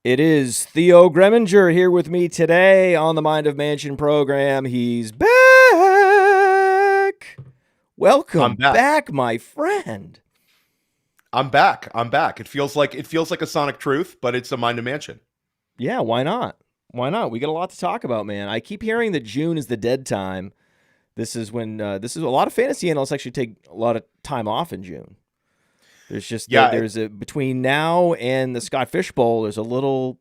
It is Theo Gremminger here with me today on the Mind of Mansion program. He's back. Welcome back, my friend. I'm back. It feels like a Sonic Truth, but it's a Mind of Mansion. Yeah, why not? Why not? We got a lot to talk about, man. I keep hearing that June is the dead time. This is when a lot of fantasy analysts actually take a lot of time off in June. There's just there's a between now and the Scott Fish Bowl. There's a little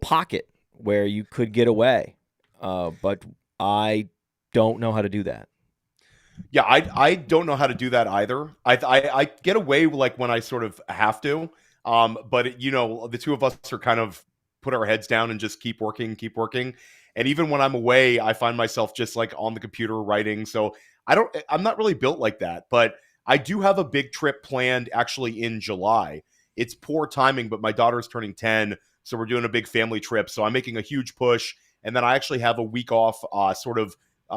pocket where you could get away, but I don't know how to do that. Yeah, I don't know how to do that either. I get away like when I sort of have to, but the two of us are kind of put our heads down and just keep working. And even when I'm away, I find myself just like on the computer writing. So I'm not really built like that, but I do have a big trip planned actually in July. It's poor timing, but my daughter's turning 10, so we're doing a big family trip. So I'm making a huge push, and then I actually have a week off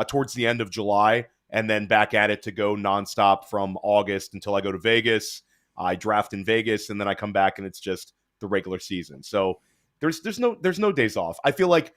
towards the end of July, and then back at it to go nonstop from August until I go to Vegas. I draft in Vegas, and then I come back, and it's just the regular season. So there's no days off. I feel like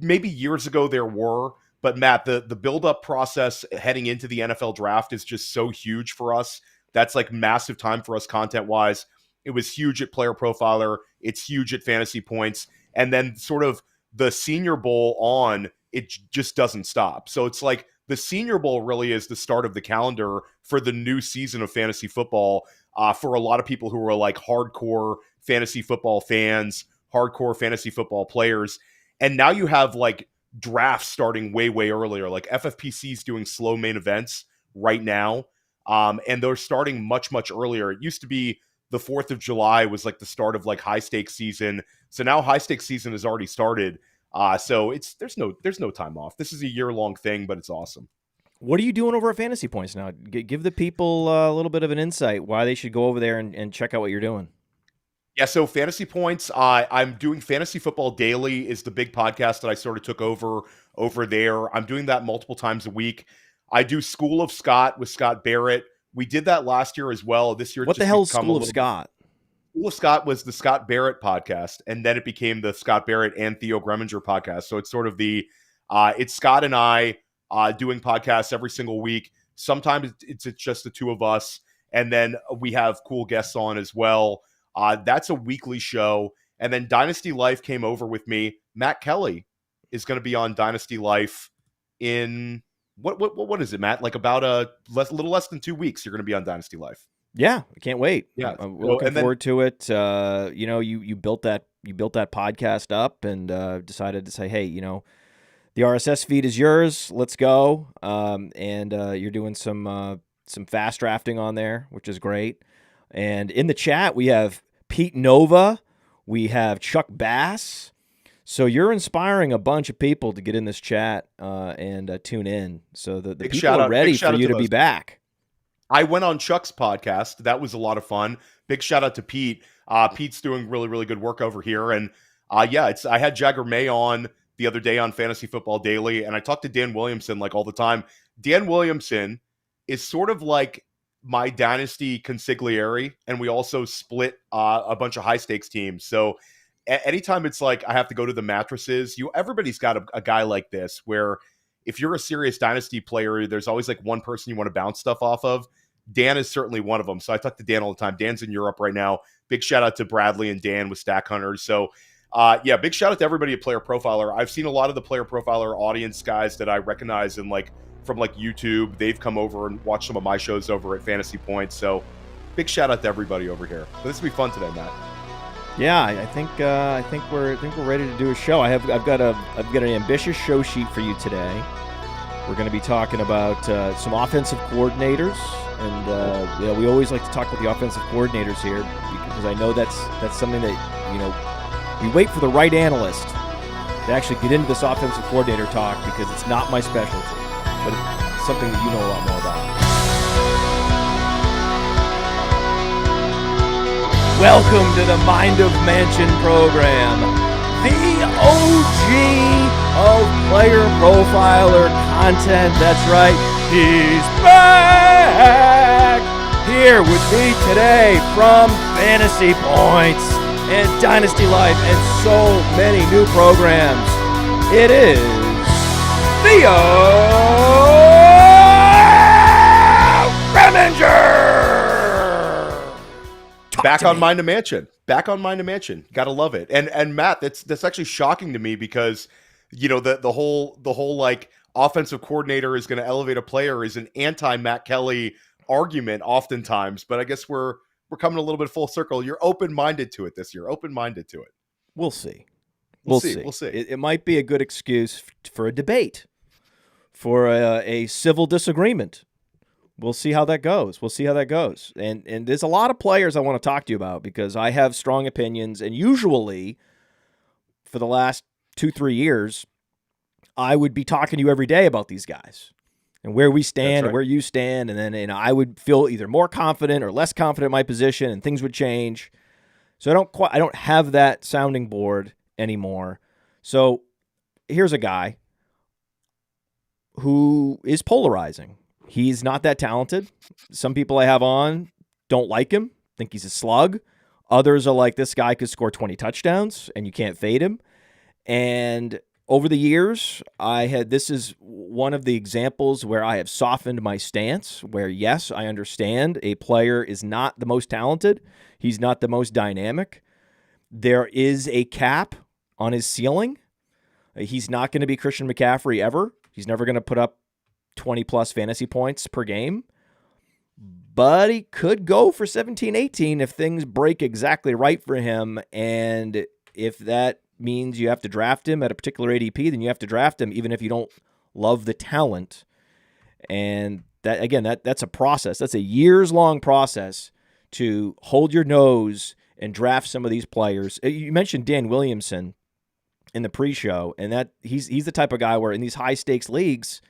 maybe years ago there were, but Matt, the build-up process heading into the NFL draft is just so huge for us. That's like massive time for us content-wise. It was huge at Player Profiler. It's huge at Fantasy Points. And then sort of the Senior Bowl on, it just doesn't stop. So it's like the Senior Bowl really is the start of the calendar for the new season of fantasy football for a lot of people who are like hardcore fantasy football fans, hardcore fantasy football players. And now you have like drafts starting way earlier. Like FFPC's doing slow main events right now, and they're starting much earlier. It used to be the 4th of July was like the start of like high stakes season. So now high stakes season has already started. So there's no time off. This is a year-long thing, but it's awesome. What are you doing over at Fantasy Points now? Give the people a little bit of an insight why they should go over there and check out what you're doing. Yeah, so Fantasy Points, I'm doing Fantasy Football Daily is the big podcast that I sort of took over there. I'm doing that multiple times a week. I do School of Scott with Scott Barrett. We did that last year as well. This year, what the hell is School of Scott? School of Scott was the Scott Barrett podcast, and then it became the Scott Barrett and Theo Gremminger podcast. So it's sort of it's Scott and I doing podcasts every single week. Sometimes it's just the two of us, and then we have cool guests on as well. That's a weekly show. And then Dynasty Life came over with me. Matt Kelly is going to be on Dynasty Life in what is it, Matt? Like about a little less than 2 weeks. You're going to be on Dynasty Life. Yeah, I can't wait. Yeah, I'm looking forward to it. You built that podcast up and decided to say, hey, the RSS feed is yours. Let's go. And you're doing some fast drafting on there, which is great. And in the chat, we have Pete Nova, we have Chuck Bass. So you're inspiring a bunch of people to get in this chat and tune in. So the people are ready for you to be back. I went on Chuck's podcast. That was a lot of fun. Big shout out to Pete. Pete's doing really good work over here. And I had Jagger May on the other day on Fantasy Football Daily, and I talked to Dan Williamson like all the time. Dan Williamson is sort of like my Dynasty consigliere, and we also split a bunch of high stakes teams. So anytime it's like I have to go to the mattresses, everybody's got a guy like this where if you're a serious Dynasty player, there's always like one person you want to bounce stuff off of. Dan is certainly one of them. So I talk to Dan all the time. Dan's in Europe right now. Big shout out to Bradley and Dan with Stack Hunters. So big shout out to everybody at Player Profiler. I've seen a lot of the Player Profiler audience guys that I recognize and from YouTube. They've come over and watched some of my shows over at Fantasy Points. So big shout out to everybody over here. So this will be fun today, Matt. Yeah, I think we're ready to do a show. I've got an ambitious show sheet for you today. We're going to be talking about some offensive coordinators, and we always like to talk about the offensive coordinators here because I know that's something that we wait for the right analyst to actually get into this offensive coordinator talk because it's not my specialty, but it's something that you know a lot more about. Welcome to the Mind of Mansion program, the OG of Player Profiler content. That's right, he's back here with me today from Fantasy Points. and Dynasty Life and so many new programs. It is Theo Gremminger. Back on Mind to Mansion. Back on Mind to Mansion. Gotta love it. And Matt, that's actually shocking to me because the whole like offensive coordinator is going to elevate a player is an anti Matt Kelly argument oftentimes, but I guess we're coming a little bit full circle. You're open-minded to it this year. Open-minded to it. We'll see. We'll see. It might be a good excuse for a debate, for a civil disagreement. We'll see how that goes. And there's a lot of players I want to talk to you about because I have strong opinions. And usually, for the last 2-3 years, I would be talking to you every day about these guys and where we stand and where you stand. And then I would feel either more confident or less confident in my position, and things would change. So I don't have that sounding board anymore. So here's a guy who is polarizing. He's not that talented. Some people I have on don't like him, think he's a slug. Others are like, this guy could score 20 touchdowns and you can't fade him. And over the years, this is one of the examples where I have softened my stance, where yes, I understand a player is not the most talented. He's not the most dynamic. There is a cap on his ceiling. He's not going to be Christian McCaffrey ever. He's never going to put up 20-plus fantasy points per game. But he could go for 17, 18 if things break exactly right for him. And if that means you have to draft him at a particular ADP, then you have to draft him even if you don't love the talent. And that, again, that's a process. That's a years-long process to hold your nose and draft some of these players. You mentioned Dan Williamson in the pre-show, and that he's the type of guy where in these high-stakes leagues,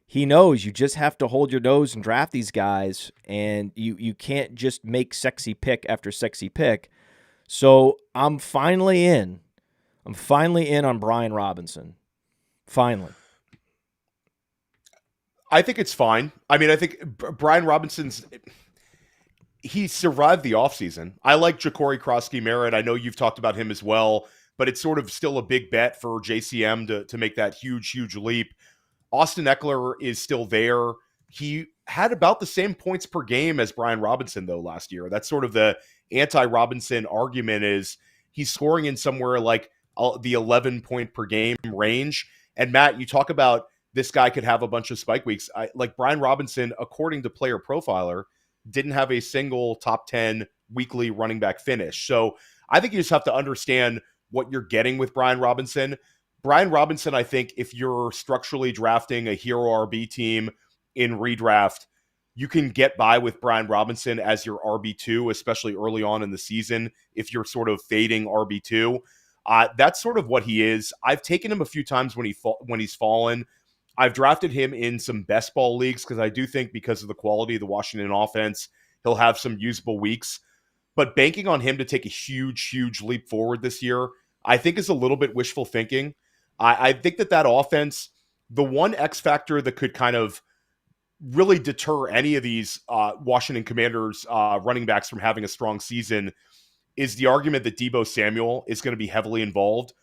he knows you just have to hold your nose and draft these guys, and you can't just make sexy pick after sexy pick. So I'm finally in on Brian Robinson. Finally. I think it's fine. I mean, I think Brian Robinson's he survived the offseason. I like Ja'Cory Krosky-Merritt. I know you've talked about him as well, but it's sort of still a big bet for JCM to make that huge leap. Austin Eckler is still there. He had about the same points per game as Brian Robinson, though, last year. That's sort of the anti-Robinson argument is he's scoring in somewhere like the 11-point per game range. And Matt, you talk about this guy could have a bunch of spike weeks. Like Brian Robinson, according to Player Profiler, didn't have a single top 10 weekly running back finish. So I think you just have to understand what you're getting with Brian Robinson. Brian Robinson, I think if you're structurally drafting a hero RB team in redraft, you can get by with Brian Robinson as your RB2, especially early on in the season, if you're sort of fading RB2. That's sort of what he is. I've taken him a few times when he's fallen. I've drafted him in some best ball leagues because I do think because of the quality of the Washington offense, he'll have some usable weeks. But banking on him to take a huge leap forward this year, I think is a little bit wishful thinking. I think that offense, the one X factor that could kind of really deter any of these Washington Commanders running backs from having a strong season is the argument that Deebo Samuel is going to be heavily involved.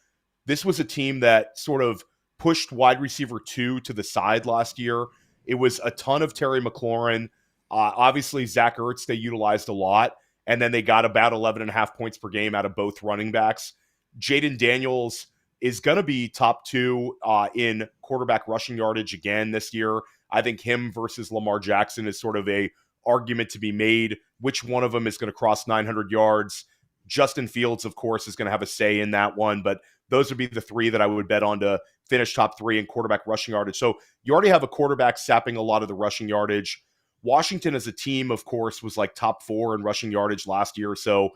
This was a team that sort of pushed wide receiver 2 to the side last year. It was a ton of Terry McLaurin. Obviously, Zach Ertz, they utilized a lot. And then they got about 11.5 points per game out of both running backs. Jaden Daniels is going to be top 2 in quarterback rushing yardage again this year. I think him versus Lamar Jackson is sort of a argument to be made. Which one of them is going to cross 900 yards? Justin Fields, of course, is going to have a say in that one, but those would be the 3 that I would bet on to finish top 3 in quarterback rushing yardage. So you already have a quarterback sapping a lot of the rushing yardage. Washington as a team, of course, was like top 4 in rushing yardage last year. So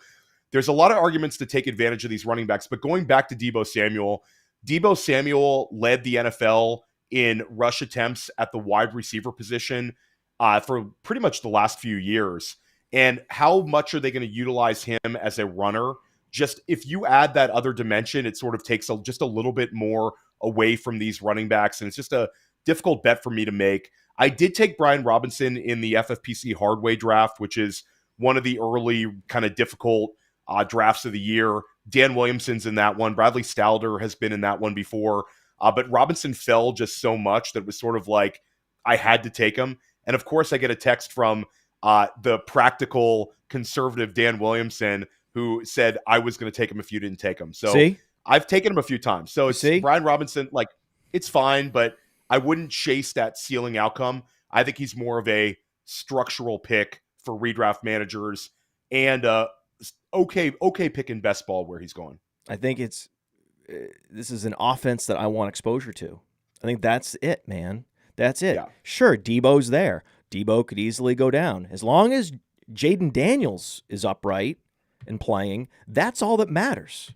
there's a lot of arguments to take advantage of these running backs. But going back to Deebo Samuel led the NFL in rush attempts at the wide receiver position for pretty much the last few years. And how much are they going to utilize him as a runner? Just if you add that other dimension, it sort of takes just a little bit more away from these running backs. And it's just a difficult bet for me to make. I did take Brian Robinson in the FFPC Hardway draft, which is one of the early kind of difficult drafts of the year. Dan Williamson's in that one. Bradley Stalder has been in that one before. But Robinson fell just so much that it was sort of like I had to take him. And of course, I get a text from the practical conservative Dan Williamson who said I was going to take him if you didn't take him. So See? I've taken him a few times. So it's See? Brian Robinson, like, it's fine, but I wouldn't chase that ceiling outcome. I think he's more of a structural pick for redraft managers and okay pick in best ball where he's going. I think this is an offense that I want exposure to. I think that's it, man. That's it. Yeah. Sure, Debo's there. Debo could easily go down. As long as Jaden Daniels is upright and playing, that's all that matters,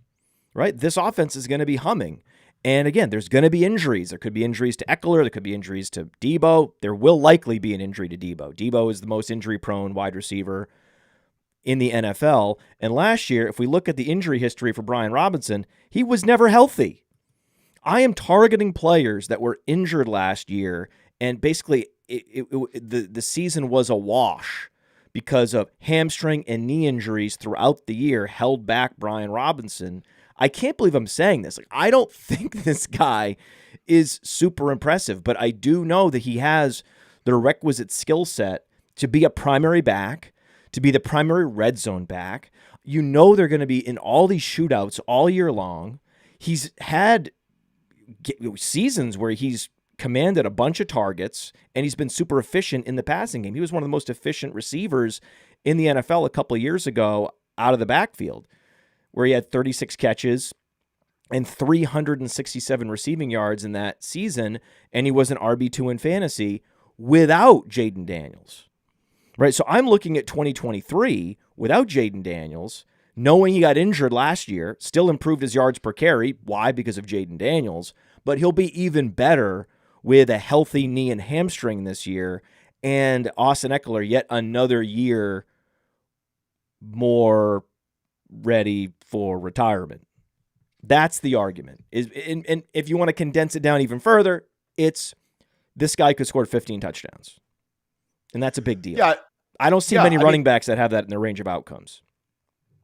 right? This offense is going to be humming. And again, there's going to be injuries. There could be injuries to Eckler. There could be injuries to Debo. There will likely be an injury to Debo. Debo is the most injury-prone wide receiver in the NFL. And last year, if we look at the injury history for Brian Robinson, he was never healthy. I am targeting players that were injured last year, and basically the season was a wash because of hamstring and knee injuries throughout the year held back Brian Robinson. I can't believe I'm saying this. Like, I don't think this guy is super impressive, but I do know that he has the requisite skill set to be a primary back, to be the primary red zone back. You know they're going to be in all these shootouts all year long. He's had seasons where he's commanded a bunch of targets, and he's been super efficient in the passing game. He was one of the most efficient receivers in the NFL a couple of years ago out of the backfield, where he had 36 catches and 367 receiving yards in that season, and he was an RB2 in fantasy without Jaden Daniels. Right, so I'm looking at 2023 without Jaden Daniels, knowing he got injured last year, still improved his yards per carry. Why? Because of Jaden Daniels. But he'll be even better with a healthy knee and hamstring this year, and Austin Eckler yet another year more ready for retirement. That's the argument. And if you want to condense it down even further, it's this guy could score 15 touchdowns. And that's a big deal. Yeah, I don't see many running backs that have that in their range of outcomes.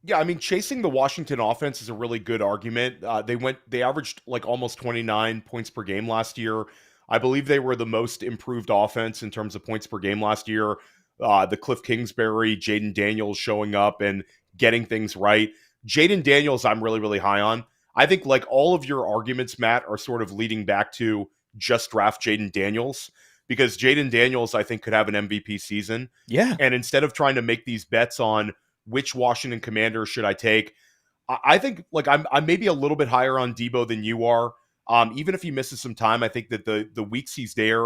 Yeah, I mean, chasing the Washington offense is a really good argument. They averaged like almost 29 points per game last year. I believe they were the most improved offense in terms of points per game last year. The Cliff Kingsbury, Jaden Daniels showing up and getting things right. Jaden Daniels, I'm really, really high on. I think like all of your arguments, Matt, are sort of leading back to just draft Jaden Daniels, because Jaden Daniels, I think, could have an MVP season. Yeah. And instead of trying to make these bets on which Washington Commander should I take, I think like I'm maybe a little bit higher on Debo than you are. Even if he misses some time, I think that the weeks he's there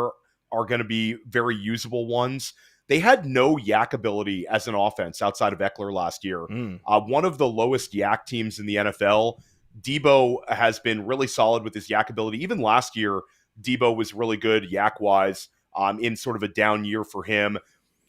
are going to be very usable ones. They had no yak ability as an offense outside of Eckler last year. One of the lowest yak teams in the NFL. Debo has been really solid with his yak ability. Even last year, Debo was really good yak-wise in sort of a down year for him.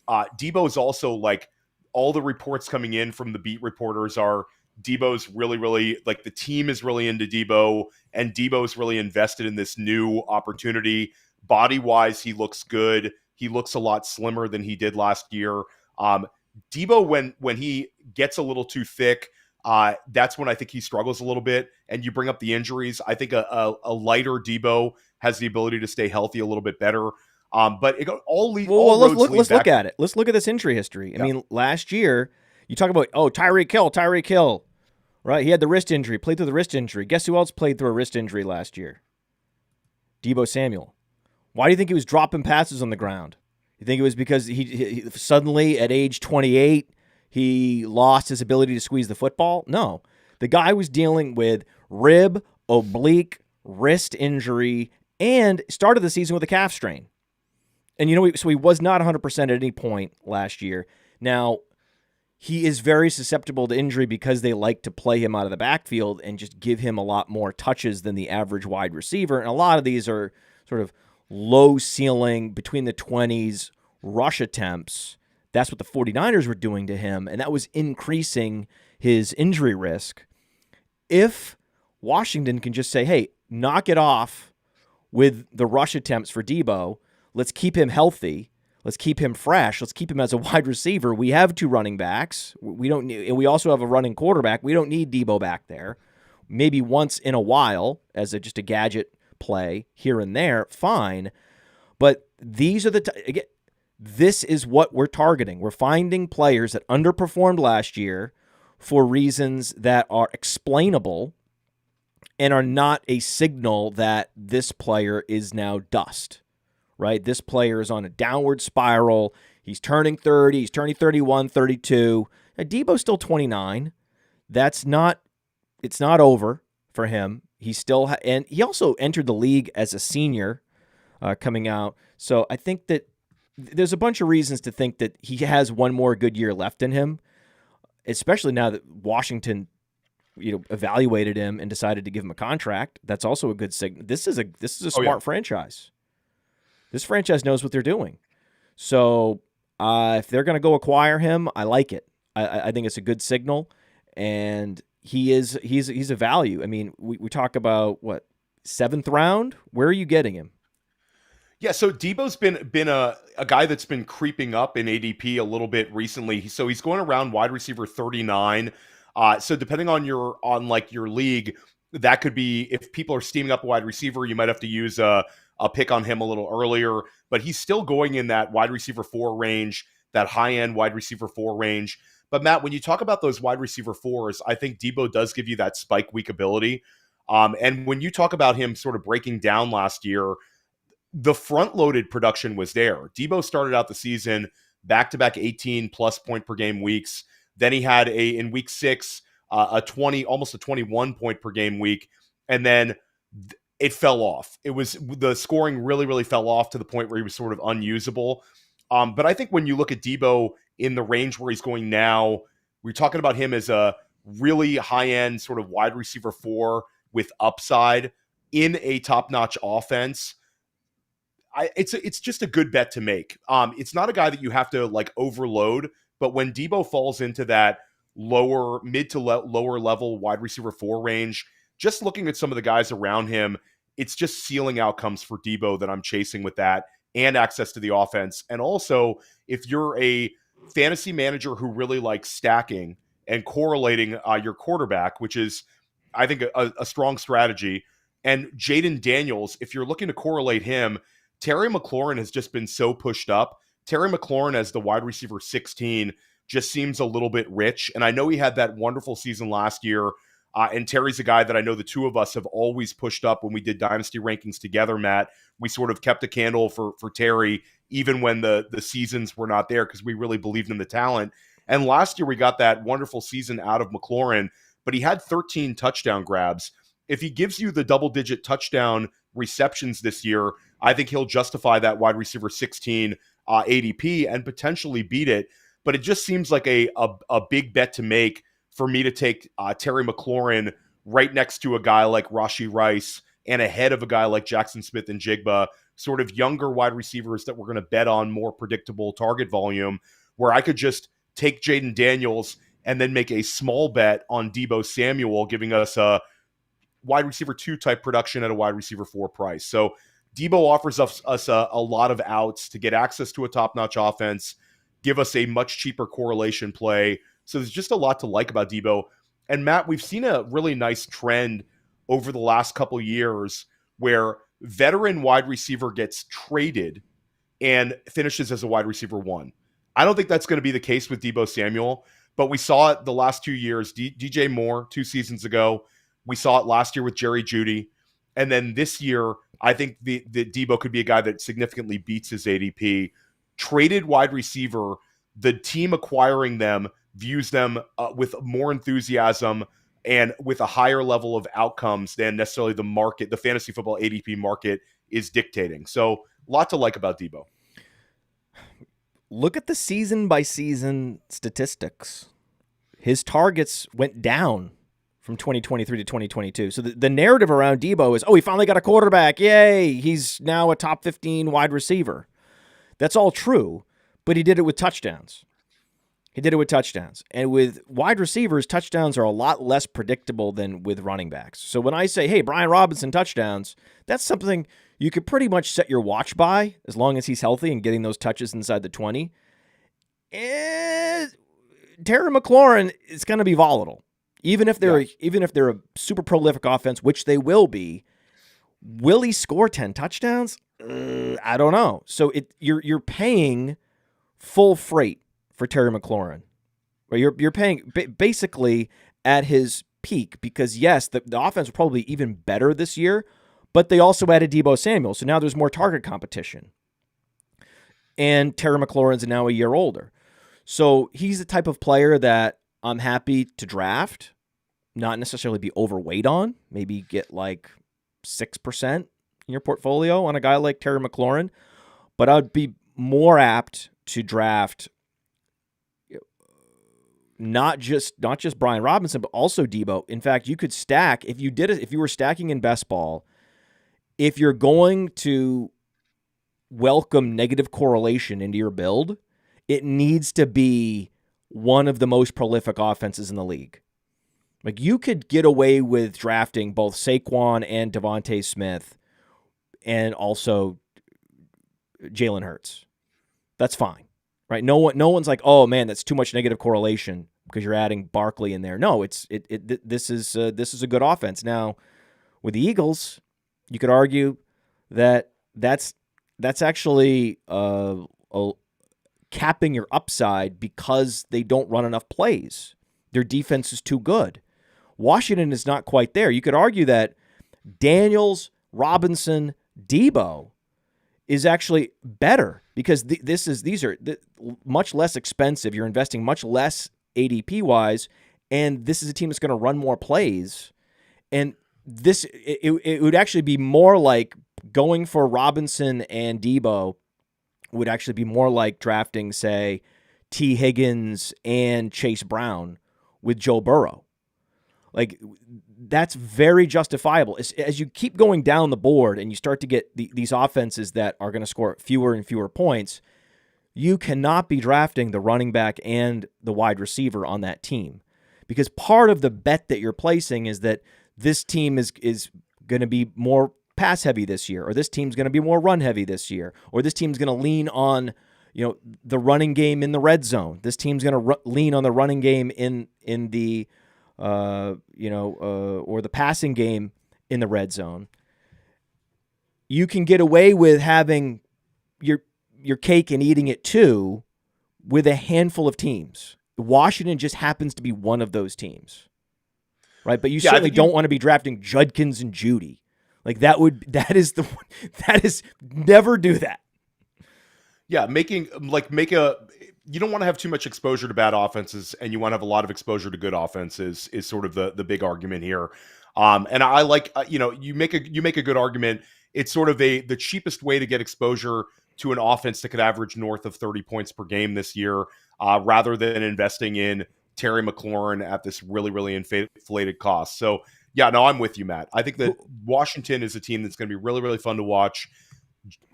Debo is also like, all the reports coming in from the beat reporters are Debo's really, really, like the team is really into Debo, and Debo's really invested in this new opportunity. Body-wise, he looks good. He looks a lot slimmer than he did last year. Debo, when he gets a little too thick, that's when I think he struggles a little bit. And you bring up the injuries. I think a lighter Debo has the ability to stay healthy a little bit better. But it all leads. Let's look at it. Let's look at this injury history. I mean, last year you talk about Tyreek Hill, right? He had the wrist injury, played through the wrist injury. Guess who else played through a wrist injury last year? Deebo Samuel. Why do you think he was dropping passes on the ground? You think it was because he suddenly at age 28 he lost his ability to squeeze the football? No, the guy was dealing with rib, oblique, wrist injury, and started the season with a calf strain. And, so he was not 100% at any point last year. Now, he is very susceptible to injury because they like to play him out of the backfield and just give him a lot more touches than the average wide receiver. And a lot of these are sort of low ceiling, between the 20s rush attempts. That's what the 49ers were doing to him, and that was increasing his injury risk. If Washington can just say, hey, knock it off with the rush attempts for Debo, let's keep him healthy. Let's keep him fresh. Let's keep him as a wide receiver. We have 2 running backs. We don't need, and we also have a running quarterback. We don't need Debo back there. Maybe once in a while as just a gadget play here and there, fine. But these are again, this is what we're targeting. We're finding players that underperformed last year for reasons that are explainable and are not a signal that this player is now dust, right? This player is on a downward spiral. He's turning 30. He's turning 31, 32. Now, Debo's still 29. It's not over for him. He still and he also entered the league as a senior coming out. So I think that there's a bunch of reasons to think that he has one more good year left in him, especially now that Washington, evaluated him and decided to give him a contract. That's also a good signal. This is a smart franchise. This franchise knows what they're doing. So if they're going to go acquire him, I like it. I think it's a good signal, and he's a value. I mean, we talk about what, 7th round? Where are you getting him? Yeah, so Debo's been a guy that's been creeping up in ADP a little bit recently. So he's going around wide receiver 39. So depending on your league, that could be, if people are steaming up a wide receiver, you might have to use a pick on him a little earlier. But he's still going in that wide receiver 4 range, that high end wide receiver 4 range. But Matt, when you talk about those wide receiver 4s, I think Debo does give you that spike week ability. And when you talk about him sort of breaking down last year, the front-loaded production was there. Debo started out the season back-to-back 18-plus point per game weeks. Then he had in week 6 almost a 21 point per game week, and then it fell off. The scoring really, really fell off to the point where he was sort of unusable. But I think when you look at Debo in the range where he's going now, we're talking about him as a really high-end sort of wide receiver 4 with upside in a top-notch offense. It's just a good bet to make. It's not a guy that you have to overload, but when Debo falls into that mid to lower level wide receiver 4 range, just looking at some of the guys around him, it's just ceiling outcomes for Debo that I'm chasing with that, and access to the offense. And also, if you're a fantasy manager who really likes stacking and correlating your quarterback, which is, I think, a strong strategy, and Jaden Daniels, if you're looking to correlate him, Terry McLaurin has just been so pushed up. Terry McLaurin as the wide receiver 16 just seems a little bit rich. And I know he had that wonderful season last year. And Terry's a guy that I know the two of us have always pushed up when we did Dynasty rankings together, Matt. We sort of kept a candle for Terry, even when the seasons were not there, because we really believed in the talent. And last year we got that wonderful season out of McLaurin, but he had 13 touchdown grabs. If he gives you the double-digit touchdown receptions this year, I think he'll justify that wide receiver 16 ADP and potentially beat it. But it just seems like a big bet to make for me to take Terry McLaurin right next to a guy like Rashee Rice and ahead of a guy like Jackson Smith and Jigba, sort of younger wide receivers that we're going to bet on more predictable target volume, where I could just take Jaden Daniels and then make a small bet on Deebo Samuel, giving us a wide receiver 2 type production at a wide receiver 4 price. So Deebo offers us a lot of outs to get access to a top-notch offense, give us a much cheaper correlation play. So there's just a lot to like about Deebo. And Matt, we've seen a really nice trend over the last couple years where veteran wide receiver gets traded and finishes as a wide receiver 1. I don't think that's going to be the case with Deebo Samuel, but we saw it the last 2 years. DJ Moore 2 seasons ago. We saw it last year with Jerry Jeudy. And then this year, I think the Deebo could be a guy that significantly beats his ADP. Traded wide receiver, the team acquiring them views them with more enthusiasm and with a higher level of outcomes than necessarily the market, the fantasy football ADP market is dictating. So a lot to like about Deebo. Look at the season-by-season statistics. His targets went down from 2023 to 2022. So the narrative around Deebo is, oh, he finally got a quarterback. Yay, he's now a top 15 wide receiver. That's all true, but he did it with touchdowns. And with wide receivers, touchdowns are a lot less predictable than with running backs. So when I say, hey, Brian Robinson touchdowns, that's something you could pretty much set your watch by as long as he's healthy and getting those touches inside the 20. And Terry McLaurin is going to be volatile. Even if they're a super prolific offense, which they will be, will he score 10 touchdowns? I don't know. So you're paying full freight for Terry McLaurin. Right? You're paying basically at his peak because, yes, the offense was probably even better this year, but they also added Deebo Samuel. So now there's more target competition. And Terry McLaurin's now a year older. So he's the type of player that I'm happy to draft, not necessarily be overweight on, maybe get like 6% in your portfolio on a guy like Terry McLaurin. But I'd be more apt to draft not just Brian Robinson, but also Deebo. In fact, you could stack if you were stacking in best ball, if you're going to welcome negative correlation into your build, it needs to be one of the most prolific offenses in the league. Like you could get away with drafting both Saquon and Devontae Smith and also Jalen Hurts. That's fine. Right? No one's like, "Oh man, that's too much negative correlation because you're adding Barkley in there." No, this is a good offense. Now, with the Eagles, you could argue that that's actually capping your upside because they don't run enough plays. Their defense is too good. Washington is not quite there. You could argue that Daniels, Robinson, Deebo is actually better because these are much less expensive. You're investing much less ADP wise, and this is a team that's going to run more plays. And it would actually be more like going for Robinson and Deebo would actually be more like drafting, say, T. Higgins and Chase Brown with Joe Burrow. Like, that's very justifiable. As you keep going down the board and you start to get these offenses that are going to score fewer and fewer points, you cannot be drafting the running back and the wide receiver on that team. Because part of the bet that you're placing is that this team is going to be more pass heavy this year, or this team's going to be more run heavy this year, or this team's going to lean on the running game in the red zone. This team's going to lean on the running game in the or the passing game in the red zone. You can get away with having your cake and eating it too with a handful of teams. Washington just happens to be one of those teams, right? But you certainly don't want to be drafting Judkins and Judy. Like that is never do that. Yeah, you don't want to have too much exposure to bad offenses, and you want to have a lot of exposure to good offenses is sort of the big argument here. And I like, you make a good argument. It's sort of the cheapest way to get exposure to an offense that could average north of 30 points per game this year, rather than investing in Terry McLaurin at this really, really inflated cost. So yeah, no, I'm with you, Matt. I think that Washington is a team that's going to be really, really fun to watch.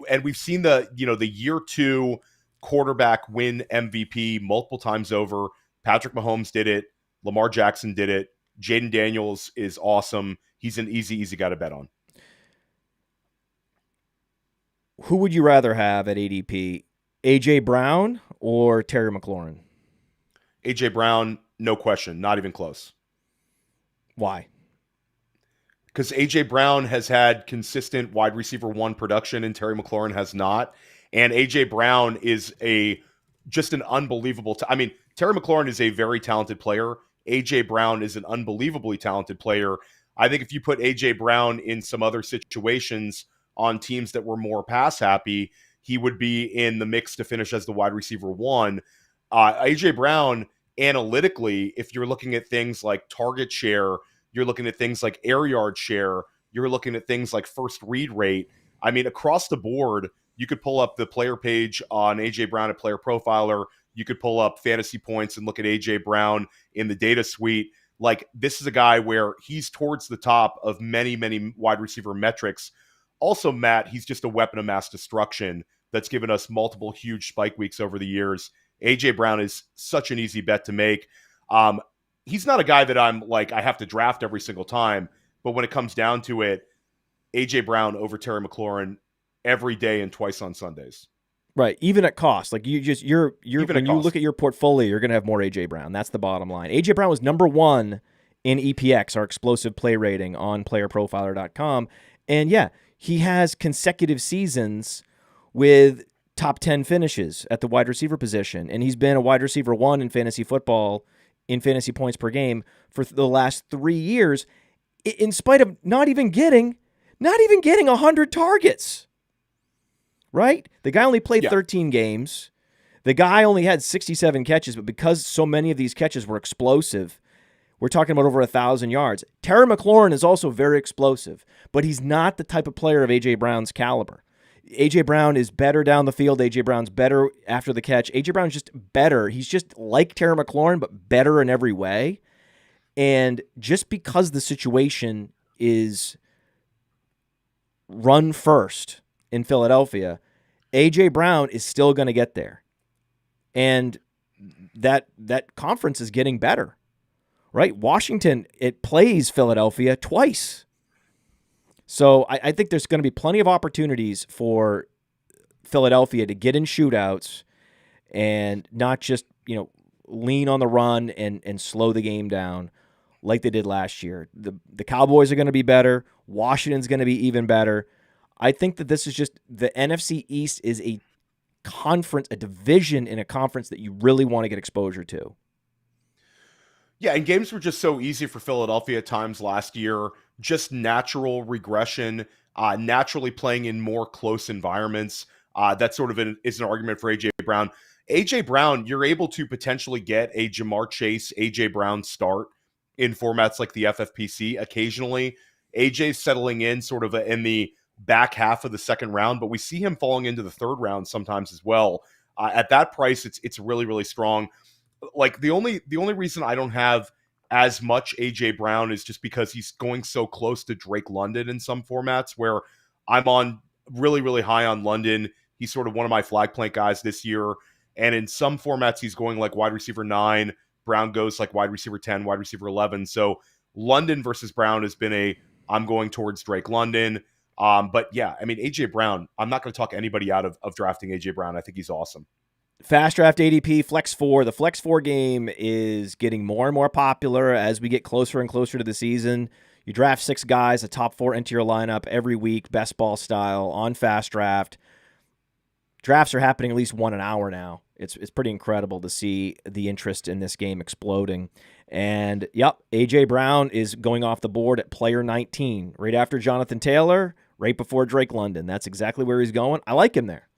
And we've seen the year two quarterback win MVP multiple times over. Patrick Mahomes did it. Lamar Jackson did it. Jaden Daniels is awesome. He's an easy guy to bet on. Who would you rather have at ADP? A.J. Brown or Terry McLaurin? A.J. Brown, no question. Not even close. Why? Because A.J. Brown has had consistent wide receiver one production and Terry McLaurin has not. And A.J. Brown is just an unbelievable Terry McLaurin is a very talented player. A.J. Brown is an unbelievably talented player. I think if you put A.J. Brown in some other situations on teams that were more pass happy, he would be in the mix to finish as the wide receiver one. A.J. Brown, analytically, if you're looking at things like target share, you're looking at things like air yard share, you're looking at things like first read rate. I mean, across the board, you could pull up the player page on A.J. Brown at Player Profiler. You could pull up fantasy points and look at A.J. Brown in the data suite. Like, this is a guy where he's towards the top of many, many wide receiver metrics. Also, Matt, he's just a weapon of mass destruction that's given us multiple huge spike weeks over the years. A.J. Brown is such an easy bet to make. He's not a guy that I'm like, I have to draft every single time. But when it comes down to it, AJ Brown over Terry McLaurin every day and twice on Sundays. Right, even at cost. Like you're Even when at you look cost. at your portfolio, you're going to have more AJ Brown. That's the bottom line. AJ Brown was number 1 in EPX, our explosive play rating on playerprofiler.com. And yeah, he has consecutive seasons with top 10 finishes at the wide receiver position, and he's been a wide receiver 1 in fantasy football in fantasy points per game for the last 3 years in spite of not even getting 100 targets. Right? The guy only played 13 games. The guy only had 67 catches, but because so many of these catches were explosive, we're talking about over 1,000 yards. Terry McLaurin is also very explosive, but he's not the type of player of A.J. Brown's caliber. A.J. Brown is better down the field. A.J. Brown's better after the catch. A.J. Brown's just better. He's just like Terry McLaurin, but better in every way. And just because the situation is run first in Philadelphia, A.J. Brown is still going to get there. And that conference is getting better, right? Washington, it plays Philadelphia twice. So I think there's going to be plenty of opportunities for Philadelphia to get in shootouts and not just, lean on the run and slow the game down like they did last year. The Cowboys are going to be better. Washington's going to be even better. I think that this is just the NFC East is a conference, a division in a conference that you really want to get exposure to. Yeah, and games were just so easy for Philadelphia at times last year. Just natural regression, naturally playing in more close environments. That sort of is an argument for A.J. Brown. A.J. Brown, you're able to potentially get a Jamar Chase, A.J. Brown start in formats like the FFPC occasionally. A.J.'s settling in sort of in the back half of the second round, but we see him falling into the third round sometimes as well. At that price, it's really, really strong. Like the only reason I don't have as much AJ Brown is just because he's going so close to Drake London in some formats where I'm on really, really high on London. He's sort of one of my flag plant guys this year. And in some formats, he's going like wide receiver 9. Brown goes like wide receiver 10, wide receiver 11. So London versus Brown has been I'm going towards Drake London. But yeah, I mean, AJ Brown, I'm not going to talk anybody out of drafting AJ Brown. I think he's awesome. Fast Draft ADP, Flex 4. The Flex 4 game is getting more and more popular as we get closer and closer to the season. You draft 6 guys, the top 4 into your lineup every week, best ball style, on Fast Draft. Drafts are happening at least 1 an hour now. It's pretty incredible to see the interest in this game exploding. And, yep, A.J. Brown is going off the board at player 19, right after Jonathan Taylor, right before Drake London. That's exactly where he's going. I like him there.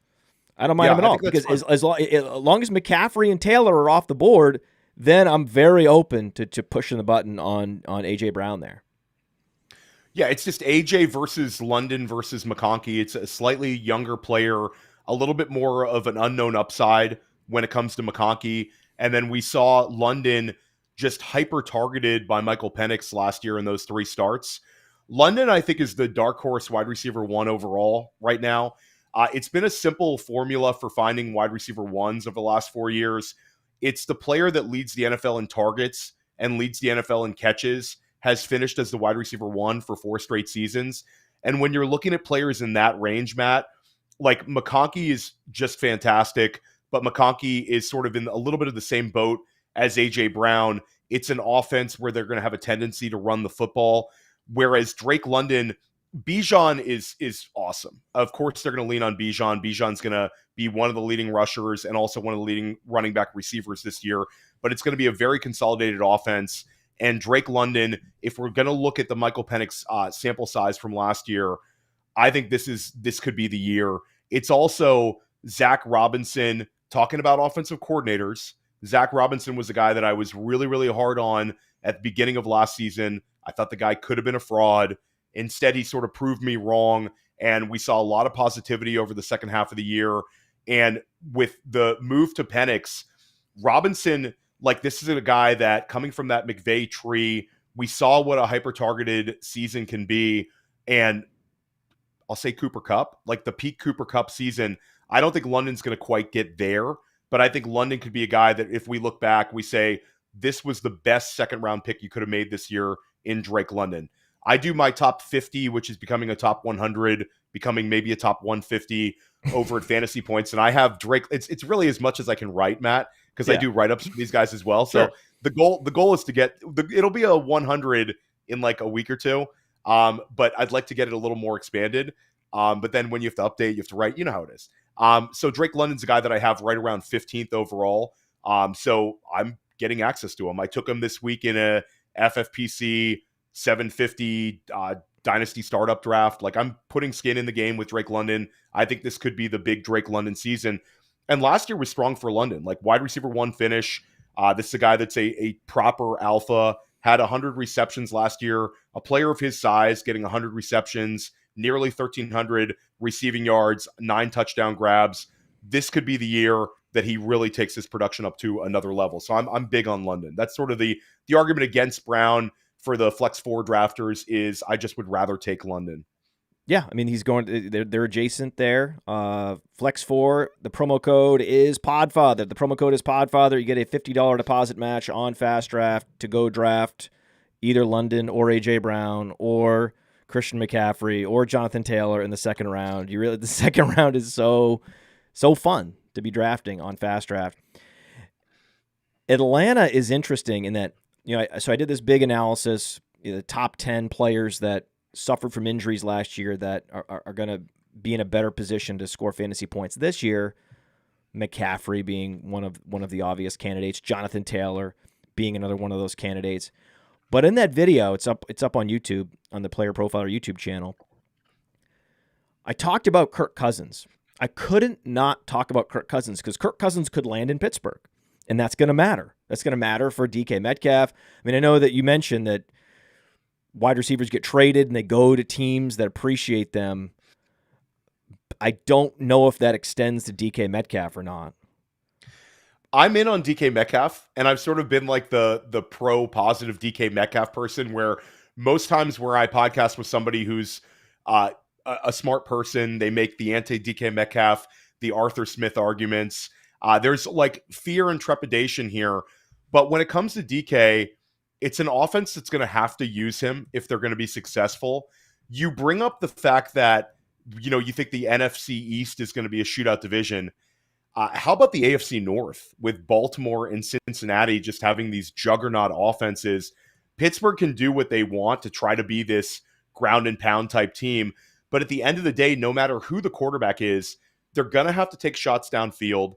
I don't mind him at all because as long as McCaffrey and Taylor are off the board, then I'm very open to pushing the button on A.J. Brown there. Yeah, it's just AJ versus London versus McConkey. It's a slightly younger player, a little bit more of an unknown upside when it comes to McConkey. And then we saw London just hyper-targeted by Michael Penix last year in those 3 starts. London, I think, is the dark horse wide receiver 1 overall right now. It's been a simple formula for finding wide receiver 1s over the last 4 years. It's the player that leads the NFL in targets and leads the NFL in catches has finished as the wide receiver 1 for 4 straight seasons. And when you're looking at players in that range, Matt, like McConkey is just fantastic, but McConkey is sort of in a little bit of the same boat as A.J. Brown. It's an offense where they're going to have a tendency to run the football, whereas Drake London, Bijan is awesome. Of course, they're going to lean on Bijan. Bijan's going to be one of the leading rushers and also one of the leading running back receivers this year, but it's going to be a very consolidated offense. And Drake London, if we're going to look at the Michael Penix sample size from last year, I think this could be the year. It's also Zach Robinson, talking about offensive coordinators. Zach Robinson was a guy that I was really, really hard on at the beginning of last season. I thought the guy could have been a fraud. Instead, he sort of proved me wrong, and we saw a lot of positivity over the second half of the year. And with the move to Penix, Robinson, like this is a guy that coming from that McVay tree, we saw what a hyper-targeted season can be. And I'll say Cooper Kupp, like the peak Cooper Kupp season, I don't think London's going to quite get there, but I think London could be a guy that if we look back, we say this was the best second-round pick you could have made this year in Drake London. I do my top 50, which is becoming a top 100, becoming maybe a top 150 over at Fantasy Points. And I have Drake. It's really as much as I can write, Matt, because I Yeah, do write-ups for these guys as well. So sure. the goal is to get it'll be a 100 in like a week or two. But I'd like to get it a little more expanded. But then when you have to update, you have to write. You know how it is. So Drake London's a guy that I have right around 15th overall. So I'm getting access to him. I took him this week in a FFPC 750 Dynasty startup draft. Like, I'm putting skin in the game with Drake London. I think this could be the big Drake London season. And last year was strong for London, like wide receiver 1 finish. This is a guy that's a proper alpha, had 100 receptions last year, a player of his size getting 100 receptions, nearly 1,300 receiving yards, 9 touchdown grabs. This could be the year that he really takes his production up to another level. So I'm big on London. That's sort of the argument against Brown for the Flex 4 drafters is I just would rather take London. Yeah, I mean, he's going. They're adjacent there. Flex 4. The promo code is Podfather. The promo code is Podfather. You get a $50 deposit match on Fast Draft to go draft either London or AJ Brown or Christian McCaffrey or Jonathan Taylor in the second round. The second round is so fun to be drafting on Fast Draft. Atlanta is interesting in that, so I did this big analysis, the top 10 players that suffered from injuries last year that are going to be in a better position to score fantasy points this year. McCaffrey being one of the obvious candidates, Jonathan Taylor being another one of those candidates. But in that video, it's up on YouTube, on the Player Profiler YouTube channel, I talked about Kirk Cousins. I couldn't not talk about Kirk Cousins because Kirk Cousins could land in Pittsburgh, and that's going to matter. That's going to matter for DK Metcalf. I mean, I know that you mentioned that wide receivers get traded and they go to teams that appreciate them. I don't know if that extends to DK Metcalf or not. I'm in on DK Metcalf, and I've sort of been like the pro positive DK Metcalf person, where most times where I podcast with somebody who's a smart person, they make the anti DK Metcalf, the Arthur Smith arguments. There's like fear and trepidation here, but when it comes to DK, it's an offense that's going to have to use him if they're going to be successful. You bring up the fact that, you think the NFC East is going to be a shootout division. How about the AFC North with Baltimore and Cincinnati just having these juggernaut offenses? Pittsburgh can do what they want to try to be this ground and pound type team. But at the end of the day, no matter who the quarterback is, they're going to have to take shots downfield.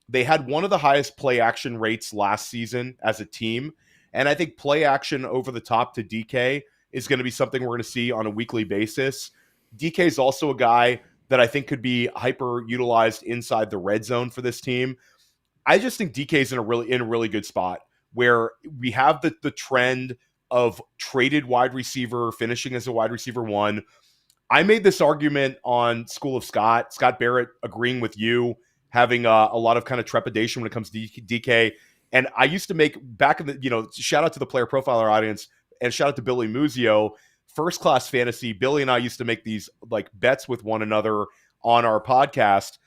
They had one of the highest play action rates last season as a team. And I think play action over the top to DK is going to be something we're going to see on a weekly basis. DK is also a guy that I think could be hyper utilized inside the red zone for this team. I just think DK is in a really good spot where we have the trend of traded wide receiver finishing as a wide receiver 1. I made this argument on School of Scott Barrett agreeing with you, having a lot of kind of trepidation when it comes to DK. And I used to make back in the, shout out to the Player Profiler audience and shout out to Billy Muzio, First Class Fantasy. Billy and I used to make these like bets with one another on our podcast.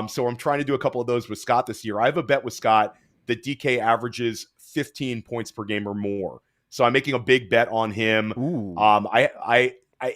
So I'm trying to do a couple of those with Scott this year. I have a bet with Scott that DK averages 15 points per game or more. So I'm making a big bet on him. Ooh.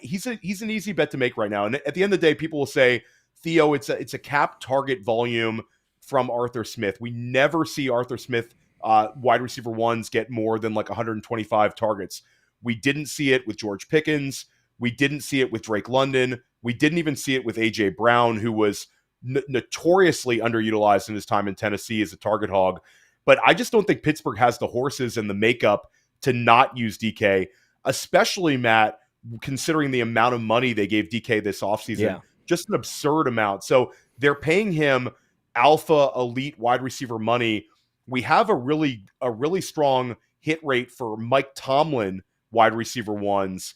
He's an easy bet to make right now. And at the end of the day, people will say, Theo, it's a cap target volume from Arthur Smith. We never see Arthur Smith wide receiver 1s get more than like 125 targets. We didn't see it with George Pickens. We didn't see it with Drake London. We didn't even see it with AJ Brown, who was notoriously underutilized in his time in Tennessee as a target hog. But I just don't think Pittsburgh has the horses and the makeup to not use DK, especially, Matt, considering the amount of money they gave DK this offseason. Yeah. Just an absurd amount. So they're paying him alpha elite wide receiver money. We have a really strong hit rate for Mike Tomlin wide receiver 1s.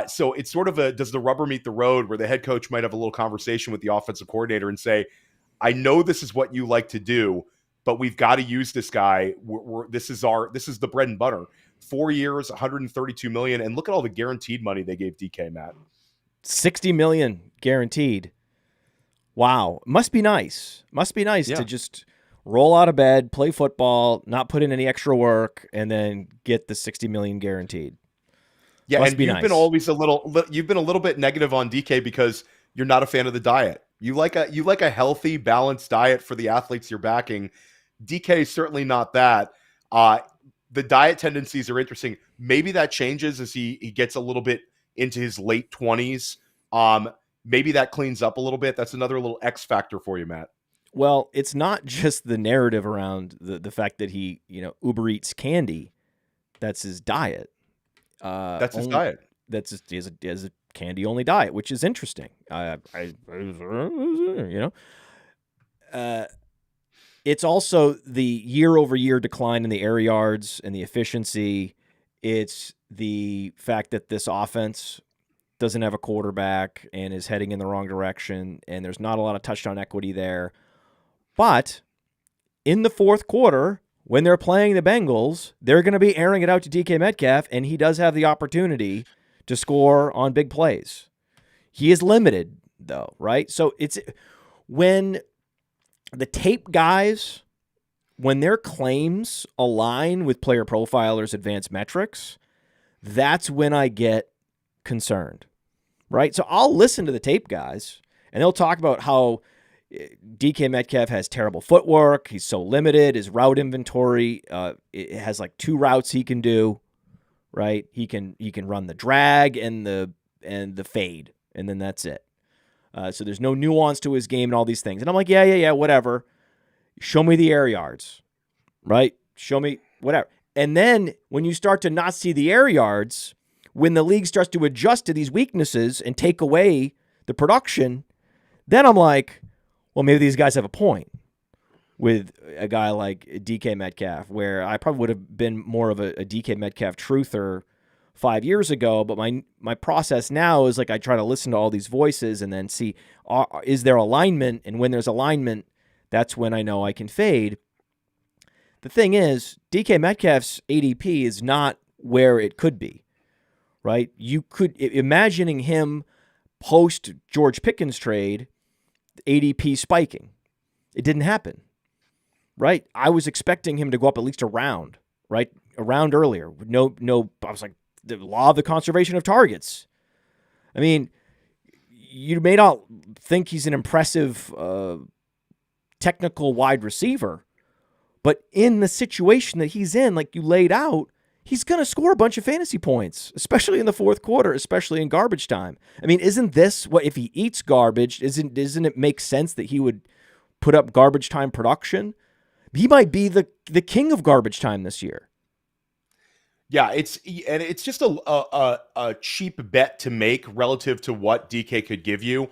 So it's sort of does the rubber meet the road where the head coach might have a little conversation with the offensive coordinator and say, I know this is what you like to do, but we've got to use this guy. This is the bread and butter. 4 years, $132 million. And look at all the guaranteed money they gave DK, Matt. $60 million guaranteed. Wow. Must be nice. To just roll out of bed, play football, not put in any extra work, and then get the $60 million guaranteed. Yeah, Must and be you've been nice. always you've been a little bit negative on DK because you're not a fan of the diet. You like a healthy, balanced diet for the athletes you're backing. DK is certainly not that. Uh, the diet tendencies are interesting. Maybe that changes as he gets a little bit into his late 20s. Maybe that cleans up a little bit. That's another little X factor for you, Matt. Well, it's not just the narrative around the fact that he, Uber eats candy. That's his diet. That's his Only diet. that's just is a candy only diet, which is interesting. Uh, it's also the year over year decline in the air yards and the efficiency. It's the fact that this offense doesn't have a quarterback and is heading in the wrong direction, and there's not a lot of touchdown equity there. But in the fourth quarter, when they're playing the Bengals, they're going to be airing it out to DK Metcalf, and he does have the opportunity to score on big plays. He is limited, though, right? So it's when the tape guys, when their claims align with player profilers' advanced metrics, that's when I get concerned, right? So I'll listen to the tape guys, and they'll talk about how DK Metcalf has terrible footwork. He's so limited. His route inventory, it has like 2 routes he can do, right? He can run the drag and the fade, and then that's it. So there's no nuance to his game and all these things. And I'm like, yeah, whatever. Show me the air yards, right? Show me whatever. And then when you start to not see the air yards, when the league starts to adjust to these weaknesses and take away the production, then I'm like, well, maybe these guys have a point with a guy like DK Metcalf, where I probably would have been more of a DK Metcalf truther 5 years ago. But my process now is like I try to listen to all these voices and then see, is there alignment? And when there's alignment, that's when I know I can fade. The thing is, DK Metcalf's ADP is not where it could be, right? You could, imagining him post George Pickens trade, ADP spiking. It didn't happen, right? I was expecting him to go up at least a round, right? A round earlier. No, I was like, the law of the conservation of targets. I mean, you may not think he's an impressive technical wide receiver, but in the situation that he's in, like you laid out, he's going to score a bunch of fantasy points, especially in the fourth quarter, especially in garbage time. I mean, isn't this what, if he eats garbage, doesn't it make sense that he would put up garbage time production? He might be the king of garbage time this year. Yeah, it's just a cheap bet to make relative to what DK could give you.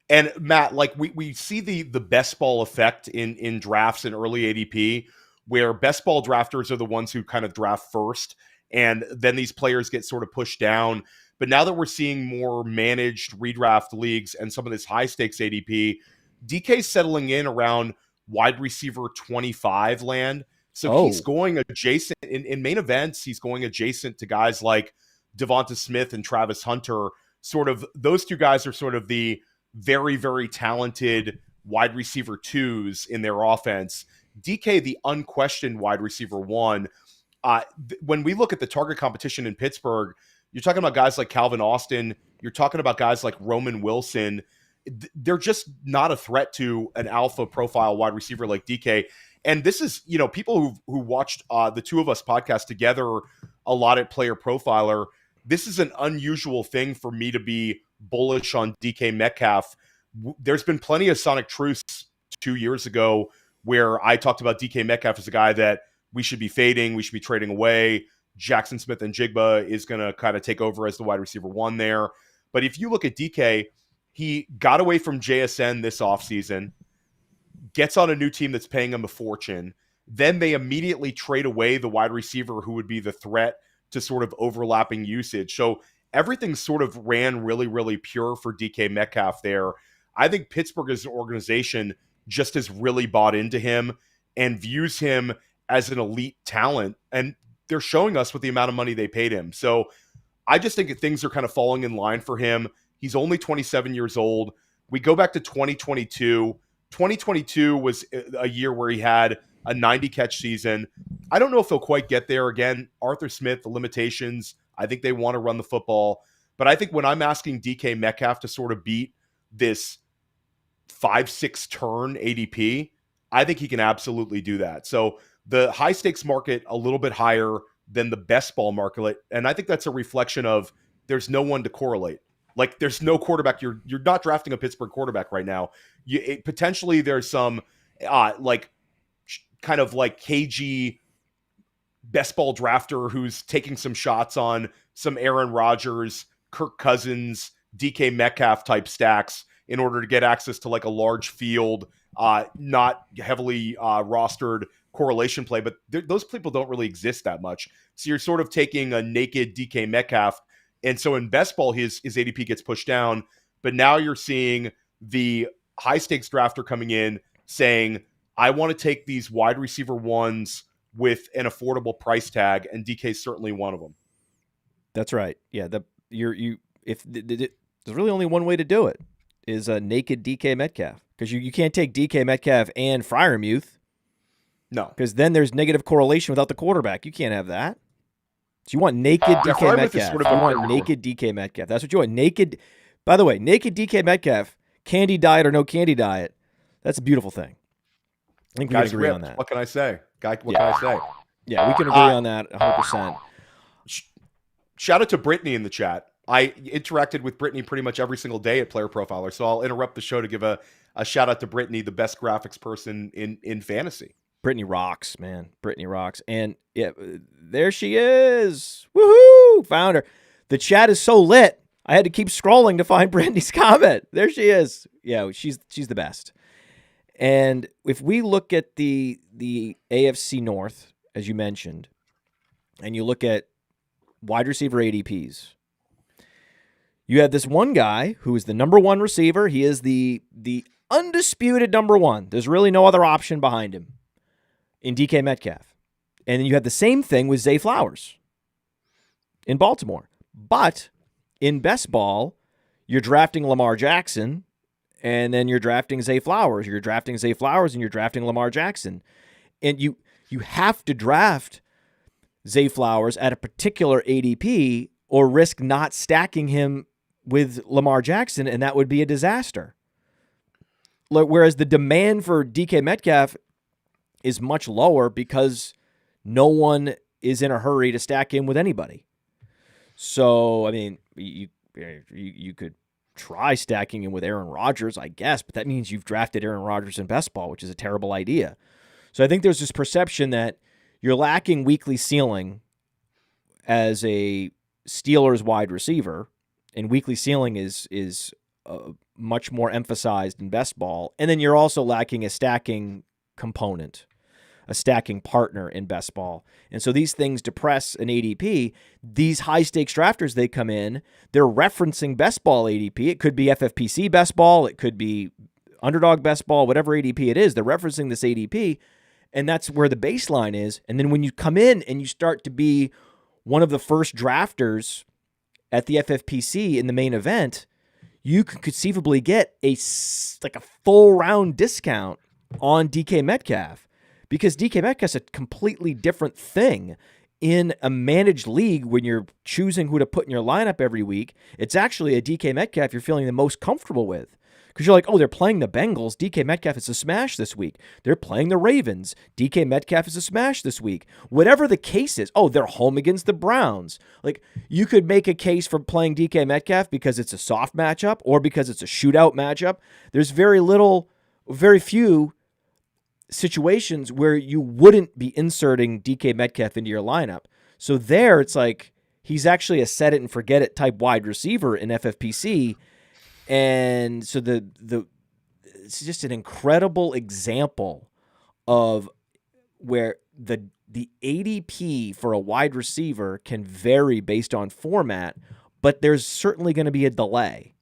And Matt, like we see the best ball effect in drafts and early ADP, where best ball drafters are the ones who kind of draft first, and then these players get sort of pushed down. But now that we're seeing more managed redraft leagues and some of this high stakes ADP, DK's settling in around wide receiver 25 land. So he's going adjacent in main events. He's going adjacent to guys like Devonta Smith and Travis Hunter. Sort of those two guys are sort of the very, very talented wide receiver 2s in their offense. DK, the unquestioned wide receiver 1. When we look at the target competition in Pittsburgh, you're talking about guys like Calvin Austin. You're talking about guys like Roman Wilson. They're just not a threat to an alpha profile wide receiver like DK. And this is, people who watched the two of us podcast together a lot at Player Profiler. This is an unusual thing for me to be bullish on DK Metcalf. There's been plenty of Sonic Truce 2 years ago where I talked about DK Metcalf as a guy that we should be fading, we should be trading away. Jackson Smith and Jigba is going to kind of take over as the wide receiver 1 there. But if you look at DK, he got away from JSN this offseason, gets on a new team that's paying him a fortune. Then they immediately trade away the wide receiver who would be the threat to sort of overlapping usage. So everything sort of ran really, really pure for DK Metcalf there. I think Pittsburgh as an organization just has really bought into him and views him as an elite talent. And they're showing us with the amount of money they paid him. So I just think that things are kind of falling in line for him. He's only 27 years old. We go back to 2022. 2022 was a year where he had a 90 catch season. I don't know if he'll quite get there again. Arthur Smith, the limitations, I think they want to run the football. But I think when I'm asking DK Metcalf to sort of beat this 5-6 turn ADP, I think he can absolutely do that. So the high stakes market a little bit higher than the best ball market, and I think that's a reflection of there's no one to correlate. Like there's no quarterback. You're not drafting a Pittsburgh quarterback right now. Potentially there's some kind of like cagey best ball drafter who's taking some shots on some Aaron Rodgers, Kirk Cousins, DK Metcalf type stacks in order to get access to like a large field, not heavily rostered correlation play. But those people don't really exist that much. So you're sort of taking a naked DK Metcalf. And so in best ball, his ADP gets pushed down. But now you're seeing the high stakes drafter coming in saying, I want to take these wide receiver ones with an affordable price tag, and DK is certainly one of them. That's right. Yeah, there's really only one way to do it is a naked DK Metcalf, because you can't take DK Metcalf and Freiermuth. No, because then there's negative correlation without the quarterback. You can't have that. So you want naked DK Metcalf. You want naked DK Metcalf. That's what you want. Naked. By the way, naked DK Metcalf, candy diet or no candy diet, that's a beautiful thing. I think we can agree on that. What can I say? What can I say? Yeah, we can agree on that 100%. Shout out to Brittany in the chat. I interacted with Brittany pretty much every single day at Player Profiler, so I'll interrupt the show to give a shout out to Brittany, the best graphics person in fantasy. Brittany rocks, man. Brittany rocks. And yeah, there she is. Woohoo! Found her. The chat is so lit, I had to keep scrolling to find Brittany's comment. There she is. Yeah, she's the best. And if we look at the AFC North, as you mentioned, and you look at wide receiver ADPs, you have this one guy who is the number one receiver. He is the undisputed number one. There's really no other option behind him in DK Metcalf. And then you have the same thing with Zay Flowers in Baltimore. But in best ball, you're drafting Lamar Jackson, and then you're drafting Zay Flowers. You're drafting Zay Flowers, and you're drafting Lamar Jackson. And you have to draft Zay Flowers at a particular ADP or risk not stacking him with Lamar Jackson, and that would be a disaster. Whereas the demand for DK Metcalf is much lower because no one is in a hurry to stack him with anybody. So, I mean, you could try stacking him with Aaron Rodgers, I guess, but that means you've drafted Aaron Rodgers in best ball, which is a terrible idea. So I think there's this perception that you're lacking weekly ceiling as a Steelers wide receiver, and weekly ceiling is much more emphasized in best ball. And then you're also lacking a stacking component, a stacking partner in best ball. And so these things depress an ADP. These high stakes drafters, they come in, they're referencing best ball ADP. It could be FFPC best ball. It could be underdog best ball, whatever ADP it is. They're referencing this ADP, and that's where the baseline is. And then when you come in and you start to be one of the first drafters at the FFPC in the main event, you could conceivably get a full round discount on DK Metcalf, because DK Metcalf's a completely different thing in a managed league. When you're choosing who to put in your lineup every week, it's actually a DK Metcalf you're feeling the most comfortable with, because you're like, oh, they're playing the Bengals. DK Metcalf is a smash this week. They're playing the Ravens. DK Metcalf is a smash this week. Whatever the case is. Oh, they're home against the Browns. Like, you could make a case for playing DK Metcalf because it's a soft matchup or because it's a shootout matchup. There's very few situations where you wouldn't be inserting DK Metcalf into your lineup. So there, it's like he's actually a set it and forget it type wide receiver in FFPC. And so it's just an incredible example of where the ADP for a wide receiver can vary based on format, but there's certainly going to be a delay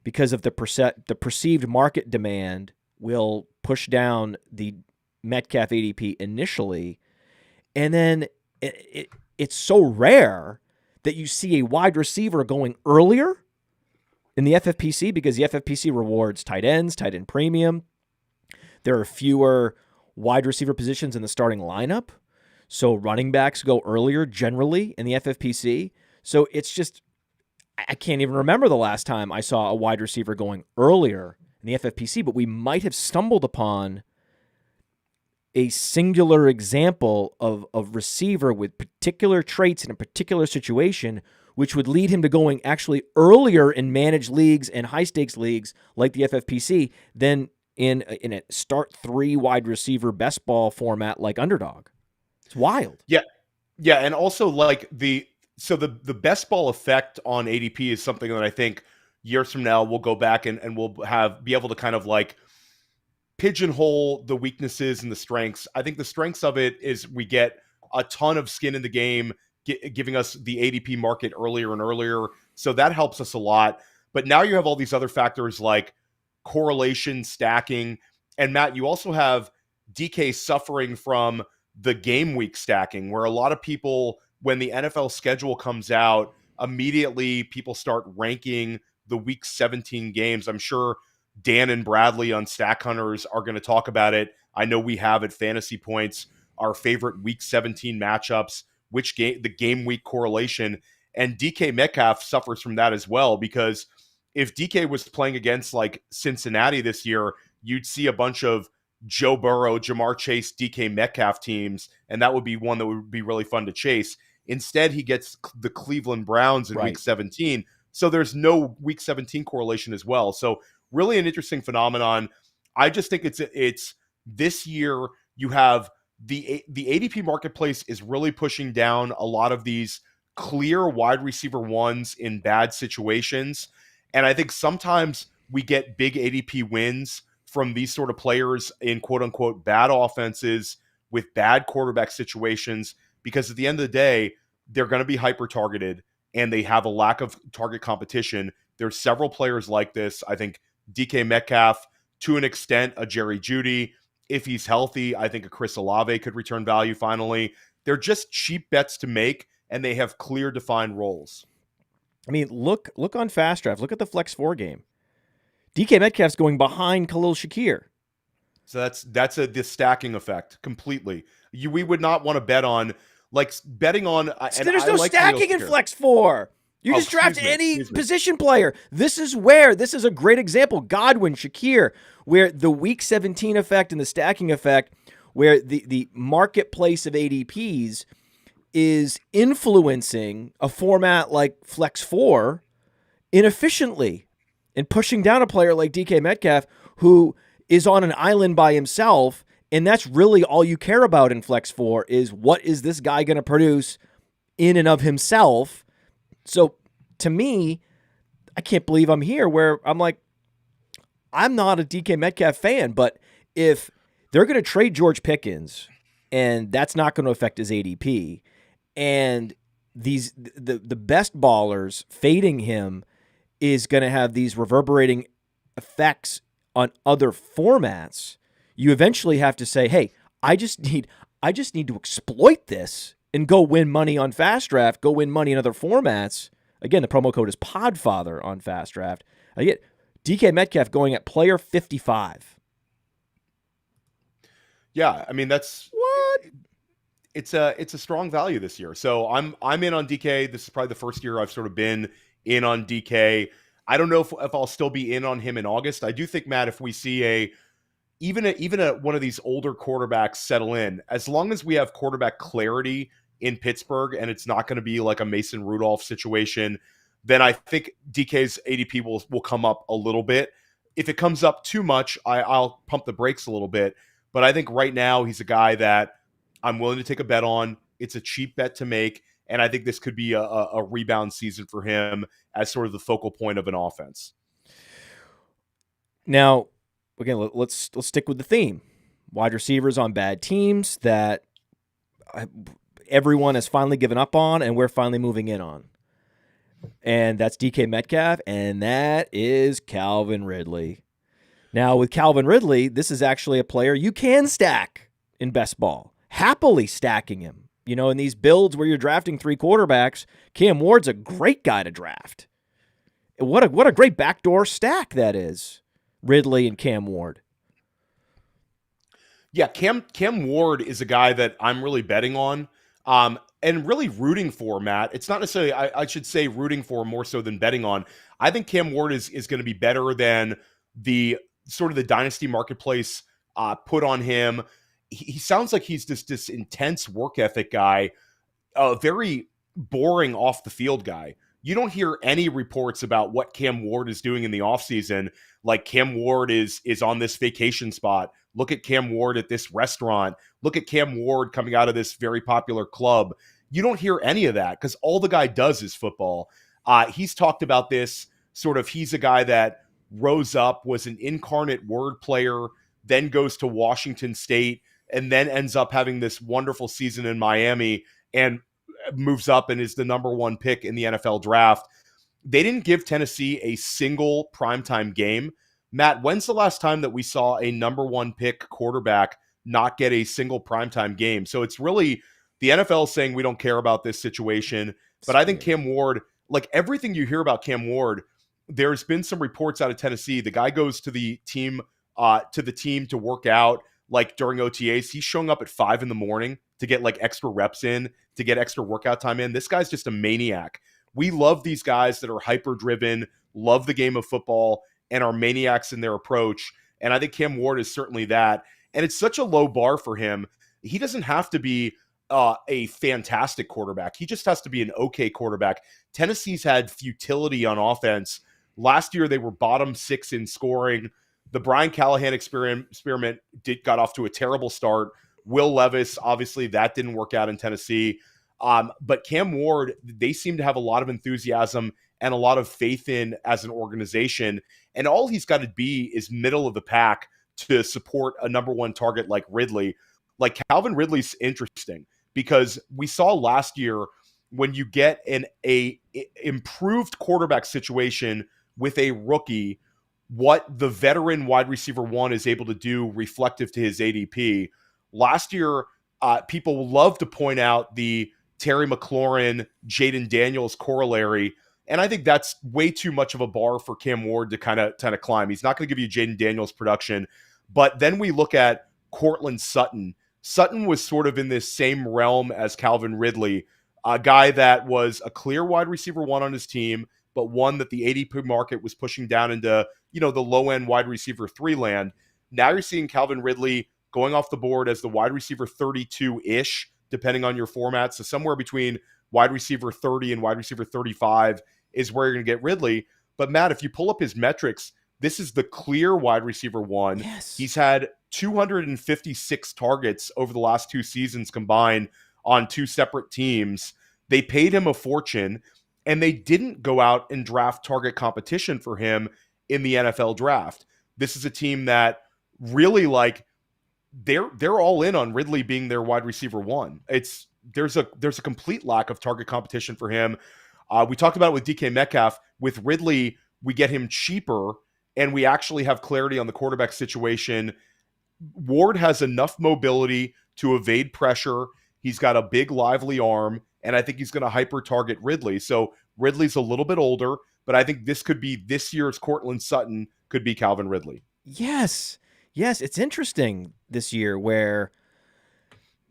because of the perceived market demand will push down the Metcalf ADP initially. And then it's so rare that you see a wide receiver going earlier in the FFPC, because the FFPC rewards tight ends, tight end premium. There are fewer wide receiver positions in the starting lineup, so running backs go earlier generally in the FFPC. So it's just, I can't even remember the last time I saw a wide receiver going earlier in the FFPC, but we might have stumbled upon a singular example of receiver with particular traits in a particular situation, which would lead him to going actually earlier in managed leagues and high stakes leagues like the FFPC than in a start 3 wide receiver best ball format like Underdog. It's wild. Yeah. Yeah. And also like the best ball effect on ADP is something that I think years from now we'll go back and we'll be able to kind of like pigeonhole the weaknesses and the strengths. I think the strengths of it is we get a ton of skin in the game, giving us the ADP market earlier and earlier. So that helps us a lot. But now you have all these other factors like correlation, stacking. And Matt, you also have DK suffering from the game week stacking, where a lot of people, when the NFL schedule comes out, immediately people start ranking the week 17 games. I'm sure Dan and Bradley on Stack Hunters are going to talk about it. I know we have at Fantasy Points our favorite week 17 matchups, which game, the game week correlation. And DK Metcalf suffers from that as well, because if DK was playing against like Cincinnati this year, you'd see a bunch of Joe Burrow, Jamar Chase, DK Metcalf teams, and that would be one that would be really fun to chase. Instead, he gets the Cleveland Browns in week 17. So there's no week 17 correlation as well. So really an interesting phenomenon. I just think it's this year you have the ADP marketplace is really pushing down a lot of these clear wide receiver ones in bad situations. And I think sometimes we get big ADP wins from these sort of players in quote unquote bad offenses with bad quarterback situations, because at the end of the day, they're going to be hyper targeted and they have a lack of target competition. There's several players like this. I think DK Metcalf, to an extent, a Jerry Jeudy. If he's healthy, I think a Chris Olave could return value finally. They're just cheap bets to make, and they have clear defined roles. I mean, look on Fast Draft. Look at the Flex 4 game. DK Metcalf's going behind Khalil Shakir. So that's the stacking effect completely. We would not want to bet on, like, betting on. So there's no stacking in Flex 4. You just draft any position player. This is a great example. Godwin, Shakir, where the week 17 effect and the stacking effect, where the marketplace of ADPs is influencing a format like Flex 4 inefficiently and pushing down a player like DK Metcalf, who is on an island by himself. And that's really all you care about in Flex 4 is what is this guy going to produce in and of himself. So to me, I can't believe I'm here where I'm like, I'm not a DK Metcalf fan, but if they're going to trade George Pickens and that's not going to affect his ADP, and the best ballers fading him is going to have these reverberating effects on other formats, you eventually have to say, hey, I just need to exploit this and go win money on Fast Draft, go win money in other formats. Again, the promo code is Podfather on Fast Draft. I get DK Metcalf going at player 55. Yeah, I mean that's what? It's a strong value this year. So I'm in on DK. This is probably the first year I've sort of been in on DK. I don't know if I'll still be in on him in August. I do think, Matt, if we see even one of these older quarterbacks settle in, as long as we have quarterback clarity in Pittsburgh and it's not going to be like a Mason Rudolph situation, then I think DK's ADP will come up a little bit. If it comes up too much, I'll pump the brakes a little bit. But I think right now he's a guy that I'm willing to take a bet on. It's a cheap bet to make, and I think this could be a rebound season for him as sort of the focal point of an offense. Now, again, let's stick with the theme. Wide receivers on bad teams that everyone has finally given up on, and we're finally moving in on. And that's DK Metcalf, and that is Calvin Ridley. Now, with Calvin Ridley, this is actually a player you can stack in best ball. Happily stacking him. You know, in these builds where you're drafting 3 quarterbacks, Cam Ward's a great guy to draft. What a great backdoor stack that is. Ridley and Cam Ward. Yeah, Cam Ward is a guy that I'm really betting on. And really rooting for, Matt. It's not necessarily, I should say, rooting for more so than betting on. I think Cam Ward is going to be better than the sort of the dynasty marketplace put on him. He sounds like he's just this intense work ethic guy, a very boring off the field guy. You don't hear any reports about what Cam Ward is doing in the offseason. Like Cam Ward is on this vacation spot. Look at Cam Ward at this restaurant. Look at Cam Ward coming out of this very popular club. You don't hear any of that because all the guy does is football. He's talked about this sort of, he's a guy that rose up, was an incarnate word player, then goes to Washington State, and then ends up having this wonderful season in Miami and moves up and is the number one pick in the NFL draft. They didn't give Tennessee a single primetime game. Matt, when's the last time that we saw a number one pick quarterback not get a single primetime game? So it's really the NFL saying we don't care about this situation. But I think Cam Ward, like everything you hear about Cam Ward, there's been some reports out of Tennessee. The guy goes to the team to work out like during OTAs. He's showing up at 5 a.m. to get like extra reps in, to get extra workout time in. This guy's just a maniac. We love these guys that are hyper driven, love the game of football, and are maniacs in their approach. And I think Cam Ward is certainly that. And it's such a low bar for him. He doesn't have to be a fantastic quarterback. He just has to be an okay quarterback. Tennessee's had futility on offense. Last year, they were bottom 6 in scoring. The Brian Callahan experiment got off to a terrible start. Will Levis, obviously, that didn't work out in Tennessee. But Cam Ward, they seem to have a lot of enthusiasm and a lot of faith in as an organization. And all he's got to be is middle of the pack to support a number one target like Ridley. Like Calvin Ridley's interesting because we saw last year when you get a improved quarterback situation with a rookie, what the veteran wide receiver one is able to do reflective to his ADP. Last year, people love to point out the Terry McLaurin, Jaden Daniels corollary, and I think that's way too much of a bar for Cam Ward to kind of climb. He's not going to give you Jaden Daniels production, but then we look at Cortland Sutton. Sutton was sort of in this same realm as Calvin Ridley, a guy that was a clear wide receiver one on his team, but one that the ADP market was pushing down into, the low end wide receiver 3 land. Now you're seeing Calvin Ridley going off the board as the wide receiver 32-ish, depending on your format. So somewhere between wide receiver 30 and wide receiver 35 is where you're going to get Ridley. But Matt, if you pull up his metrics, this is the clear wide receiver one. Yes. He's had 256 targets over the last 2 seasons combined on 2 separate teams. They paid him a fortune, and they didn't go out and draft target competition for him in the NFL draft. This is a team that really they're all in on Ridley being their wide receiver one. There's a complete lack of target competition for him. We talked about it with DK Metcalf. With Ridley, we get him cheaper, and we actually have clarity on the quarterback situation. Ward has enough mobility to evade pressure. He's got a big, lively arm, and I think he's going to hyper target Ridley. So Ridley's a little bit older, but I think this could be this year's Cortland Sutton could be Calvin Ridley. Yes. It's interesting this year where,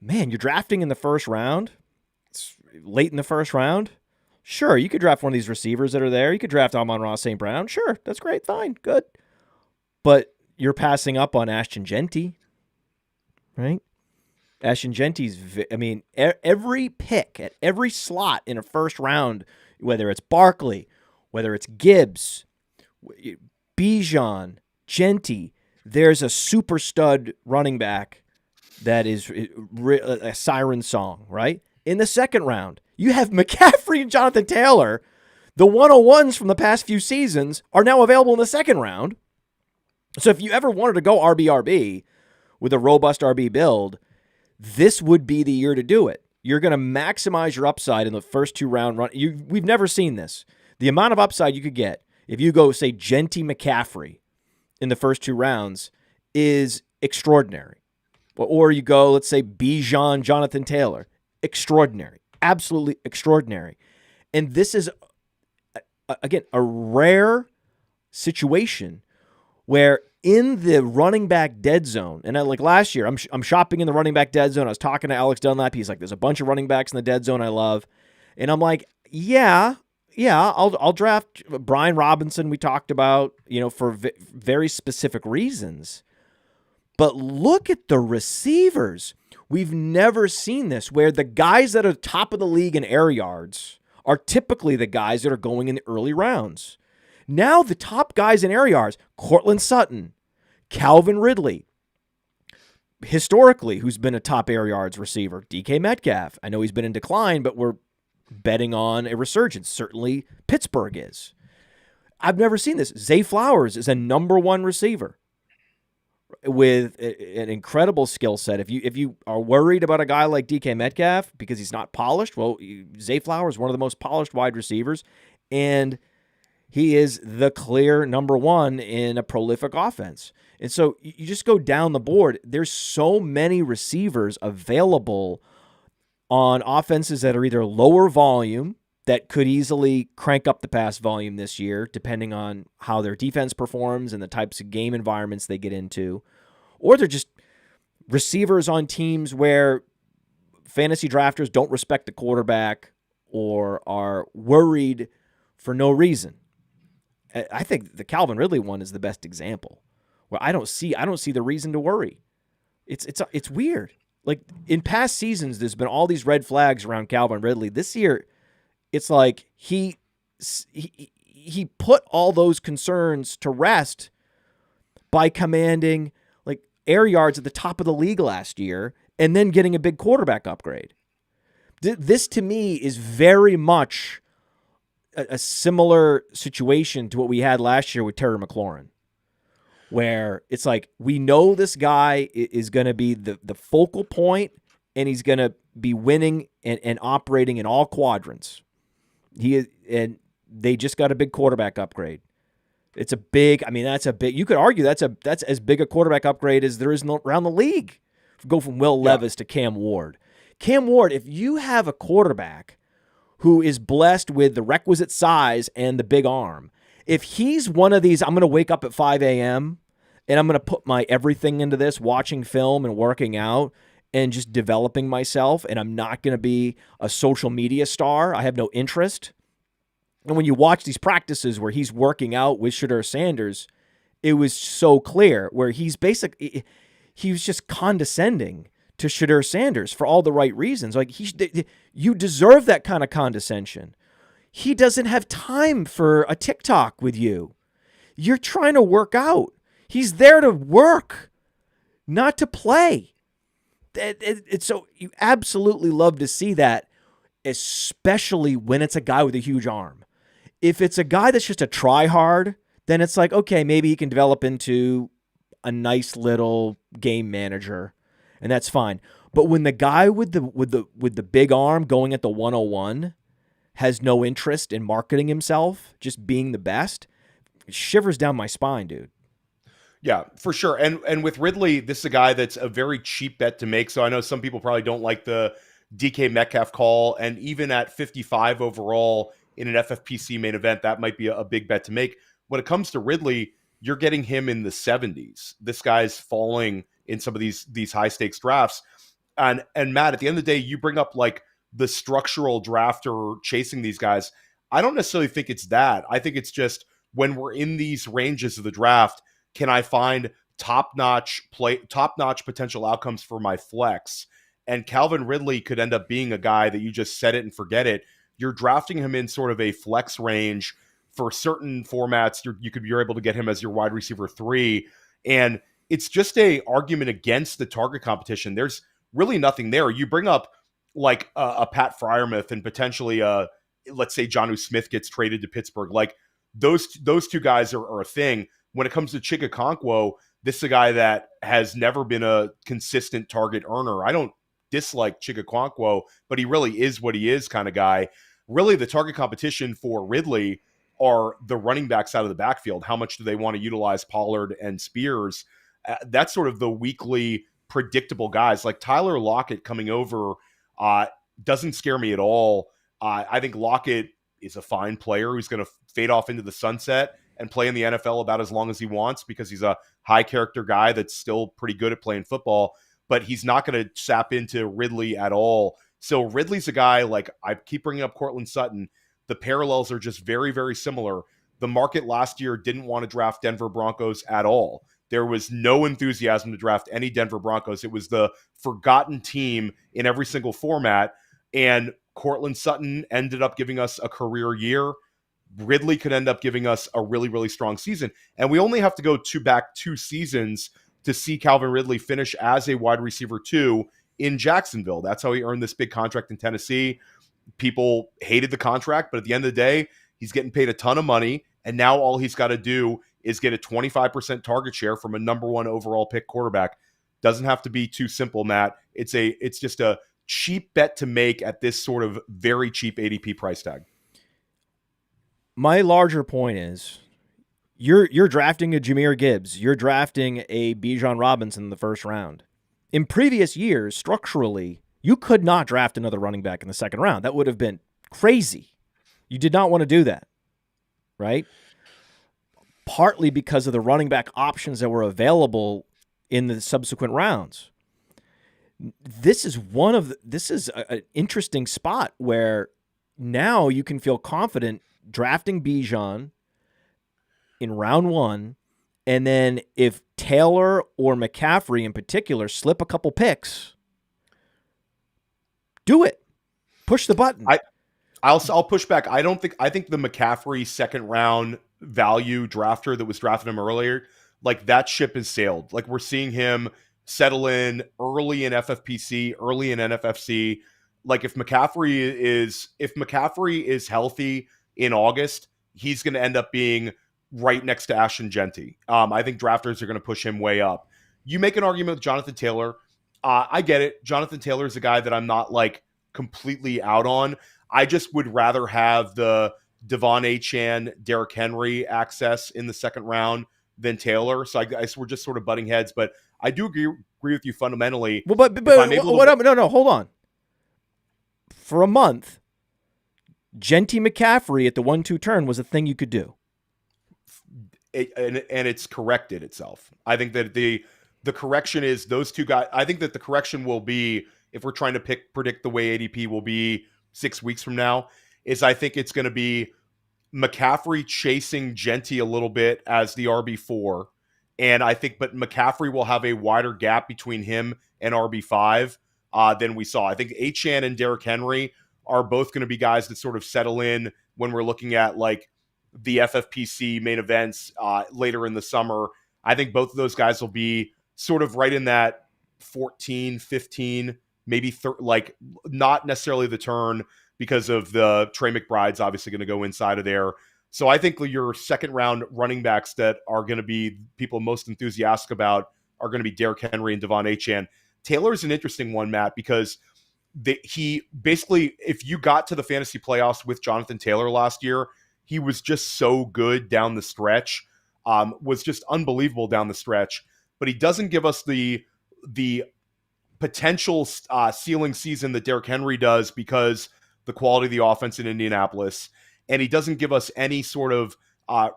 man, you're drafting in the first round. It's late in the first round. Sure, you could draft one of these receivers that are there. You could draft Amon-Ra St. Brown. Sure, that's great, fine, good. But you're passing up on Ashton Genty, right? Ashton Genty's, every pick at every slot in a first round, whether it's Barkley, whether it's Gibbs, Bijan, Genty, there's a super stud running back that is a siren song, right? In the second round, you have McCaffrey and Jonathan Taylor. The 101s from the past few seasons are now available in the second round. So if you ever wanted to go RB with a robust RB build, this would be the year to do it. You're going to maximize your upside in the first 2 round run. We've never seen this. The amount of upside you could get if you go, say, Genty McCaffrey in the first 2 rounds is extraordinary. Or you go, let's say, Bijan, Jonathan Taylor. Extraordinary. Absolutely extraordinary. And this is, again, a rare situation where in the running back dead zone. And like last year, I'm shopping in the running back dead zone. I was talking to Alex Dunlap. He's like, there's a bunch of running backs in the dead zone I love. And I'm like, yeah, I'll draft Brian Robinson. We talked about, for very specific reasons. But look at the receivers. We've never seen this, where the guys that are top of the league in air yards are typically the guys that are going in the early rounds. Now the top guys in air yards, Cortland Sutton, Calvin Ridley, historically, who's been a top air yards receiver, DK Metcalf. I know he's been in decline, but we're betting on a resurgence. Certainly Pittsburgh is. I've never seen this. Zay Flowers is a number one receiver with an incredible skill set. If you are worried about a guy like DK Metcalf because he's not polished, well, Zay Flowers is one of the most polished wide receivers, and he is the clear number one in a prolific offense. And so you just go down the board. There's so many receivers available on offenses that are either lower volume, that could easily crank up the pass volume this year, depending on how their defense performs and the types of game environments they get into. Or they're just receivers on teams where fantasy drafters don't respect the quarterback or are worried for no reason. I think the Calvin Ridley one is the best example, where I don't see the reason to worry. It's weird. Like in past seasons, there's been all these red flags around Calvin Ridley. This year, it's like he put all those concerns to rest by commanding like air yards at the top of the league last year and then getting a big quarterback upgrade. This to me is very much a similar situation to what we had last year with Terry McLaurin, where it's like we know this guy is going to be the focal point and he's going to be winning and operating in all quadrants. And they just got a big quarterback upgrade. That's a big, you could argue that's as big a quarterback upgrade as there is around the league. Go from Will Levis to Cam Ward. Cam Ward, if you have a quarterback who is blessed with the requisite size and the big arm, if he's one of these, I'm going to wake up at 5 a.m. and I'm going to put my everything into this, watching film and working out and just developing myself, and I'm not going to be a social media star. I have no interest. And when you watch these practices where he's working out with Shedeur Sanders, it was so clear where he was just condescending to Shedeur Sanders for all the right reasons. Like you deserve that kind of condescension. He doesn't have time for a TikTok with you. You're trying to work out. He's there to work, not to play. So you absolutely love to see that, especially when it's a guy with a huge arm. If it's a guy that's just a try hard, then it's like, okay, maybe he can develop into a nice little game manager, and that's fine. But when the guy with the big arm going at the 101 has no interest in marketing himself, just being the best, it shivers down my spine, dude. Yeah, for sure. And with Ridley, this is a guy that's a very cheap bet to make. So I know some people probably don't like the DK Metcalf call. And even at 55 overall in an FFPC main event, that might be a big bet to make. When it comes to Ridley, you're getting him in the 70s. This guy's falling in some of these high stakes drafts. And Matt, at the end of the day, you bring up like the structural drafter chasing these guys. I don't necessarily think it's that. I think it's just when we're in these ranges of the draft, can I find top-notch potential outcomes for my flex? And Calvin Ridley could end up being a guy that you just set it and forget it. You're drafting him in sort of a flex range for certain formats. You're able to get him as your wide receiver 3. And it's just a argument against the target competition. There's really nothing there. You bring up like a Pat Freiermuth and potentially let's say Jonnu Smith gets traded to Pittsburgh. Like those two guys are a thing. When it comes to Chigakonkwo, this is a guy that has never been a consistent target earner. I don't dislike Chigakonkwo, but he really is what he is kind of guy. Really, the target competition for Ridley are the running backs out of the backfield. How much do they want to utilize Pollard and Spears? That's sort of the weekly predictable guys. Like Tyler Lockett coming over doesn't scare me at all. I think Lockett is a fine player who's going to fade off into the sunset. and play in the NFL about as long as he wants because he's a high character guy that's still pretty good at playing football, but he's not going to sap into Ridley at all. So Ridley's a guy, like I keep bringing up Cortland Sutton. The parallels are just very, very similar. The market last year didn't want to draft Denver Broncos at all. There was no enthusiasm to draft any Denver Broncos. It was the forgotten team in every single format. And Cortland Sutton ended up giving us a career year. Ridley could end up giving us a really, really strong season. And we only have to go back 2 seasons to see Calvin Ridley finish as a wide receiver 2 in Jacksonville. That's how he earned this big contract in Tennessee. People hated the contract, but at the end of the day, he's getting paid a ton of money. And now all he's got to do is get a 25% target share from a number 1 overall pick quarterback. Doesn't have to be too simple, Matt. It's just a cheap bet to make at this sort of very cheap ADP price tag. My larger point is you're drafting a Jahmyr Gibbs. You're drafting a Bijan Robinson in the first round. In previous years, structurally, you could not draft another running back in the second round. That would have been crazy. You did not want to do that, right? Partly because of the running back options that were available in the subsequent rounds. This is an interesting spot where now you can feel confident drafting Bijan in round 1, and then if Taylor or McCaffrey in particular slip a couple picks, do it. Push the button. I'll push back. I think the McCaffrey second round value drafter that was drafting him earlier, like that ship has sailed. Like we're seeing him settle in early in FFPC, early in NFFC. Like if McCaffrey is healthy in August, he's going to end up being right next to Ashton Genty. I think drafters are going to push him way up. You make an argument with Jonathan Taylor. I get it. Jonathan Taylor is a guy that I'm not like completely out on. I just would rather have the Devon Achane, Derrick Henry access in the second round than Taylor. So I guess we're just sort of butting heads, but I do agree with you fundamentally. Well, but no, hold on. For a month, Genty McCaffrey at the 1-2 turn was a thing you could do. And it's corrected itself. I think that the correction is those two guys. I think that the correction will be, if we're trying to predict the way ADP will be 6 weeks from now, is I think it's going to be McCaffrey chasing Genty a little bit as the RB4. And I think, but McCaffrey will have a wider gap between him and RB5 than we saw. I think Achane and Derrick Henry are both going to be guys that sort of settle in when we're looking at like the FFPC main events later in the summer. I think both of those guys will be sort of right in that 14, 15, maybe like not necessarily the turn because of the Trey McBride's obviously going to go inside of there. So I think your second round running backs that are going to be people most enthusiastic about are going to be Derrick Henry and Devon Achane. Taylor's an interesting one, Matt, because he basically, if you got to the fantasy playoffs with Jonathan Taylor last year, he was just so good down the stretch, was just unbelievable down the stretch. But he doesn't give us the potential ceiling season that Derrick Henry does because the quality of the offense in Indianapolis. And he doesn't give us any sort of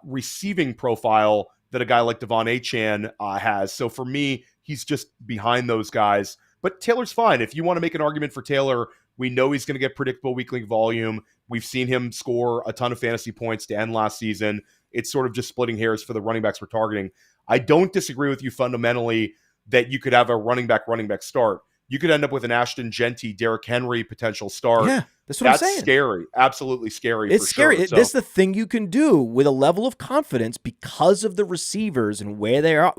receiving profile that a guy like Devon Achane has. So for me, he's just behind those guys. But Taylor's fine. If you want to make an argument for Taylor, we know he's going to get predictable weekly volume. We've seen him score a ton of fantasy points to end last season. It's sort of just splitting hairs for the running backs we're targeting. I don't disagree with you fundamentally that you could have a running back start. You could end up with an Ashton Genty, Derrick Henry potential start. Yeah, that's what I'm saying. That's scary. Absolutely scary. It's scary. Sure. This is the thing you can do with a level of confidence because of the receivers and where they are.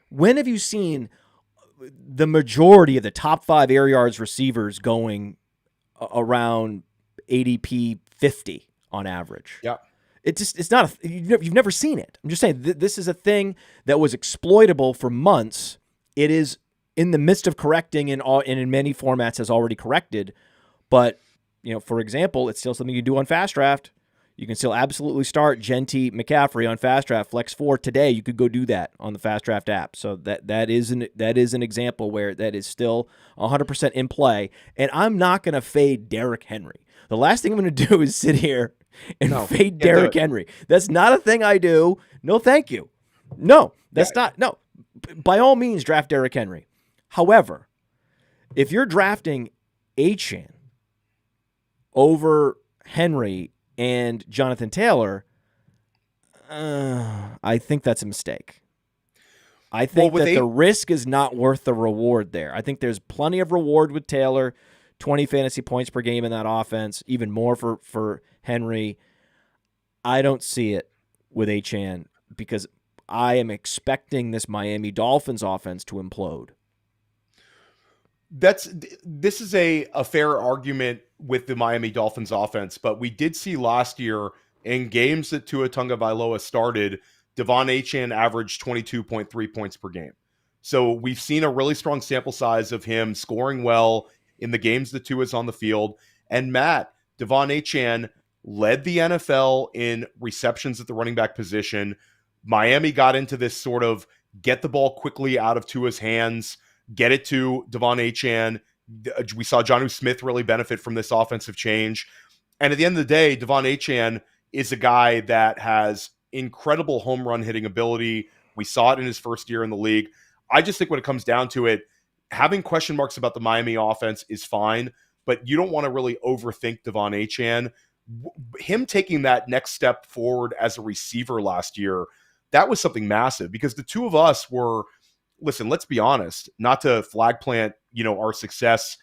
When have you seen the majority of the top 5 air yards receivers going around ADP 50 on average? Yeah. It's not you've never seen it. I'm just saying this is a thing that was exploitable for months. It is in the midst of correcting and in many formats has already corrected. But, for example, it's still something you do on Fast Draft. You can still absolutely start Genty McCaffrey on Fast Draft Flex 4 today. You could go do that on the Fast Draft app. So that is an example where that is still 100% in play. And I'm not going to fade Derrick Henry. The last thing I'm going to do is sit here and No, fade can't do Derrick it. Henry. That's not a thing I do. No, thank you. No, that's not. No, by all means, draft Derrick Henry. However, if you're drafting Achane over Henry and Jonathan Taylor, I think that's a mistake. I think that the risk is not worth the reward there. I think there's plenty of reward with Taylor, 20 fantasy points per game in that offense, even more for Henry. I don't see it with Achane because I am expecting this Miami Dolphins offense to implode. This is a fair argument with the Miami Dolphins offense, but we did see last year in games that Tua Tagovailoa started, Devon Achane averaged 22.3 points per game. So we've seen a really strong sample size of him scoring well in the games that Tua's on the field. And Matt, Devon Achane led the NFL in receptions at the running back position. Miami got into this sort of get the ball quickly out of Tua's hands, get it to Devon Achane. We saw Jonnu Smith really benefit from this offensive change. And at the end of the day, Devon Achane is a guy that has incredible home run hitting ability. We saw it in his first year in the league. I just think when it comes down to it, having question marks about the Miami offense is fine, but you don't want to really overthink Devon Achane. Him taking that next step forward as a receiver last year, that was something massive because the two of us were, listen, let's be honest, not to flag plant, our success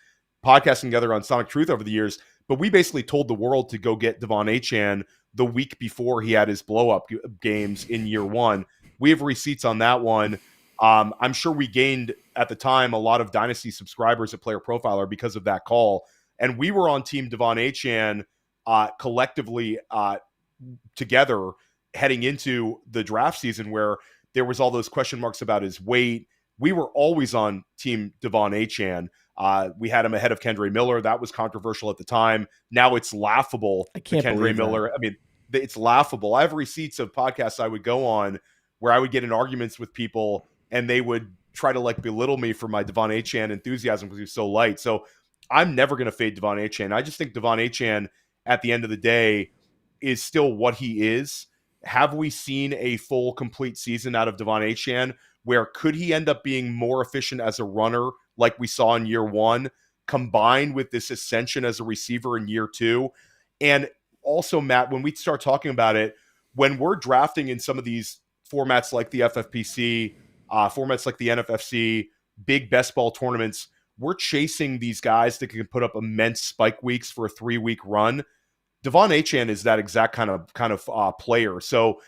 podcasting together on Sonic Truth over the years, but we basically told the world to go get Devon Achane the week before he had his blow-up games in year one. We have receipts on that one. I'm sure we gained, at the time, a lot of Dynasty subscribers at Player Profiler because of that call. And we were on Team Devon Achane collectively together heading into the draft season where there was all those question marks about his weight. We were always on Team Devon Achane. We had him ahead of Kendre Miller. That was controversial at the time. Now it's laughable. I can't believe Miller. That. I mean, it's laughable. I have receipts of podcasts I would go on where I would get in arguments with people and they would try to belittle me for my Devon Achane enthusiasm because he was so light. So I'm never going to fade Devon Achane. I just think Devon Achane at the end of the day is still what he is. Have we seen a full, complete season out of Devon Achane where could he end up being more efficient as a runner like we saw in year one, combined with this ascension as a receiver in year two? And also, Matt, when we start talking about it, when we're drafting in some of these formats like the FFPC, formats like the NFFC, big best ball tournaments, we're chasing these guys that can put up immense spike weeks for a 3-week run. Devon Achane is that exact kind of player. So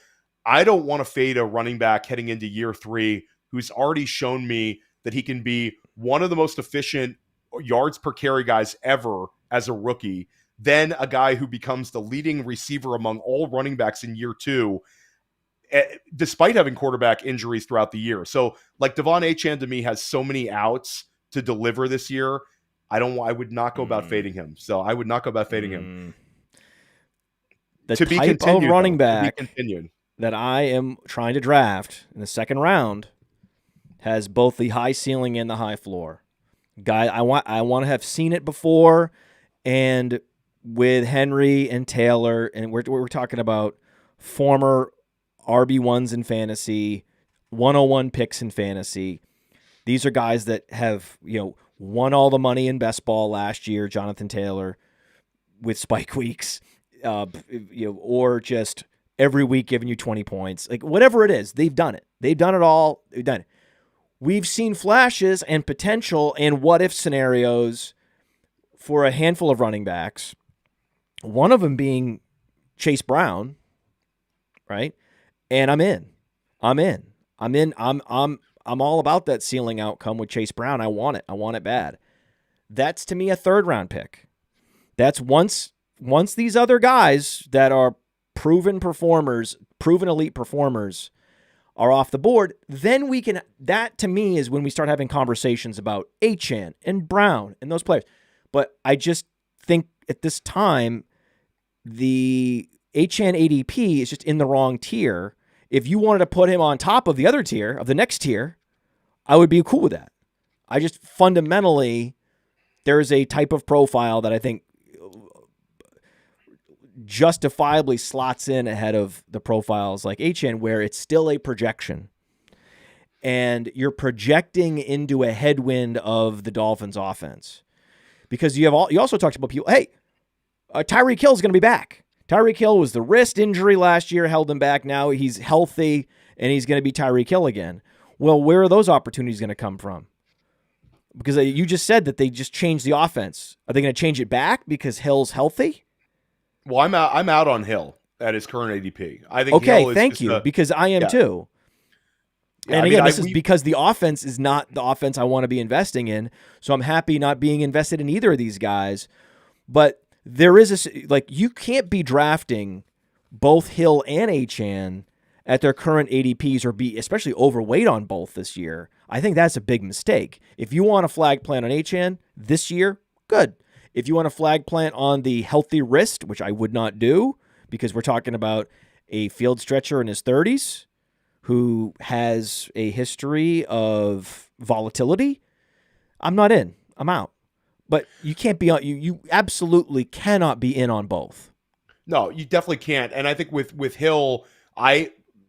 I don't want to fade a running back heading into year three who's already shown me that he can be one of the most efficient yards per carry guys ever as a rookie, then a guy who becomes the leading receiver among all running backs in year two, despite having quarterback injuries throughout the year. So Devon Achane to me has so many outs to deliver this year. I would not go about fading him. So I would not go about fading him. The type of running back to be continued that I am trying to draft in the second round has both the high ceiling and the high floor. Guy, I want to have seen it before, and with Henry and Taylor, and we're talking about former RB1s in fantasy, 101 picks in fantasy. These are guys that have won all the money in best ball last year. Jonathan Taylor with spike weeks, or just every week giving you 20 points, whatever it is, they've done it. They've done it all. They've done it. We've seen flashes and potential and what-if scenarios for a handful of running backs, one of them being Chase Brown, right? And I'm in. I'm all about that ceiling outcome with Chase Brown. I want it. I want it bad. That's, to me, a third-round pick. That's once these other guys that are proven elite performers are off the board, then we can, that to me is when we start having conversations about Achane and Brown and those players. But I just think at this time, the Achane ADP is just in the wrong tier. If you wanted to put him on top of the other tier, of the next tier, I would be cool with that. I just fundamentally, there is a type of profile that I think justifiably slots in ahead of the profiles like HN, where it's still a projection. And you're projecting into a headwind of the Dolphins offense. Because you also talked about people, hey, Tyreek Hill is going to be back. Tyreek Hill was the wrist injury last year, held him back. Now he's healthy, and he's going to be Tyreek Hill again. Well, where are those opportunities going to come from? Because you just said that they just changed the offense. Are they going to change it back because Hill's healthy? Well, I'm out on Hill at his current ADP. I think okay, Hill is thank you, because I am too. Yeah, and again, this is because the offense is not the offense I want to be investing in. So I'm happy not being invested in either of these guys. But there is you can't be drafting both Hill and Achane at their current ADPs or be especially overweight on both this year. I think that's a big mistake. If you want a flag plant on Achane this year, good. If you want a flag plant on the healthy wrist, which I would not do because we're talking about a field stretcher in his 30s who has a history of volatility, I'm not in. I'm out. But you can't be on. You absolutely cannot be in on both. No, you definitely can't. And I think with Hill,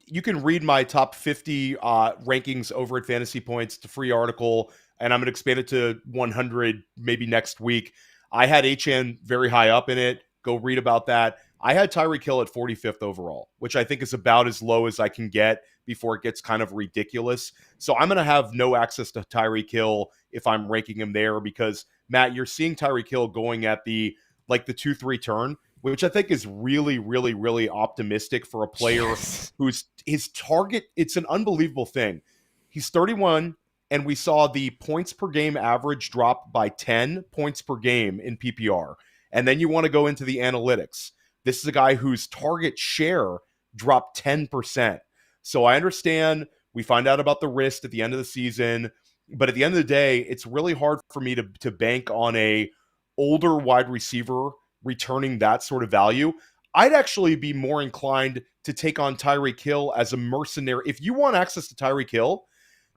you can read my top 50 rankings over at Fantasy Points. It's a free article, and I'm going to expand it to 100 maybe next week. I had HN very high up in it. Go read about that. I had Tyreek Hill at 45th overall, which I think is about as low as I can get before it gets kind of ridiculous. So I'm going to have no access to Tyreek Hill if I'm ranking him there because, Matt, you're seeing Tyreek Hill going at the 2-3 turn, which I think is really, really, really optimistic for a player who's his target. It's an unbelievable thing. He's 31, and we saw the points per game average drop by 10 points per game in PPR. And then you want to go into the analytics. This is a guy whose target share dropped 10%. So I understand we find out about the wrist at the end of the season, but at the end of the day, it's really hard for me to bank on a older wide receiver returning that sort of value. I'd actually be more inclined to take on Tyreek Hill as a mercenary. If you want access to Tyreek Hill,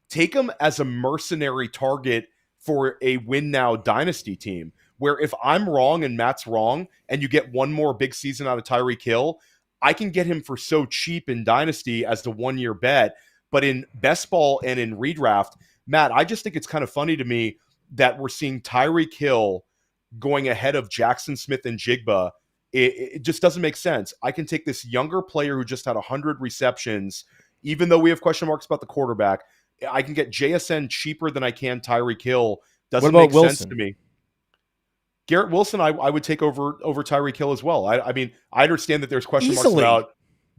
take him as a mercenary target for a win now dynasty team, where if I'm wrong and Matt's wrong and you get one more big season out of Tyreek Hill, I can get him for so cheap in dynasty as the 1 year bet. But in best ball and in redraft, Matt, I just think it's kind of funny to me that we're seeing Tyreek Hill going ahead of Jackson Smith and Jigba. It just doesn't make sense. I can take this younger player who just had 100 receptions, even though we have question marks about the quarterback. I can get JSN cheaper than I can Tyreek Hill. Doesn't make sense to me. Garrett Wilson, I would take over Tyreek Hill as well. I mean, I understand that there's question marks about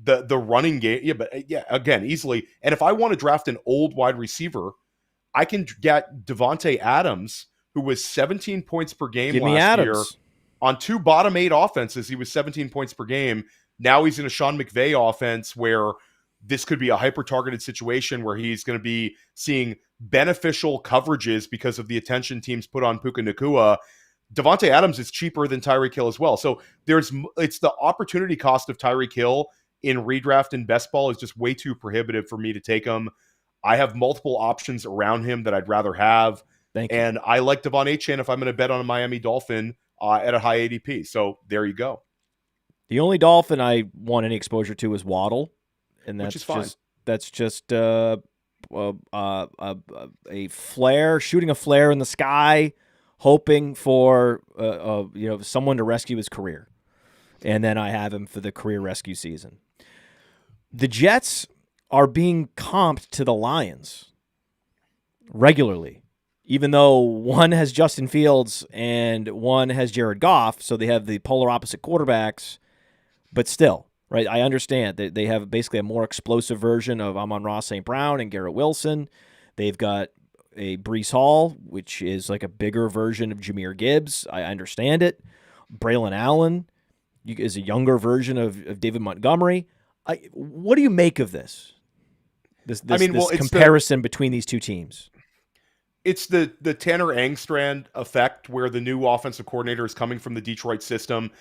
the running game. Yeah, but again, easily. And if I want to draft an old wide receiver, I can get Devontae Adams, who was 17 points per game last year on 2 bottom 8 offenses. He was 17 points per game. Now he's in a Sean McVay offense where this could be a hyper-targeted situation where he's going to be seeing beneficial coverages because of the attention teams put on Puka Nacua. Devontae Adams is cheaper than Tyreek Hill as well. So it's the opportunity cost of Tyreek Hill in redraft and best ball is just way too prohibitive for me to take him. I have multiple options around him that I'd rather have. And I like Devon Achane if I'm going to bet on a Miami Dolphin at a high ADP. So there you go. The only Dolphin I want any exposure to is Waddle. And which is fine. That's just a flare, shooting a flare in the sky, hoping for someone to rescue his career, and then I have him for the career rescue season. The Jets are being comped to the Lions regularly, even though one has Justin Fields and one has Jared Goff, so they have the polar opposite quarterbacks, but still. Right, I understand that they have basically a more explosive version of Amon-Ra St. Brown and Garrett Wilson. They've got a Breece Hall, which is like a bigger version of Jahmyr Gibbs. I understand it. Braylon Allen is a younger version of David Montgomery. What do you make of this? This comparison between these two teams. It's the Tanner Engstrand effect where the new offensive coordinator is coming from the Detroit system.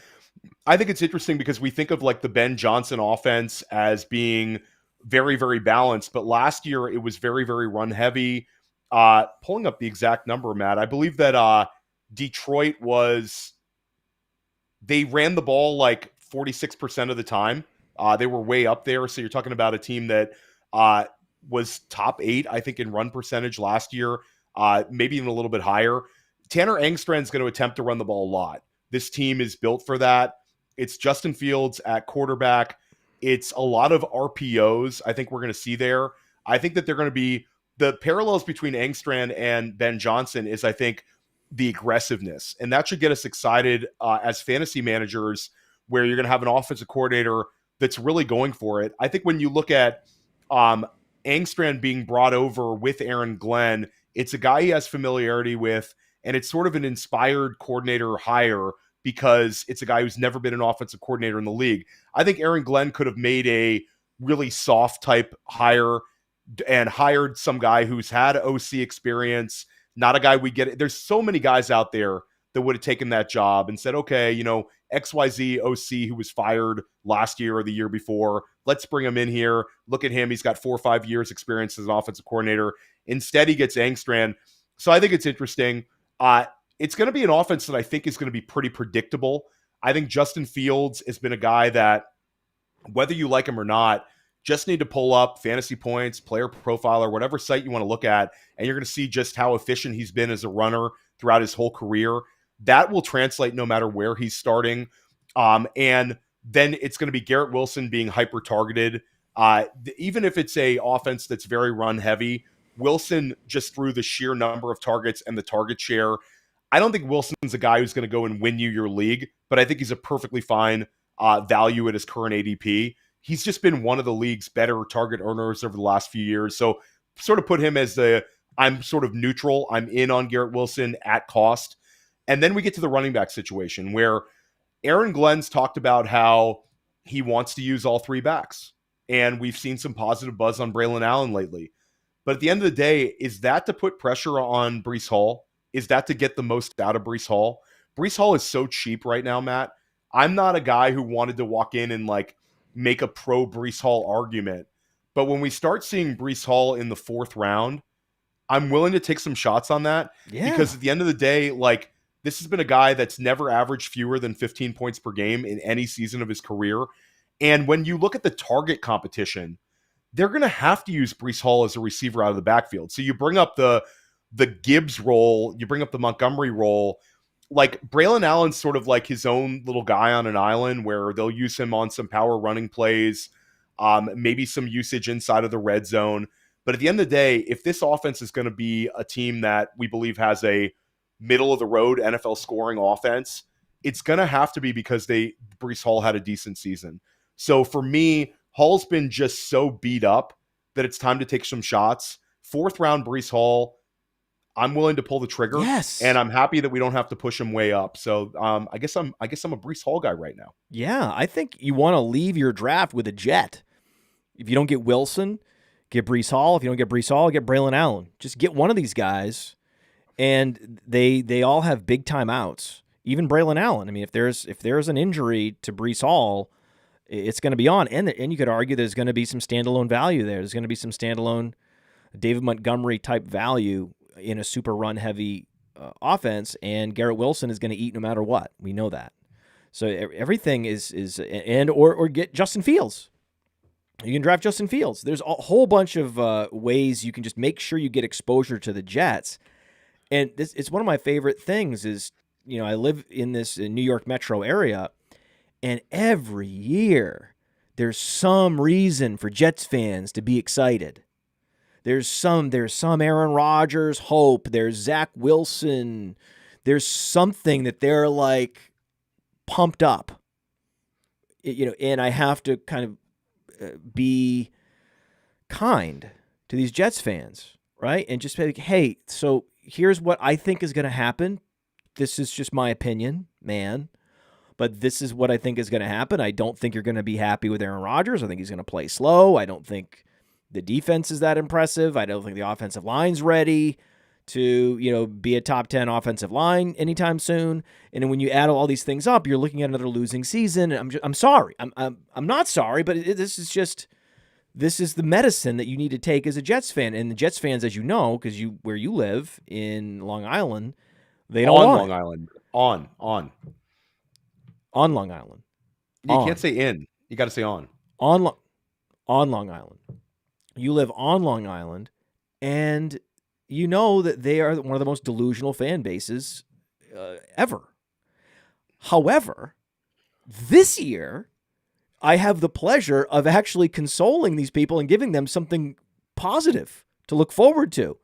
I think it's interesting because we think of like the Ben Johnson offense as being very, very balanced, but last year it was very, very run heavy. Pulling up the exact number, Matt, I believe that Detroit they ran the ball like 46% of the time. They were way up there. So you're talking about a team that uh, was top 8, I think, in run percentage last year, maybe even a little bit higher. Tanner Engstrand's going to attempt to run the ball a lot. This team is built for that. It's Justin Fields at quarterback. It's a lot of RPOs I think we're going to see there. I think that they're going to be the parallels between Engstrand and Ben Johnson is, I think, the aggressiveness. And that should get us excited as fantasy managers, where you're going to have an offensive coordinator that's really going for it. I think when you look at Engstrand being brought over with Aaron Glenn, it's a guy he has familiarity with, and it's sort of an inspired coordinator hire because it's a guy who's never been an offensive coordinator in the league. I think Aaron Glenn could have made a really soft type hire and hired some guy who's had OC experience, not a guy we get. There's so many guys out there that would have taken that job and said, okay, XYZ OC who was fired last year or the year before, let's bring him in here. Look at him. He's got 4 or 5 years experience as an offensive coordinator. Instead, he gets Engstrand. So I think it's interesting. It's going to be an offense that I think is going to be pretty predictable. I think Justin Fields has been a guy that, whether you like him or not, just need to pull up fantasy points, player profile, or whatever site you want to look at, and you're going to see just how efficient he's been as a runner throughout his whole career. That will translate no matter where he's starting. And then it's going to be Garrett Wilson being hyper-targeted. Even if it's a offense that's very run-heavy, Wilson, just through the sheer number of targets and the target share, I don't think Wilson's a guy who's going to go and win you your league, but I think he's a perfectly fine value at his current ADP. He's just been one of the league's better target earners over the last few years. So sort of put him as I'm sort of neutral. I'm in on Garrett Wilson at cost. And then we get to the running back situation where Aaron Glenn's talked about how he wants to use all 3 backs. And we've seen some positive buzz on Braylon Allen lately. But at the end of the day, is that to put pressure on Breece Hall? Is that to get the most out of Breece Hall? Breece Hall is so cheap right now, Matt. I'm not a guy who wanted to walk in and make a pro Breece Hall argument. But when we start seeing Breece Hall in the 4th round, I'm willing to take some shots on that. Yeah. Because at the end of the day, this has been a guy that's never averaged fewer than 15 points per game in any season of his career. And when you look at the target competition, they're going to have to use Breece Hall as a receiver out of the backfield. So you bring up the Gibbs role, you bring up the Montgomery role. Braylon Allen's sort of like his own little guy on an island where they'll use him on some power running plays, maybe some usage inside of the red zone. But at the end of the day, if this offense is going to be a team that we believe has a middle of the road NFL scoring offense, it's going to have to be because Breece Hall had a decent season. So for me, Hall's been just so beat up that it's time to take some shots. 4th round Breece Hall, I'm willing to pull the trigger. Yes. And I'm happy that we don't have to push him way up. So I guess I'm a Breece Hall guy right now. Yeah, I think you want to leave your draft with a jet. If you don't get Wilson, get Breece Hall. If you don't get Breece Hall, get Braylon Allen. Just get one of these guys, and they all have big time outs. Even Braylon Allen. I mean, if there's an injury to Breece Hall, it's going to be on. And you could argue there's going to be some standalone value there. There's going to be some standalone David Montgomery type value in a super run heavy offense, and Garrett Wilson is going to eat no matter what. We know that. So everything is or get Justin Fields. You can draft Justin Fields. There's a whole bunch of ways you can just make sure you get exposure to the Jets. And it's one of my favorite things is, I live in this New York metro area, and every year there's some reason for Jets fans to be excited. There's some Aaron Rodgers hope. There's Zach Wilson. There's something that they're pumped up. And I have to kind of be kind to these Jets fans, right? And just be like, hey, so here's what I think is going to happen. This is just my opinion, man. But this is what I think is going to happen. I don't think you're going to be happy with Aaron Rodgers. I think he's going to play slow. I don't think the defense is that impressive. I don't think the offensive line's ready to, be a top 10 offensive line anytime soon. And then when you add all these things up, you're looking at another losing season. I'm sorry. I'm not sorry, but this is the medicine that you need to take as a Jets fan. And the Jets fans, as you know, because where you live in Long Island, they don't want Long Island. On Long Island. You can't On say in. You got to say on. on Lo- on Long Island. You live on Long Island, and you know that they are one of the most delusional fan bases ever. However, this year I have the pleasure of actually consoling these people and giving them something positive to look forward to.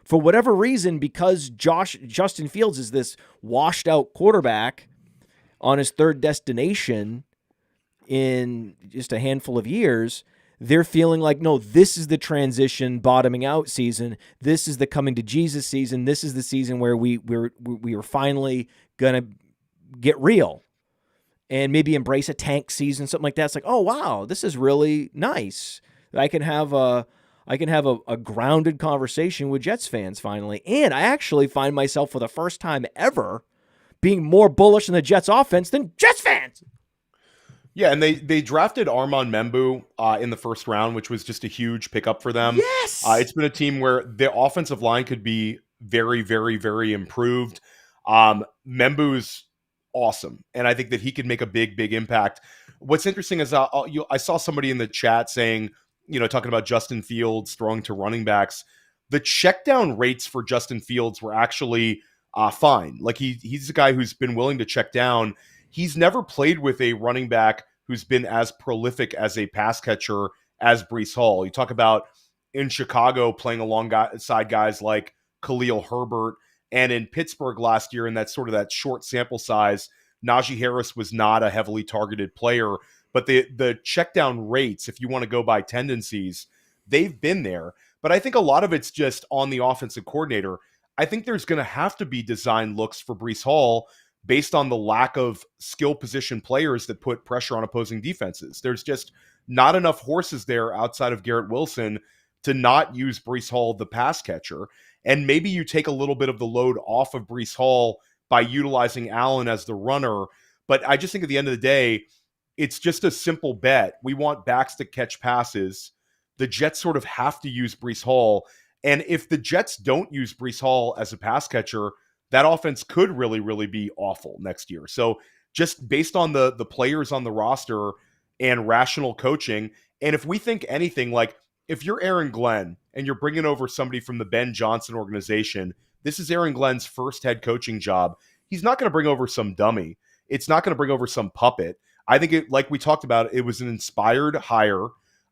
For whatever reason, because Justin Fields is this washed out quarterback on his third destination in just a handful of years, they're feeling like, no, this is the transition bottoming out season. This is the coming to Jesus season. This is the season where we are finally going to get real and maybe embrace a tank season, something like that. It's like, oh, wow, this is really nice. I can have a grounded conversation with Jets fans finally. And I actually find myself for the first time ever being more bullish on the Jets offense than Jets fans. Yeah, and they drafted Armand Membu in the first round, which was just a huge pickup for them. Yes. It's been a team where the offensive line could be very, very, very improved. Membu's awesome, and I think that he could make a big, big impact. What's interesting is I saw somebody in the chat saying, talking about Justin Fields throwing to running backs. The check down rates for Justin Fields were actually fine. Like he's a guy who's been willing to check down. He's never played with a running back who's been as prolific as a pass catcher as Breece Hall. You talk about in Chicago playing alongside guys like Khalil Herbert, and in Pittsburgh last year in that short sample size, Najee Harris was not a heavily targeted player, but the check down rates, if you want to go by tendencies, they've been there. But I think a lot of it's just on the offensive coordinator. I think there's going to have to be design looks for Breece Hall based on the lack of skill position players that put pressure on opposing defenses. There's just not enough horses there outside of Garrett Wilson to not use Breece Hall, the pass catcher. And maybe you take a little bit of the load off of Breece Hall by utilizing Allen as the runner. But I just think at the end of the day, it's just a simple bet. We want backs to catch passes. The Jets sort of have to use Breece Hall. And if the Jets don't use Breece Hall as a pass catcher, that offense could really, really be awful next year. So just based on the players on the roster and rational coaching, and if we think anything, like if you're Aaron Glenn and you're bringing over somebody from the Ben Johnson organization, this is Aaron Glenn's first head coaching job. He's not going to bring over some dummy. It's not going to bring over some puppet. I think it, like we talked about, it was an inspired hire.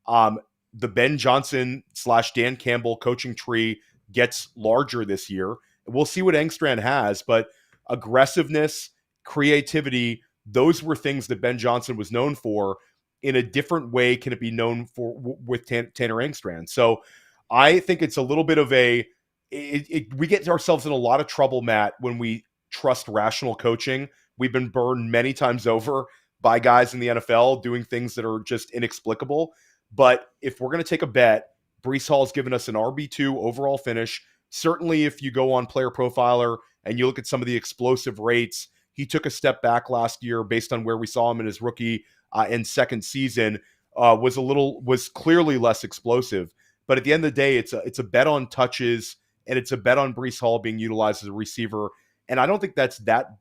The Ben Johnson / Dan Campbell coaching tree gets larger this year. We'll see what Engstrand has, but aggressiveness, creativity, those were things that Ben Johnson was known for. In a different way can it be known for with Tanner Engstrand. So I think it's a little bit of we get ourselves in a lot of trouble, Matt, when we trust rational coaching. We've been burned many times over by guys in the NFL doing things that are just inexplicable. But if we're going to take a bet, Breece Hall's given us an RB2 overall finish. Certainly, if you go on Player Profiler and you look at some of the explosive rates, he took a step back last year based on where we saw him in his rookie and second season. Was clearly less explosive. But at the end of the day, it's a bet on touches and it's a bet on Breece Hall being utilized as a receiver. And I don't think that's that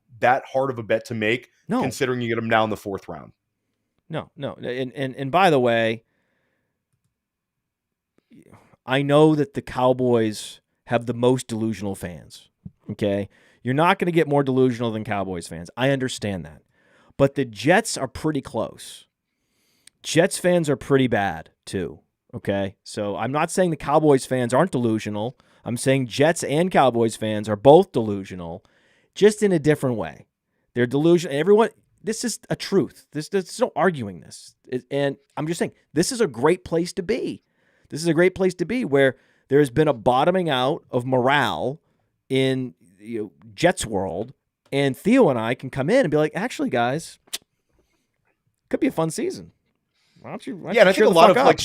hard of a bet to make, considering you get him now in the fourth round. No. And by the way, I know that the Cowboys have the most delusional fans, okay? You're not going to get more delusional than Cowboys fans. I understand that. But the Jets are pretty close. Jets fans are pretty bad, too, okay? So I'm not saying the Cowboys fans aren't delusional. I'm saying Jets and Cowboys fans are both delusional, just in a different way. They're delusional. Everyone, this is a truth. There's no arguing this. And I'm just saying, this is a great place to be. This is a great place to be where there's been a bottoming out of morale in Jets world, and Theo and I can come in and be like, actually, guys, could be a fun season. Why don't you and I think a lot of up?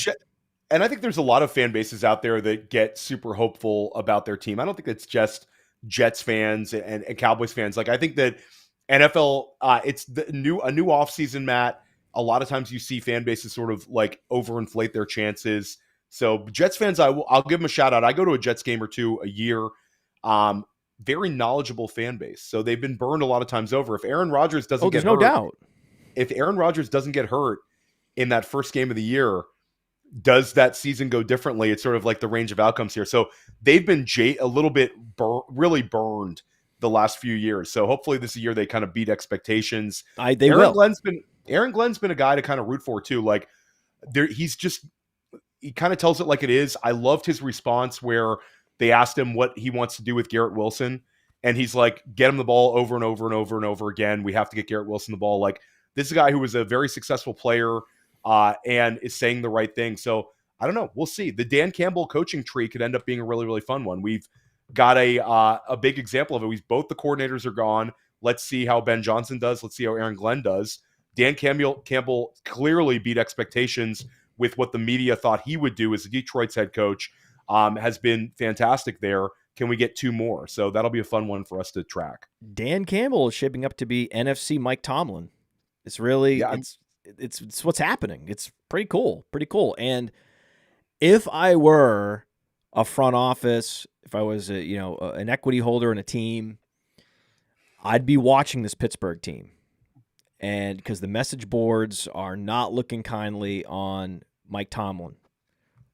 And I think there's a lot of fan bases out there that get super hopeful about their team. I don't think it's just Jets fans and Cowboys fans. Like I think that NFL, it's a new offseason, Matt. A lot of times you see fan bases sort of like overinflate their chances. So Jets fans, I'll give them a shout out. I go to a Jets game or two a year. Very knowledgeable fan base. So they've been burned a lot of times over. If Aaron Rodgers doesn't get no hurt, doubt. if Aaron Rodgers doesn't get hurt in that first game of the year, does that season go differently? It's sort of like the range of outcomes here. So they've been a little bit really burned the last few years. So hopefully this year they kind of beat expectations. They will. Aaron Glenn's been a guy to kind of root for too. Like he kind of tells it like it is. I loved his response where they asked him what he wants to do with Garrett Wilson. And he's like, get him the ball over and over and over and over again. We have to get Garrett Wilson the ball. Like, this is a guy who was a very successful player and is saying the right thing. So I don't know. We'll see. The Dan Campbell coaching tree could end up being a really, really fun one. We've got a big example of it. Both the coordinators are gone. Let's see how Ben Johnson does. Let's see how Aaron Glenn does. Dan Campbell clearly beat expectations with what the media thought he would do as the Detroit's head coach. Has been fantastic there. Can we get two more? So that'll be a fun one for us to track. Dan Campbell is shaping up to be NFC Mike Tomlin. It's really, it's what's happening. It's pretty cool. Pretty cool. And if I were a front office, if I was an equity holder in a team, I'd be watching this Pittsburgh team. And because the message boards are not looking kindly on Mike Tomlin,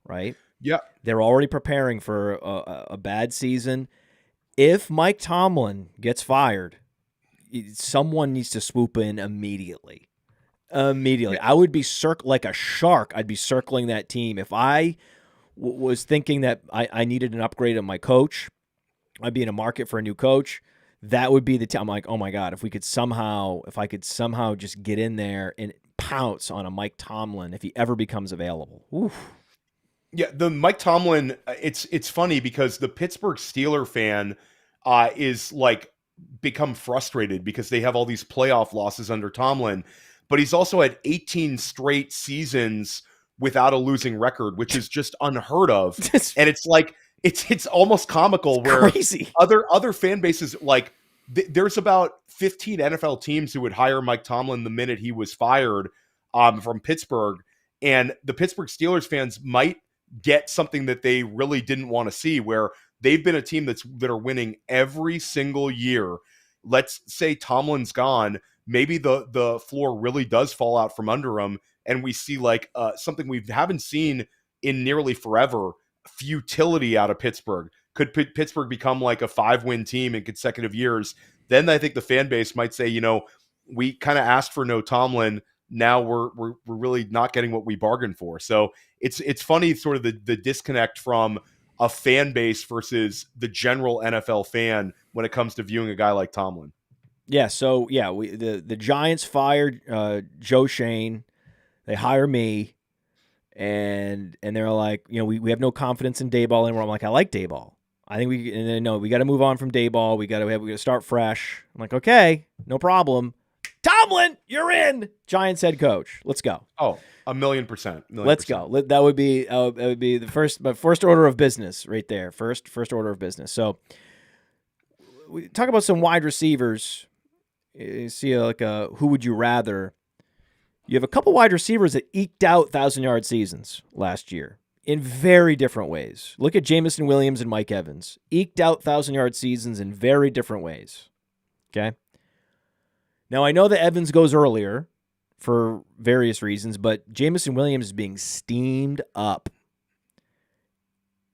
right? Yeah. They're already preparing for a bad season. If Mike Tomlin gets fired, someone needs to swoop in immediately. Immediately. Yeah. I would be like a shark. I'd be circling that team. If I was thinking that I needed an upgrade of my coach, I'd be in a market for a new coach. That would be the time. I'm like, oh my God, if I could somehow just get in there and pounce on a Mike Tomlin if he ever becomes available. Oof. Yeah, the Mike Tomlin, it's funny because the Pittsburgh Steeler fan is like become frustrated because they have all these playoff losses under Tomlin, but he's also had 18 straight seasons without a losing record, which is just unheard of. And it's like it's almost comical. It's where crazy. Other fan bases, like there's about 15 NFL teams who would hire Mike Tomlin the minute he was fired from Pittsburgh, and the Pittsburgh Steelers fans might get something that they really didn't want to see, where they've been a team that are winning every single year. Let's say Tomlin's gone, maybe the floor really does fall out from under them, and we see like something we haven't seen in nearly forever, futility out of Pittsburgh. Could Pittsburgh become like a 5-win team in consecutive years? Then I think the fan base might say, we kind of asked for no Tomlin. Now we're really not getting what we bargained for. So it's funny, sort of the disconnect from a fan base versus the general NFL fan when it comes to viewing a guy like Tomlin. Yeah. So yeah, the Giants fired Joe Shane. They hire me, and they're like, we have no confidence in Dayball anymore. I'm like, I like Dayball. I think we got to move on from Dayball. We got to start fresh. I'm like, okay, no problem. Tomlin, you're in. Giants head coach. Let's go. Oh, 1,000,000%. Let's go. That would be the first order of business right there. First order of business. So we talk about some wide receivers. You see who would you rather? You have a couple wide receivers that eked out 1,000-yard seasons last year in very different ways. Look at Jamison Williams and Mike Evans. Eked out 1,000-yard seasons in very different ways. Okay? Now, I know that Evans goes earlier for various reasons, but Jamison Williams is being steamed up.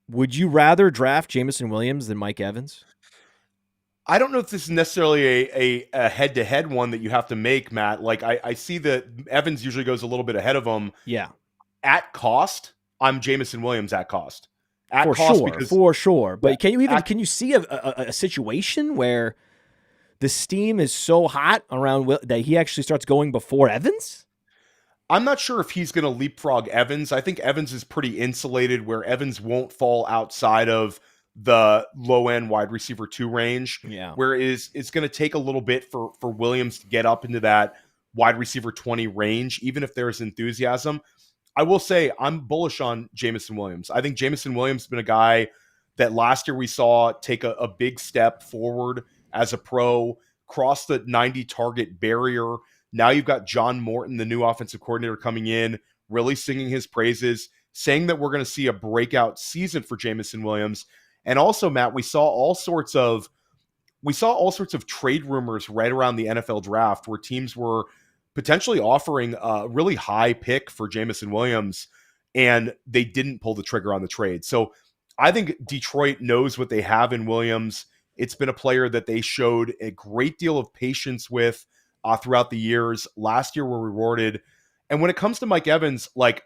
Would you rather draft Jamison Williams than Mike Evans? I don't know if this is necessarily a head-to-head one that you have to make, Matt. Like, I see that Evans usually goes a little bit ahead of him. Yeah. At cost, I'm Jamison Williams at cost. For sure. But can you see a situation where the steam is so hot around that he actually starts going before Evans? I'm not sure if he's going to leapfrog Evans. I think Evans is pretty insulated, where Evans won't fall outside of the low-end wide receiver 2 range. Yeah. Where it's going to take a little bit for Williams to get up into that wide receiver 20 range, even if there's enthusiasm. I will say I'm bullish on Jamison Williams. I think Jamison Williams has been a guy that last year we saw take a big step forward as a pro, cross the 90 target barrier. Now you've got John Morton, the new offensive coordinator, coming in, really singing his praises, saying that we're going to see a breakout season for Jamison Williams. And also, Matt, we saw all sorts of trade rumors right around the NFL draft where teams were potentially offering a really high pick for Jamison Williams, and they didn't pull the trigger on the trade. So I think Detroit knows what they have in Williams. It's been a player that they showed a great deal of patience with throughout the years. Last year were rewarded. And when it comes to Mike Evans, like,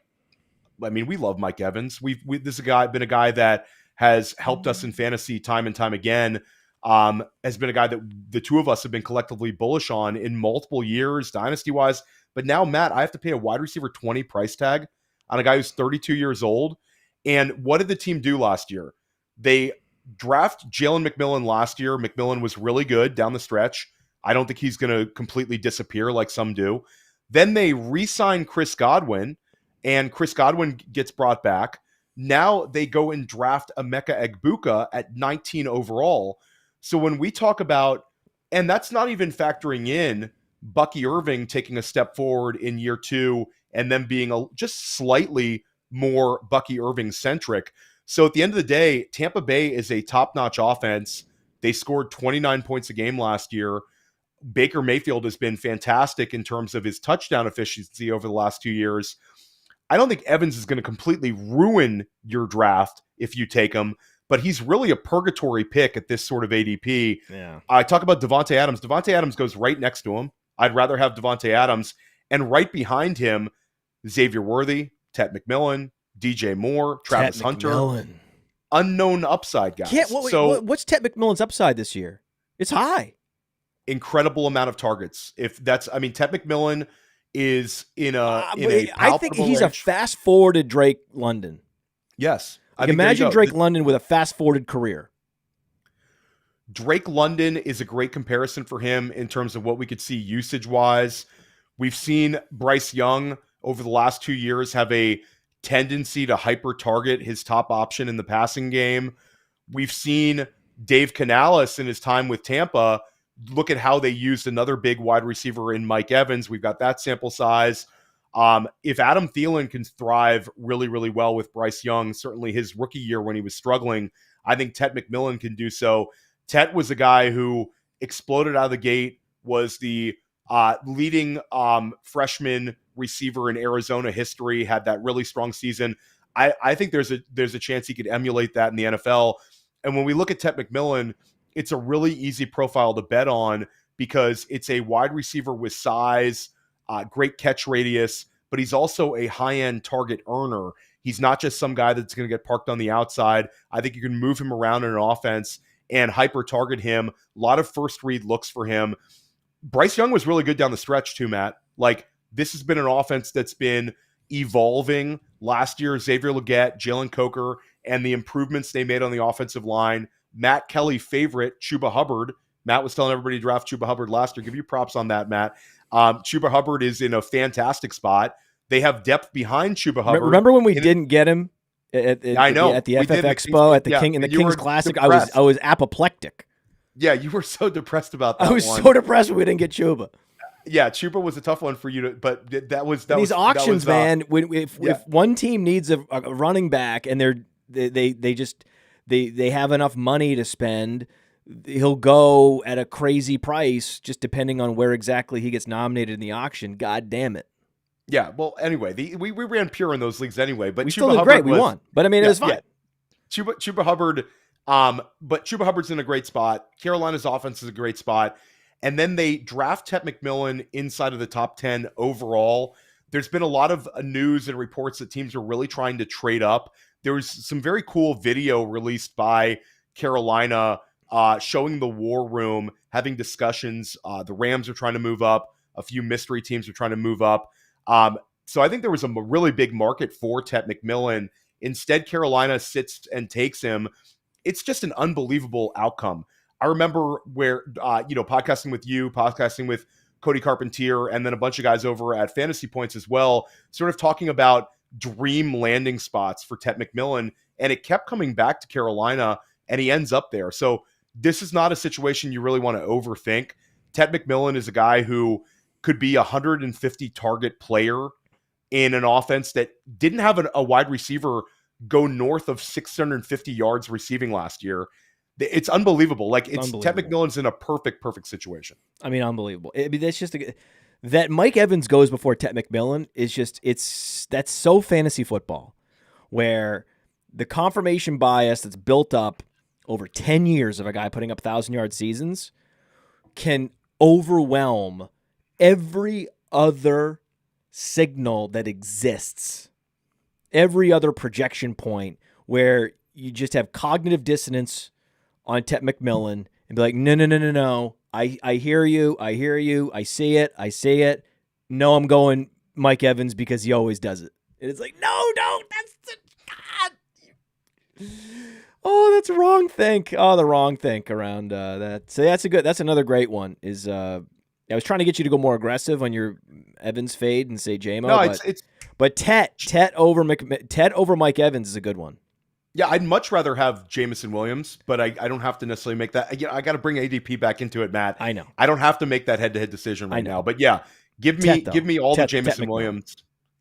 I mean, we love Mike Evans. This is been a guy that has helped us in fantasy time and time again. Has been a guy that the two of us have been collectively bullish on in multiple years, dynasty wise. But now, Matt, I have to pay a wide receiver 20 price tag on a guy who's 32 years old. And what did the team do last year? They draft Jalen McMillan last year. McMillan was really good down the stretch. I don't think he's going to completely disappear like some do. Then they re-sign Chris Godwin, and Chris Godwin gets brought back. Now they go and draft Emeka Egbuka at 19 overall. So when we talk about, and that's not even factoring in Bucky Irving taking a step forward in year 2 and then being just slightly more Bucky Irving centric. So at the end of the day, Tampa Bay is a top-notch offense. They scored 29 points a game last year. Baker Mayfield has been fantastic in terms of his touchdown efficiency over the last 2 years. I don't think Evans is going to completely ruin your draft if you take him, but he's really a purgatory pick at this sort of ADP. Yeah. I talk about Devontae Adams. Devontae Adams goes right next to him. I'd rather have Devontae Adams. And right behind him, Xavier Worthy, Ted McMillan, DJ Moore, Travis Hunter. Unknown upside guys. What's Ted McMillan's upside this year? It's high. Incredible amount of targets. Ted McMillan is in a I think he's range. A fast-forwarded Drake London. Yes. Imagine Drake London with a fast-forwarded career. Drake London is a great comparison for him in terms of what we could see usage-wise. We've seen Bryce Young over the last 2 years have a tendency to hyper-target his top option in the passing game. We've seen Dave Canales in his time with Tampa look at how they used another big wide receiver in Mike Evans. We've got that sample size. If Adam Thielen can thrive really, really well with Bryce Young, certainly his rookie year when he was struggling, I think Ted McMillan can do so. Ted was a guy who exploded out of the gate, was the leading freshman receiver in Arizona history, had that really strong season. I think there's a chance he could emulate that in the NFL. And when we look at Ted McMillan, it's a really easy profile to bet on because it's a wide receiver with size, great catch radius, but he's also a high-end target earner. He's not just some guy that's going to get parked on the outside. I think you can move him around in an offense and hyper-target him. A lot of first-read looks for him. Bryce Young was really good down the stretch too, Matt. Like, this has been an offense that's been evolving. Last year, Xavier Legette, Jalen Coker, and the improvements they made on the offensive line. Matt Kelly favorite, Chuba Hubbard. Matt was telling everybody to draft Chuba Hubbard last year. Give you props on that, Matt. Chuba Hubbard is in a fantastic spot. They have depth behind Chuba Hubbard. Remember when we didn't get him at the FF Expo at the King's Classic? Depressed. I was apoplectic. Yeah, you were so depressed about that. I was so depressed when we didn't get Chuba. Yeah, Chuba was a tough one for you to, but these auctions, man. If one team needs a running back and they have enough money to spend, he'll go at a crazy price just depending on where exactly he gets nominated in the auction. God damn it. Yeah, well, anyway, we ran pure in those leagues anyway, but we still did great. We won, but I mean, it was fine. Yeah. Chuba Hubbard, but Chuba Hubbard's in a great spot. Carolina's offense is a great spot. And then they draft Ted McMillan inside of the top 10 overall. There's been a lot of news and reports that teams are really trying to trade up. There was some very cool video released by Carolina showing the war room, having discussions. The Rams are trying to move up. A few mystery teams are trying to move up. So I think there was a really big market for Ted McMillan. Instead, Carolina sits and takes him. It's just an unbelievable outcome. I remember where, podcasting with you, podcasting with Cody Carpentier, and then a bunch of guys over at Fantasy Points as well, sort of talking about dream landing spots for Ted McMillan, and it kept coming back to Carolina, and he ends up there. So this is not a situation you really want to overthink. Ted McMillan is a guy who could be a 150 target player in an offense that didn't have a wide receiver go north of 650 yards receiving last year. It's unbelievable. Like, Ted McMillan's in a perfect situation. I mean, unbelievable. That's just that Mike Evans goes before Ted McMillan is that's so fantasy football, where the confirmation bias that's built up over 10 years of a guy putting up 1,000-yard seasons can overwhelm every other signal that exists, every other projection point, where you just have cognitive dissonance on Ted McMillan and be like, no. I hear you. I see it. No, I'm going Mike Evans because he always does it. And it's like, no, that's God. Oh, that's wrong think. Oh, the wrong think around that. So that's another great one. Is I was trying to get you to go more aggressive on your Evans fade and say JMO. No, but Tet over Mike Evans is a good one. Yeah, I'd much rather have Jameson Williams, but I don't have to necessarily make that. I got to bring ADP back into it, Matt. I know. I don't have to make that head-to-head decision right now. But yeah, give me all the Jameson Williams.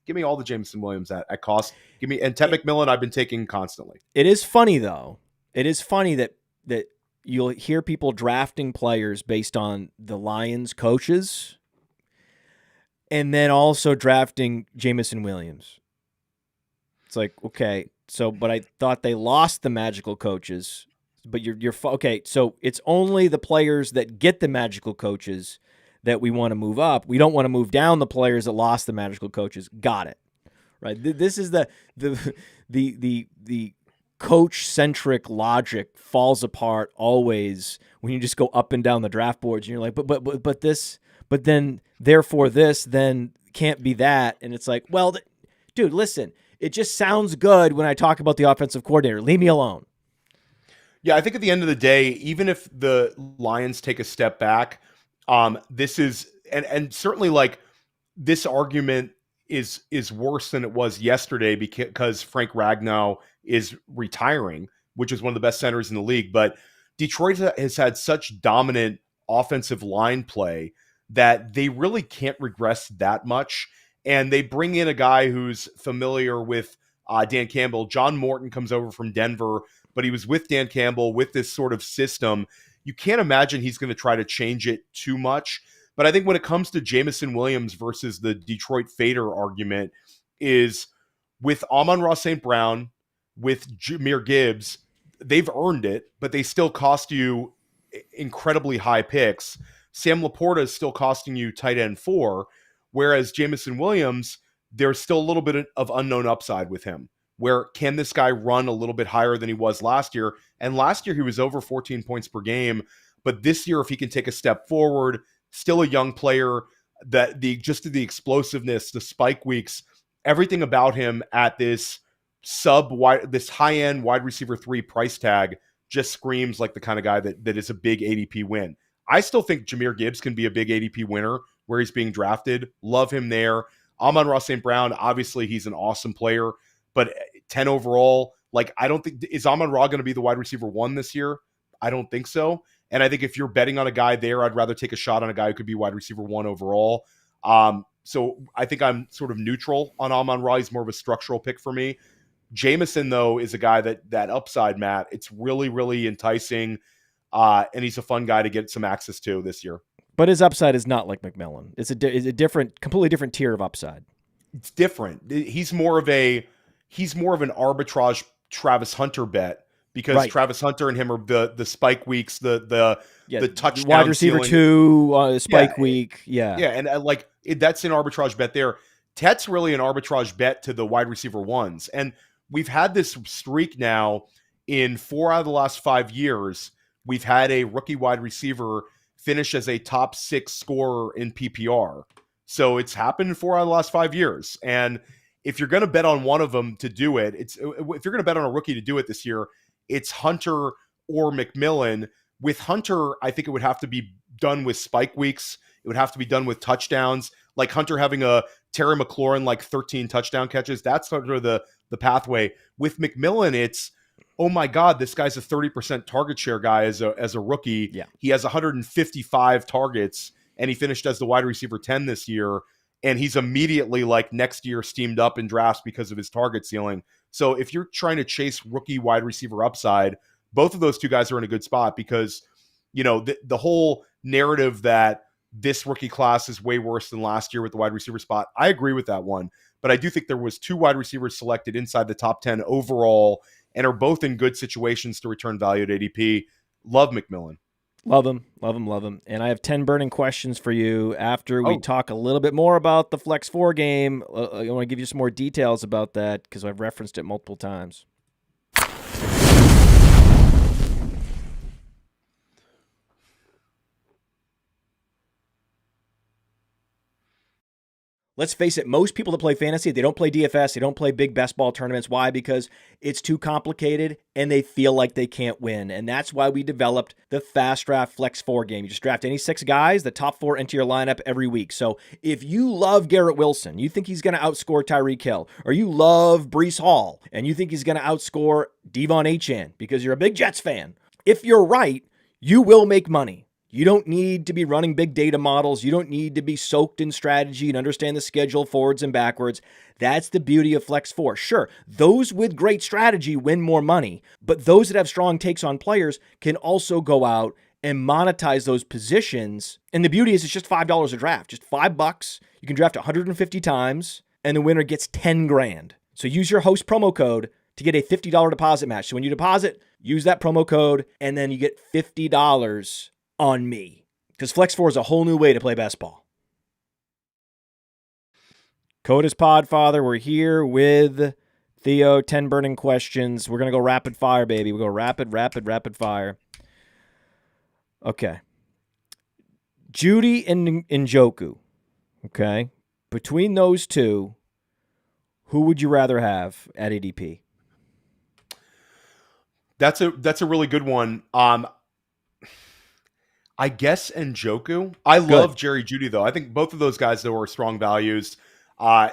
Give me all the Jameson Williams at cost. And Ted McMillan I've been taking constantly. It is funny though. It is funny that you'll hear people drafting players based on the Lions coaches and then also drafting Jameson Williams. It's like, okay, but I thought they lost the magical coaches, but you're okay. So it's only the players that get the magical coaches that we want to move up. We don't want to move down the players that lost the magical coaches. Got it. Right. This is the coach centric logic falls apart always when you just go up and down the draft boards and you're like, but then therefore this then can't be that. And it's like, well, dude, listen. It just sounds good when I talk about the offensive coordinator. Leave me alone. Yeah, I think at the end of the day, even if the Lions take a step back, this is and certainly like this argument is worse than it was yesterday because Frank Ragnow is retiring, which is one of the best centers in the league. But Detroit has had such dominant offensive line play that they really can't regress that much. And they bring in a guy who's familiar with Dan Campbell. John Morton comes over from Denver, but he was with Dan Campbell with this sort of system. You can't imagine he's going to try to change it too much. But I think when it comes to Jameson Williams versus the Detroit Fader argument is with Amon-Ra St. Brown, with Jahmyr Gibbs, they've earned it, but they still cost you incredibly high picks. Sam Laporta is still costing you tight end 4. Whereas Jameson Williams, there's still a little bit of unknown upside with him. Where can this guy run a little bit higher than he was last year? And last year he was over 14 points per game. But this year, if he can take a step forward, still a young player, that the explosiveness, the spike weeks, everything about him at this high-end wide receiver 3 price tag just screams like the kind of guy that is a big ADP win. I still think Jahmyr Gibbs can be a big ADP winner where he's being drafted. Love him there. Amon-Ra St. Brown, obviously he's an awesome player, but 10 overall, like I don't think, is Amon-Ra going to be the wide receiver 1 this year? I don't think so. And I think if you're betting on a guy there, I'd rather take a shot on a guy who could be wide receiver 1 overall. So I think I'm sort of neutral on Amon-Ra. He's more of a structural pick for me. Jameson, though, is a guy that upside, Matt, it's really, really enticing. And he's a fun guy to get some access to this year. But his upside is not like McMillan. It's a completely different tier of upside. It's different. He's more of an arbitrage Travis Hunter bet because right. Travis Hunter and him are the spike weeks, the touchdown wide receiver ceiling. 2 spike week. Yeah. Yeah. And that's an arbitrage bet there. Tet's really an arbitrage bet to the wide receiver 1s. And we've had this streak now in 4 out of the last 5 years. We've had a rookie wide receiver finish as a top 6 scorer in PPR. So it's happened in 4 out of the last 5 years. And if you're going to bet on one of them to do it, if you're going to bet on a rookie to do it this year, it's Hunter or McMillan. With Hunter, I think it would have to be done with spike weeks. It would have to be done with touchdowns, like Hunter having a Terry McLaurin, like 13 touchdown catches. That's sort of the pathway. With McMillan, it's, oh my God, this guy's a 30% target share guy as a rookie. Yeah. He has 155 targets and he finished as the wide receiver 10 this year. And he's immediately like next year steamed up in drafts because of his target ceiling. So if you're trying to chase rookie wide receiver upside, both of those two guys are in a good spot because, you know, the whole narrative that this rookie class is way worse than last year with the wide receiver spot. I agree with that one, but I do think there was 2 wide receivers selected inside the top 10 overall and are both in good situations to return value at ADP. Love McMillan. Love him, love him, love him. And I have 10 burning questions for you after we Oh, talk a little bit more about the Flex 4 game. I want to give you some more details about that because I've referenced it multiple times. Let's face it, most people that play fantasy, they don't play DFS, they don't play big best ball tournaments. Why? Because it's too complicated and they feel like they can't win. And that's why we developed the Fast Draft Flex 4 game. You just draft any 6 guys, the top 4 enter your lineup every week. So if you love Garrett Wilson, you think he's going to outscore Tyreek Hill, or you love Breece Hall, and you think he's going to outscore Devon Achane because you're a big Jets fan, if you're right, you will make money. You don't need to be running big data models. You don't need to be soaked in strategy and understand the schedule forwards and backwards. That's the beauty of Flex 4. Sure, those with great strategy win more money, but those that have strong takes on players can also go out and monetize those positions. And the beauty is it's just $5 a draft, just $5. You can draft 150 times and the winner gets 10 grand. So use your host promo code to get a $50 deposit match. So when you deposit, use that promo code and then you get $50 on me, because Flex 4 is a whole new way to play best ball. Code is Podfather. We're here with Theo. 10 burning questions. We're going to go rapid fire, baby. We'll go rapid fire. Okay. Judy and Njoku. Okay. Between those two, who would you rather have at ADP? that's a really good one. I guess Njoku. I love Jerry Jeudy though. I think both of those guys though are strong values. And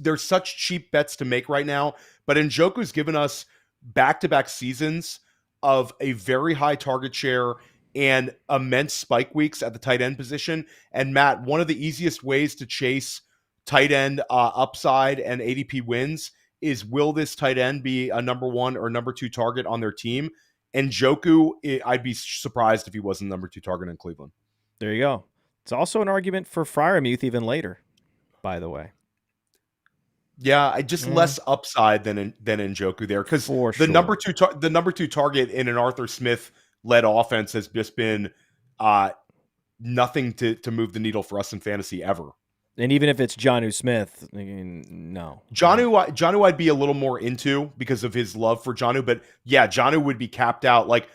there's such cheap bets to make right now. But Njoku's given us back-to-back seasons of a very high target share and immense spike weeks at the tight end position. And Matt, one of the easiest ways to chase tight end upside and ADP wins is, will this tight end be a number 1 or number 2 target on their team? And Njoku, I'd be surprised if he wasn't the number 2 target in Cleveland. There you go. It's also an argument for Freiermuth even later, by the way. Yeah, I just less upside than Njoku there, because the sure. number two target in an Arthur Smith led offense has just been nothing to move the needle for us in fantasy ever. And even if it's Jonnu Smith, no. Jonnu I'd be a little more into because of his love for Jonnu, but yeah, Jonnu would be capped out. Like,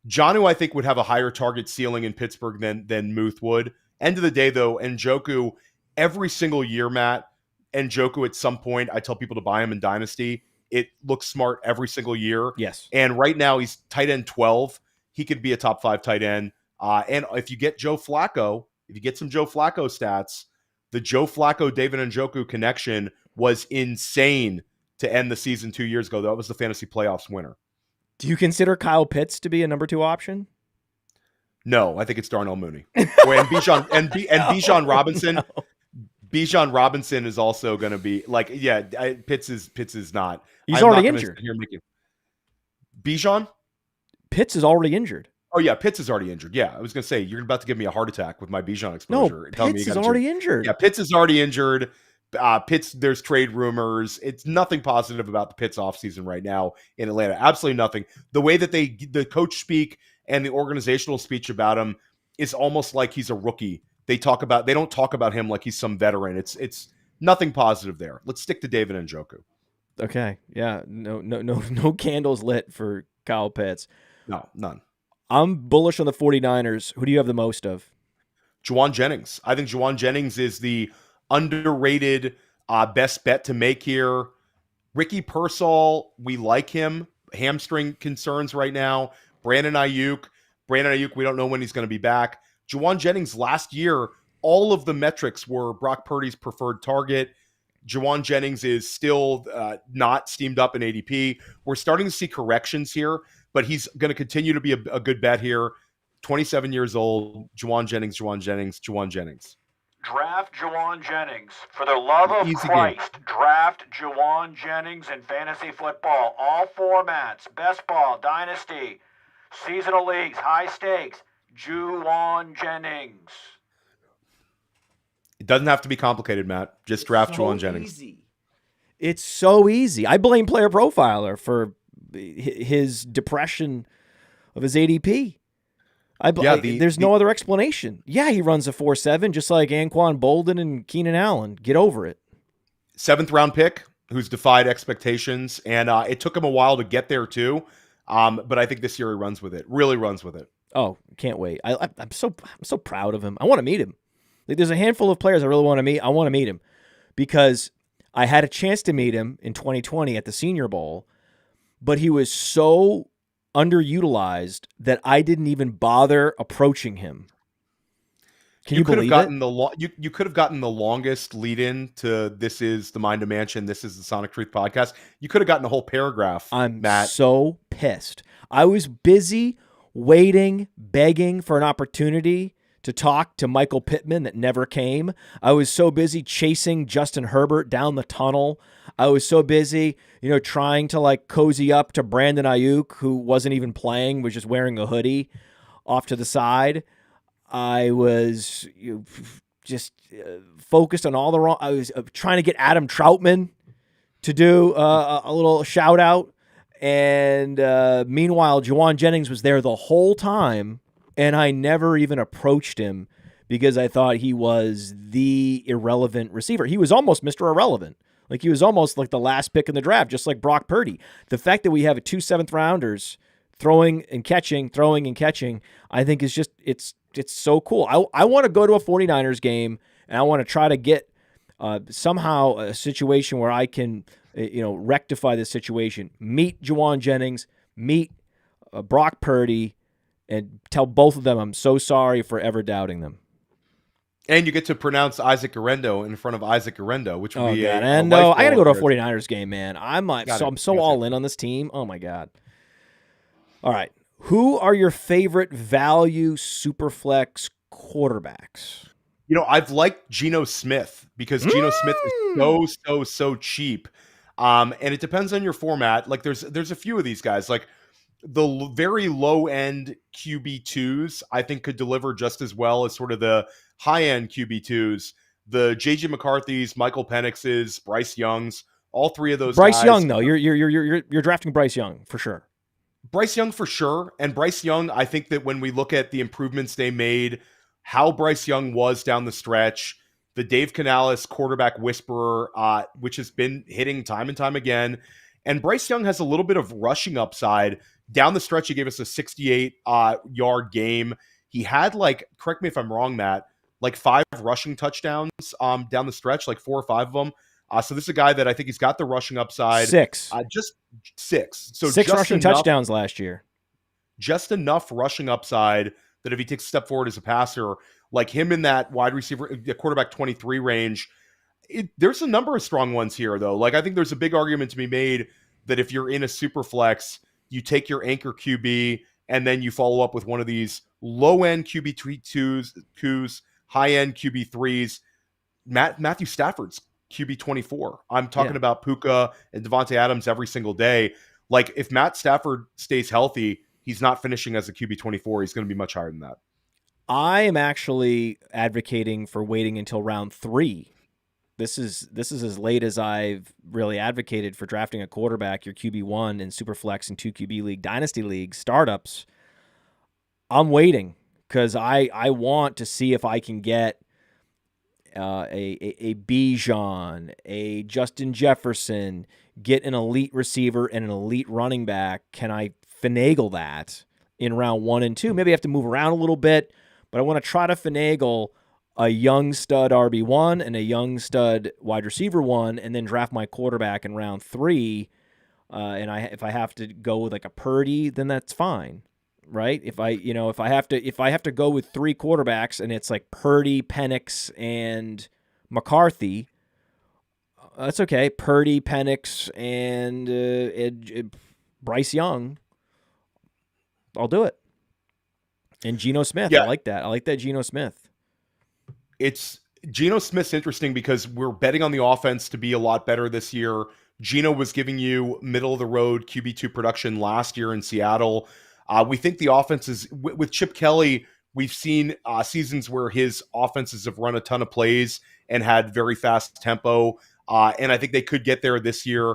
Jonnu, I think, would have a higher target ceiling in Pittsburgh than Muth would. End of the day, though, Njoku, every single year, Matt, Njoku at some point, I tell people to buy him in Dynasty. It looks smart every single year. Yes. And right now, he's tight end 12. He could be a top 5 tight end. And if you get Joe Flacco, if you get some Joe Flacco stats, the Joe Flacco, David Njoku connection was insane to end the season 2 years ago. That was the fantasy playoffs winner. Do you consider Kyle Pitts to be a number 2 option? No, I think it's Darnell Mooney. And Bijan Robinson. No. Bijan Robinson is also going to be like, yeah, Pitts is not. He's already injured. Bijan? Pitts is already injured. Oh, yeah, Pitts is already injured. Yeah, I was going to say, you're about to give me a heart attack with my Bijan exposure. No, Pitts is already injured. Yeah, Pitts is already injured. Pitts, there's trade rumors. It's nothing positive about the Pitts offseason right now in Atlanta. Absolutely nothing. The way that the coach speak and the organizational speech about him is almost like he's a rookie. They don't talk about him like he's some veteran. It's nothing positive there. Let's stick to David Njoku. Okay. Yeah. No candles lit for Kyle Pitts. No, none. I'm bullish on the 49ers. Who do you have the most of? Juwan Jennings. I think Juwan Jennings is the underrated best bet to make here. Ricky Pearsall, we like him. Hamstring concerns right now. Brandon Ayuk, we don't know when he's going to be back. Juwan Jennings last year, all of the metrics were Brock Purdy's preferred target. Juwan Jennings is still not steamed up in ADP. We're starting to see corrections here, but he's going to continue to be a good bet here. 27 years old, Juwan Jennings. Draft Juwan Jennings. For the love of Christ, draft Juwan Jennings in fantasy football. All formats, best ball, dynasty, seasonal leagues, high stakes. Juwan Jennings. It doesn't have to be complicated, Matt. Just draft Juwan Jennings. Easy. It's so easy. I blame Player Profiler for his depression of his ADP. There's no other explanation. Yeah, he runs a 4.7 just like Anquan Bolden and Keenan Allen. Get over it. 7th round pick who's defied expectations, and it took him a while to get there too. But I think this year he runs with it. Really runs with it. Oh, can't wait. I'm so proud of him. I want to meet him. Like, there's a handful of players I really want to meet. I want to meet him because I had a chance to meet him in 2020 at the Senior Bowl, but he was so underutilized that I didn't even bother approaching him. Can you believe it? You could have gotten the longest lead in to "This is the Mind of Mansion. This is the Sonic Truth podcast." You could have gotten a whole paragraph. I'm Matt. so pissed. I was busy waiting, begging for an opportunity to talk to Michael Pittman that never came. I was so busy chasing Justin Herbert down the tunnel. I was so busy, trying to like cozy up to Brandon Ayuk, who wasn't even playing, was just wearing a hoodie off to the side. I was just focused on all the wrong. I was trying to get Adam Troutman to do a little shout out. And meanwhile, Juwan Jennings was there the whole time. And I never even approached him because I thought he was the irrelevant receiver. He was almost Mr. Irrelevant. Like he was almost like the last pick in the draft, just like Brock Purdy. The fact that we have 2 7th-rounders throwing and catching, I think is just, it's so cool. I want to go to a 49ers game and I want to try to get somehow a situation where I can, rectify this situation. Meet Juwan Jennings, meet Brock Purdy, and tell both of them I'm so sorry for ever doubting them. And you get to pronounce Isaac Arendo in front of Isaac Arendo, which would be God. I got to go to a 49ers game, man. I'm so all in on this team. Oh, my God. All right. Who are your favorite value Superflex quarterbacks? I've liked Geno Smith because Geno Smith is so cheap. And it depends on your format. Like there's a few of these guys. Like the very low end QB2s, I think could deliver just as well as sort of the high end QB2s. The JJ McCarthy's, Michael Penix's, Bryce Young's, all three of those Bryce guys. Young, though, you're drafting Bryce Young for sure. Bryce Young for sure. And Bryce Young, I think that when we look at the improvements they made, how Bryce Young was down the stretch, the Dave Canales quarterback whisperer, which has been hitting time and time again. And Bryce Young has a little bit of rushing upside. Down the stretch, he gave us a 68-yard game. He had, correct me if I'm wrong, Matt, 5 rushing touchdowns down the stretch, 4 or 5 of them. So this is a guy that I think he's got the rushing upside. 6. Just 6. So 6 just rushing touchdowns last year. Just enough rushing upside that if he takes a step forward as a passer, like him in that wide receiver, the quarterback 23 range, there's a number of strong ones here, though. I think there's a big argument to be made that if you're in a super flex, you take your anchor QB and then you follow up with one of these low-end QB2s, high-end QB3s. Matthew Stafford's QB 24. I'm talking about Puka and Devontae Adams every single day. If Matt Stafford stays healthy, he's not finishing as a QB 24. He's going to be much higher than that. I am actually advocating for waiting until round 3. This is as late as I've really advocated for drafting a quarterback, your QB1 in Superflex and 2 QB league, Dynasty league, startups. I'm waiting because I want to see if I can get a Bijan, a Justin Jefferson, get an elite receiver and an elite running back. Can I finagle that in round 1 and 2? Maybe I have to move around a little bit, but I want to try to finagle a young stud RB1 and a young stud wide receiver 1, and then draft my quarterback in round 3. And if I have to go with a Purdy, then that's fine, right? If I have to go with 3 quarterbacks and it's Purdy, Penix, and McCarthy, that's okay. Purdy, Penix, and Bryce Young, I'll do it. And Geno Smith, I like that. I like that Geno Smith. It's Geno Smith's interesting because we're betting on the offense to be a lot better this year. Geno was giving you middle of the road QB2 production last year in Seattle. We think the offense is with Chip Kelly We've seen seasons where his offenses have run a ton of plays and had very fast tempo. And I think they could get there this year.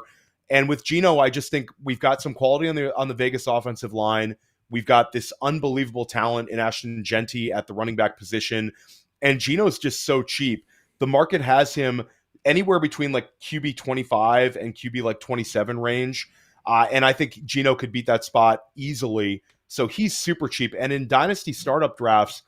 And with Geno, I just think we've got some quality on the Vegas offensive line. We've got this unbelievable talent in Ashton Genty at the running back position. And Geno's just so cheap. The market has him anywhere between like QB 25 and QB like 27 range. And I think Geno could beat that spot easily. So he's super cheap. And in Dynasty startup drafts,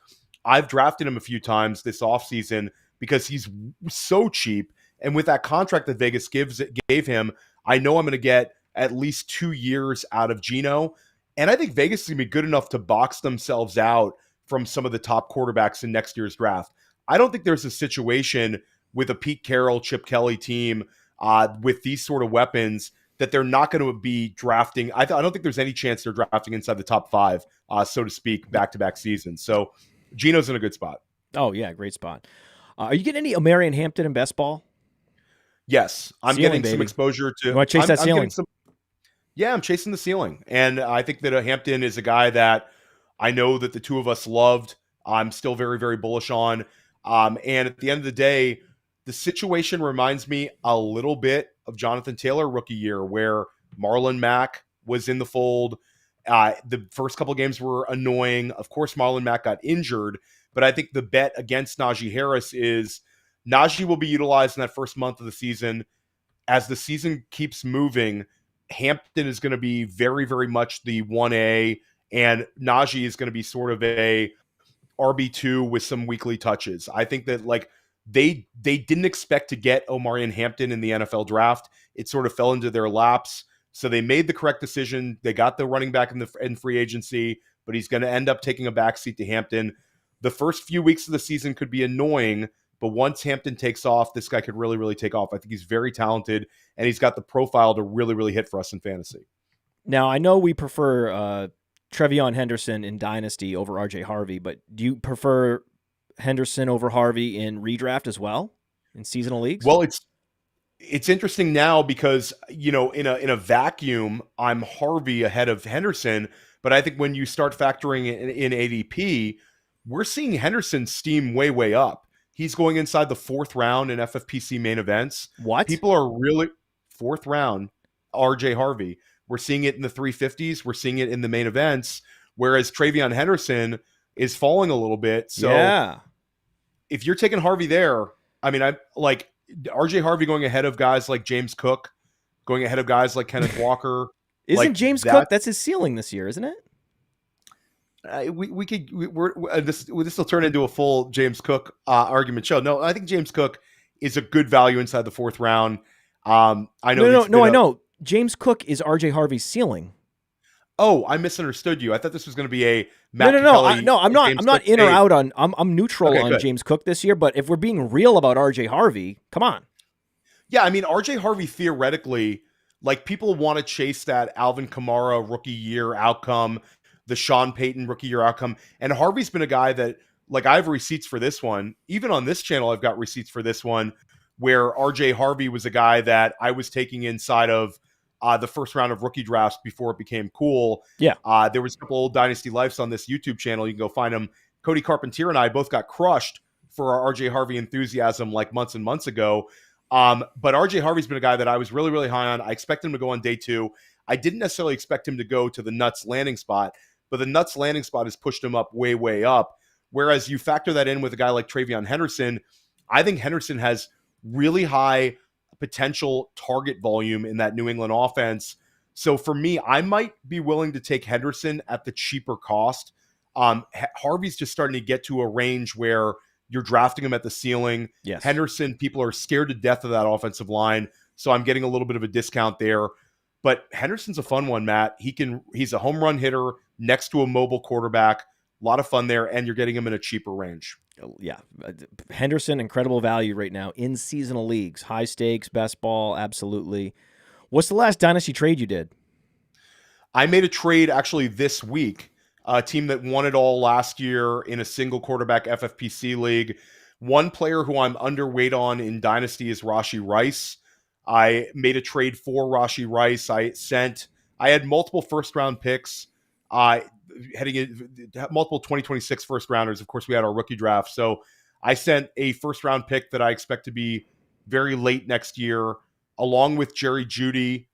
I've drafted him a few times this offseason because he's so cheap. And with that contract that Vegas gave him, I know I'm going to get at least 2 years out of Geno. And I think Vegas is going to be good enough to box themselves out from some of the top quarterbacks in next year's draft. I don't think there's a situation with a Pete Carroll, Chip Kelly team with these sort of weapons that they're not going to be drafting. I don't think there's any chance they're drafting inside the top 5, so to speak, back-to-back seasons. So Geno's in a good spot. Oh, yeah, great spot. Are you getting any Omarion Hampton in best ball? Yes, I'm Ceiling, getting some exposure to. You want to chase that ceiling? I'm chasing the ceiling. And I think that Hampton is a guy that I know that the two of us loved. I'm still very, very bullish on. And at the end of the day, the situation reminds me a little bit of Jonathan Taylor rookie year, where Marlon Mack was in the fold. The first couple of games were annoying. Of course, Marlon Mack got injured, but I think the bet against Najee Harris is Najee will be utilized in that first month of the season. As the season keeps moving, Hampton is going to be very, very much the 1A, and Najee is going to be sort of a RB2 with some weekly touches. I think that like they didn't expect to get Omarion Hampton in the NFL draft. It sort of fell into their laps. So they made the correct decision. They got the running back in free agency, but he's going to end up taking a backseat to Hampton. The first few weeks of the season could be annoying, but once Hampton takes off, this guy could really, really take off. I think he's very talented, and he's got the profile to really, really hit for us in fantasy. Now, I know we prefer Trevion Henderson in Dynasty over RJ Harvey, but do you prefer Henderson over Harvey in redraft as well in seasonal leagues? Well, it's interesting now because, you know, in a vacuum, I'm Harvey ahead of Henderson, but I think when you start factoring in ADP, we're seeing Henderson steam way, way up. He's going inside the 4th round in FFPC main events. What? People are really 4th round RJ Harvey. We're seeing it in the 350s. We're seeing it in the main events, whereas Trevion Henderson is falling a little bit. So yeah, if you're taking Harvey there, I mean, I like RJ Harvey going ahead of guys like James Cook, going ahead of guys like Kenneth Walker. Isn't like James Cook, that's his ceiling this year, isn't it? This will turn into a full James Cook argument show. No, I think James Cook is a good value inside the 4th round. I know. I know. James Cook is RJ Harvey's ceiling. Oh, I misunderstood you. I thought this was going to be a Matt Kelly. I'm not in or out on. I'm neutral on James Cook this year. But if we're being real about RJ Harvey, come on. Yeah, I mean RJ Harvey theoretically, like people want to chase that Alvin Kamara rookie year outcome, the Sean Payton rookie year outcome, and Harvey's been a guy that like I have receipts for this one. Even on this channel, I've got receipts for this one, where RJ Harvey was a guy that I was taking inside of the first round of rookie drafts before it became cool. Yeah. There was a couple old Dynasty Lifes on this YouTube channel. You can go find them. Cody Carpentier and I both got crushed for our RJ Harvey enthusiasm like months and months ago. But RJ Harvey's been a guy that I was really, really high on. I expected him to go on day 2. I didn't necessarily expect him to go to the nuts landing spot, but the nuts landing spot has pushed him up way, way up. Whereas you factor that in with a guy like Trevion Henderson, I think Henderson has really high potential target volume in that New England offense. So for me, I might be willing to take Henderson at the cheaper cost. Harvey's just starting to get to a range where you're drafting him at the ceiling. Yes. Henderson, people are scared to death of that offensive line. So I'm getting a little bit of a discount there. But Henderson's a fun one, Matt. He's a home run hitter next to a mobile quarterback. A lot of fun there, and you're getting him in a cheaper range. Yeah. Henderson, incredible value right now in seasonal leagues. High stakes, best ball, absolutely. What's the last Dynasty trade you did? I made a trade actually this week. A team that won it all last year in a single quarterback FFPC league. One player who I'm underweight on in Dynasty is Rashee Rice. I made a trade for Rashee Rice. I had multiple first-round picks Heading in multiple 2026 first rounders. Of course, we had our rookie draft. So I sent a first round pick that I expect to be very late next year, along with Jerry Jeudy,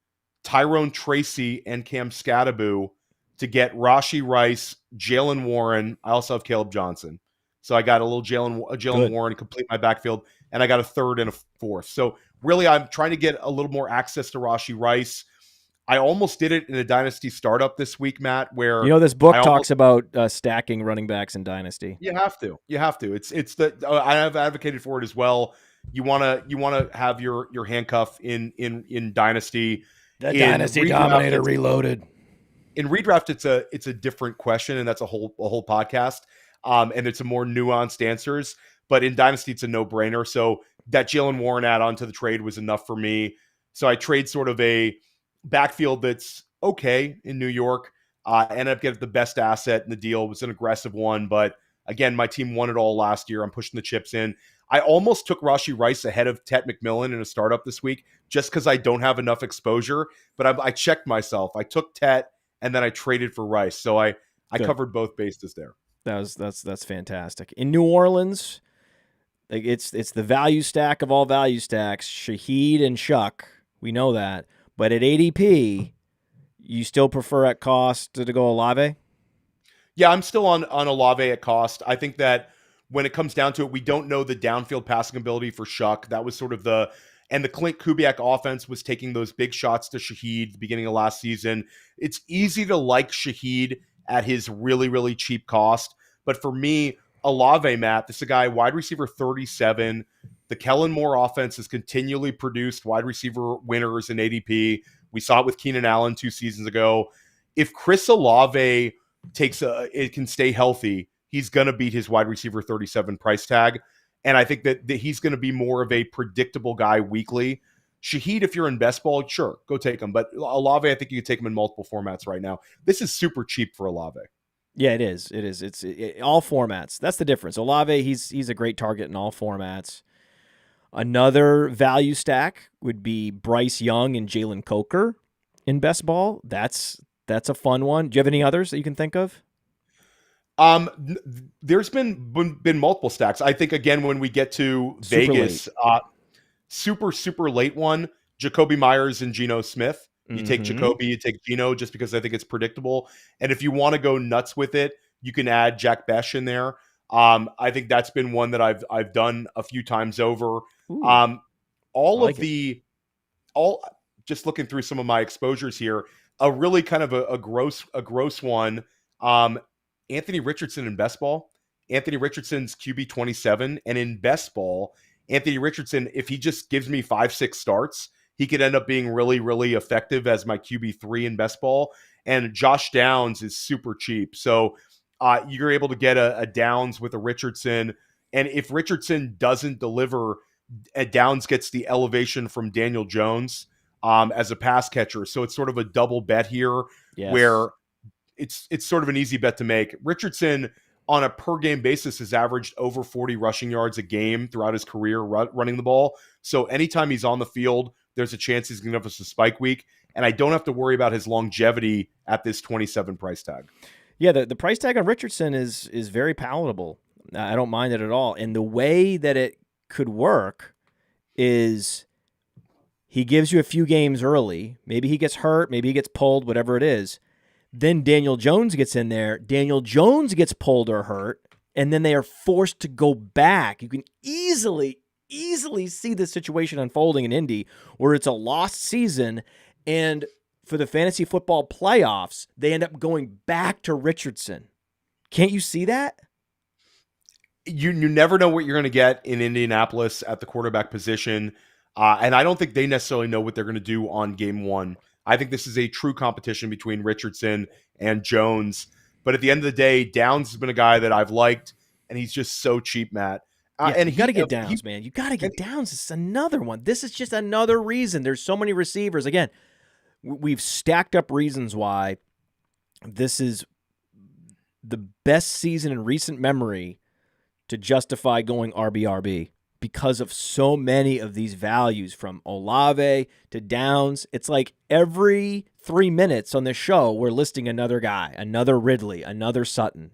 Tyrone Tracy, and Cam Scattaboo to get Rashee Rice, Jalen Warren. I also have Caleb Johnson. So I got a little Jalen Warren to complete my backfield, and I got a third and a fourth. So really, I'm trying to get a little more access to Rashee Rice. I almost did it in a Dynasty startup this week, Matt, where this book talks about stacking running backs in Dynasty. You have to. It's the I have advocated for it as well. You wanna have your handcuff in Dynasty. The Dynasty Dominator Reloaded. In redraft, it's a different question, and that's a whole podcast. And it's a more nuanced answers. But in Dynasty, it's a no-brainer. So that Jalen Warren add-on to the trade was enough for me. So I trade sort of a backfield that's okay in New York. Ended up getting the best asset in the deal. It was an aggressive one. But again, my team won it all last year. I'm pushing the chips in. I almost took Rashee Rice ahead of Tet McMillan in a startup this week just because I don't have enough exposure. But I checked myself. I took Tet, and then I traded for Rice. So I covered both bases there. That's fantastic. In New Orleans, like it's the value stack of all value stacks, Shaheed and Shuck. We know that. But at ADP, you still prefer at cost to go Olave? Yeah, I'm still on Olave at cost. I think that when it comes down to it, we don't know the downfield passing ability for Shuck. That was sort of the Clint Kubiak offense was taking those big shots to Shaheed at the beginning of last season. It's easy to like Shaheed at his really, really cheap cost. But for me, Olave, Matt, this is a guy, wide receiver 37. The Kellen Moore offense has continually produced wide receiver winners in ADP. We saw it with Keenan Allen 2 seasons ago. If Chris Olave it can stay healthy, he's going to beat his wide receiver 37 price tag. And I think that he's going to be more of a predictable guy weekly. Shaheed, if you're in best ball, sure, go take him. But Olave, I think you can take him in multiple formats right now. This is super cheap for Olave. Yeah, it is. It is. It's all formats. That's the difference. Olave, he's a great target in all formats. Another value stack would be Bryce Young and Jalen Coker in best ball. That's a fun one. Do you have any others that you can think of? There's been multiple stacks. I think again when we get to Vegas, super late one, Jacoby Myers and Geno Smith. You take Jacoby, you take Geno, just because I think it's predictable. And if you want to go nuts with it, you can add Jack Besh in there. I think that's been one that I've done a few times over. Just looking through some of my exposures here, a really kind of a gross one. Anthony Richardson in best ball. Anthony Richardson's QB 27, and in best ball, Anthony Richardson, if he just gives me 5-6 starts, he could end up being really, really effective as my QB3 in best ball. And Josh Downs is super cheap. So you're able to get a Downs with a Richardson. And if Richardson doesn't deliver, Downs gets the elevation from Daniel Jones as a pass catcher. So it's sort of a double bet here where it's sort of an easy bet to make. Richardson, on a per-game basis, has averaged over 40 rushing yards a game throughout his career running the ball. So anytime he's on the field, there's a chance he's going to give us a spike week. And I don't have to worry about his longevity at this 27 price tag. Yeah, the price tag on Richardson is very palatable. I don't mind it at all. And the way that it could work is he gives you a few games early. Maybe he gets hurt. Maybe he gets pulled, whatever it is. Then Daniel Jones gets in there. Daniel Jones gets pulled or hurt, and then they are forced to go back. You can easily see this situation unfolding in Indy where it's a lost season, and for the fantasy football playoffs, they end up going back to Richardson. Can't you see that? You never know what you're going to get in Indianapolis at the quarterback position, and I don't think they necessarily know what they're going to do on game one. I think this is a true competition between Richardson and Jones. But at the end of the day, Downs has been a guy that I've liked, and he's just so cheap, Matt. And you got to get Downs, man. You got to get Downs. It's another one. This is just another reason. There's so many receivers. Again, we've stacked up reasons why this is the best season in recent memory to justify going RB because of so many of these values, from Olave to Downs. It's like every 3 minutes on this show, we're listing another guy, another Ridley, another Sutton.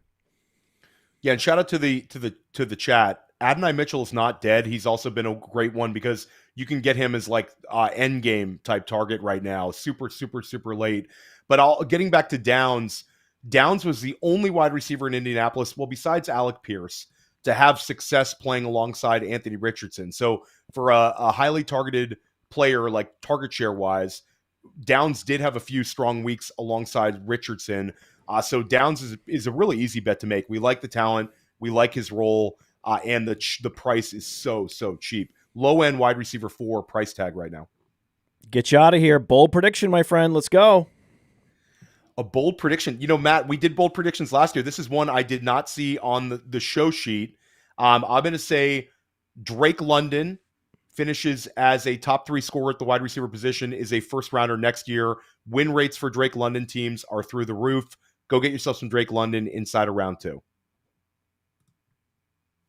Yeah, and shout out to the chat. Adonai Mitchell is not dead. He's also been a great one because you can get him as like end game type target right now. Super, super, super late. But getting back to Downs. Downs was the only wide receiver in Indianapolis, well, besides Alec Pierce, to have success playing alongside Anthony Richardson. So for a highly targeted player, like target share wise, Downs did have a few strong weeks alongside Richardson. So Downs is a really easy bet to make. We like the talent. We like his role. And the price is so cheap. Low end wide receiver 4 price tag right now. Get you out of here. Bold prediction, my friend. Let's go. A bold prediction. Matt, we did bold predictions last year. This is one I did not see on the show sheet. I'm going to say Drake London finishes as a top 3 scorer at the wide receiver position, is a first rounder next year. Win rates for Drake London teams are through the roof. Go get yourself some Drake London inside of round 2.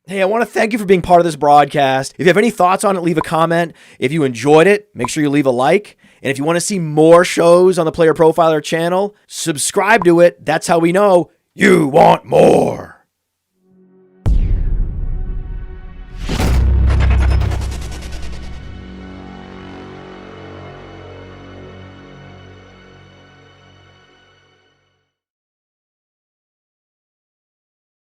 Hey, I want to thank you for being part of this broadcast. If you have any thoughts on it, leave a comment. If you enjoyed it, make sure you leave a like. And if you want to see more shows on the Player Profiler channel, subscribe to it. That's how we know you want more.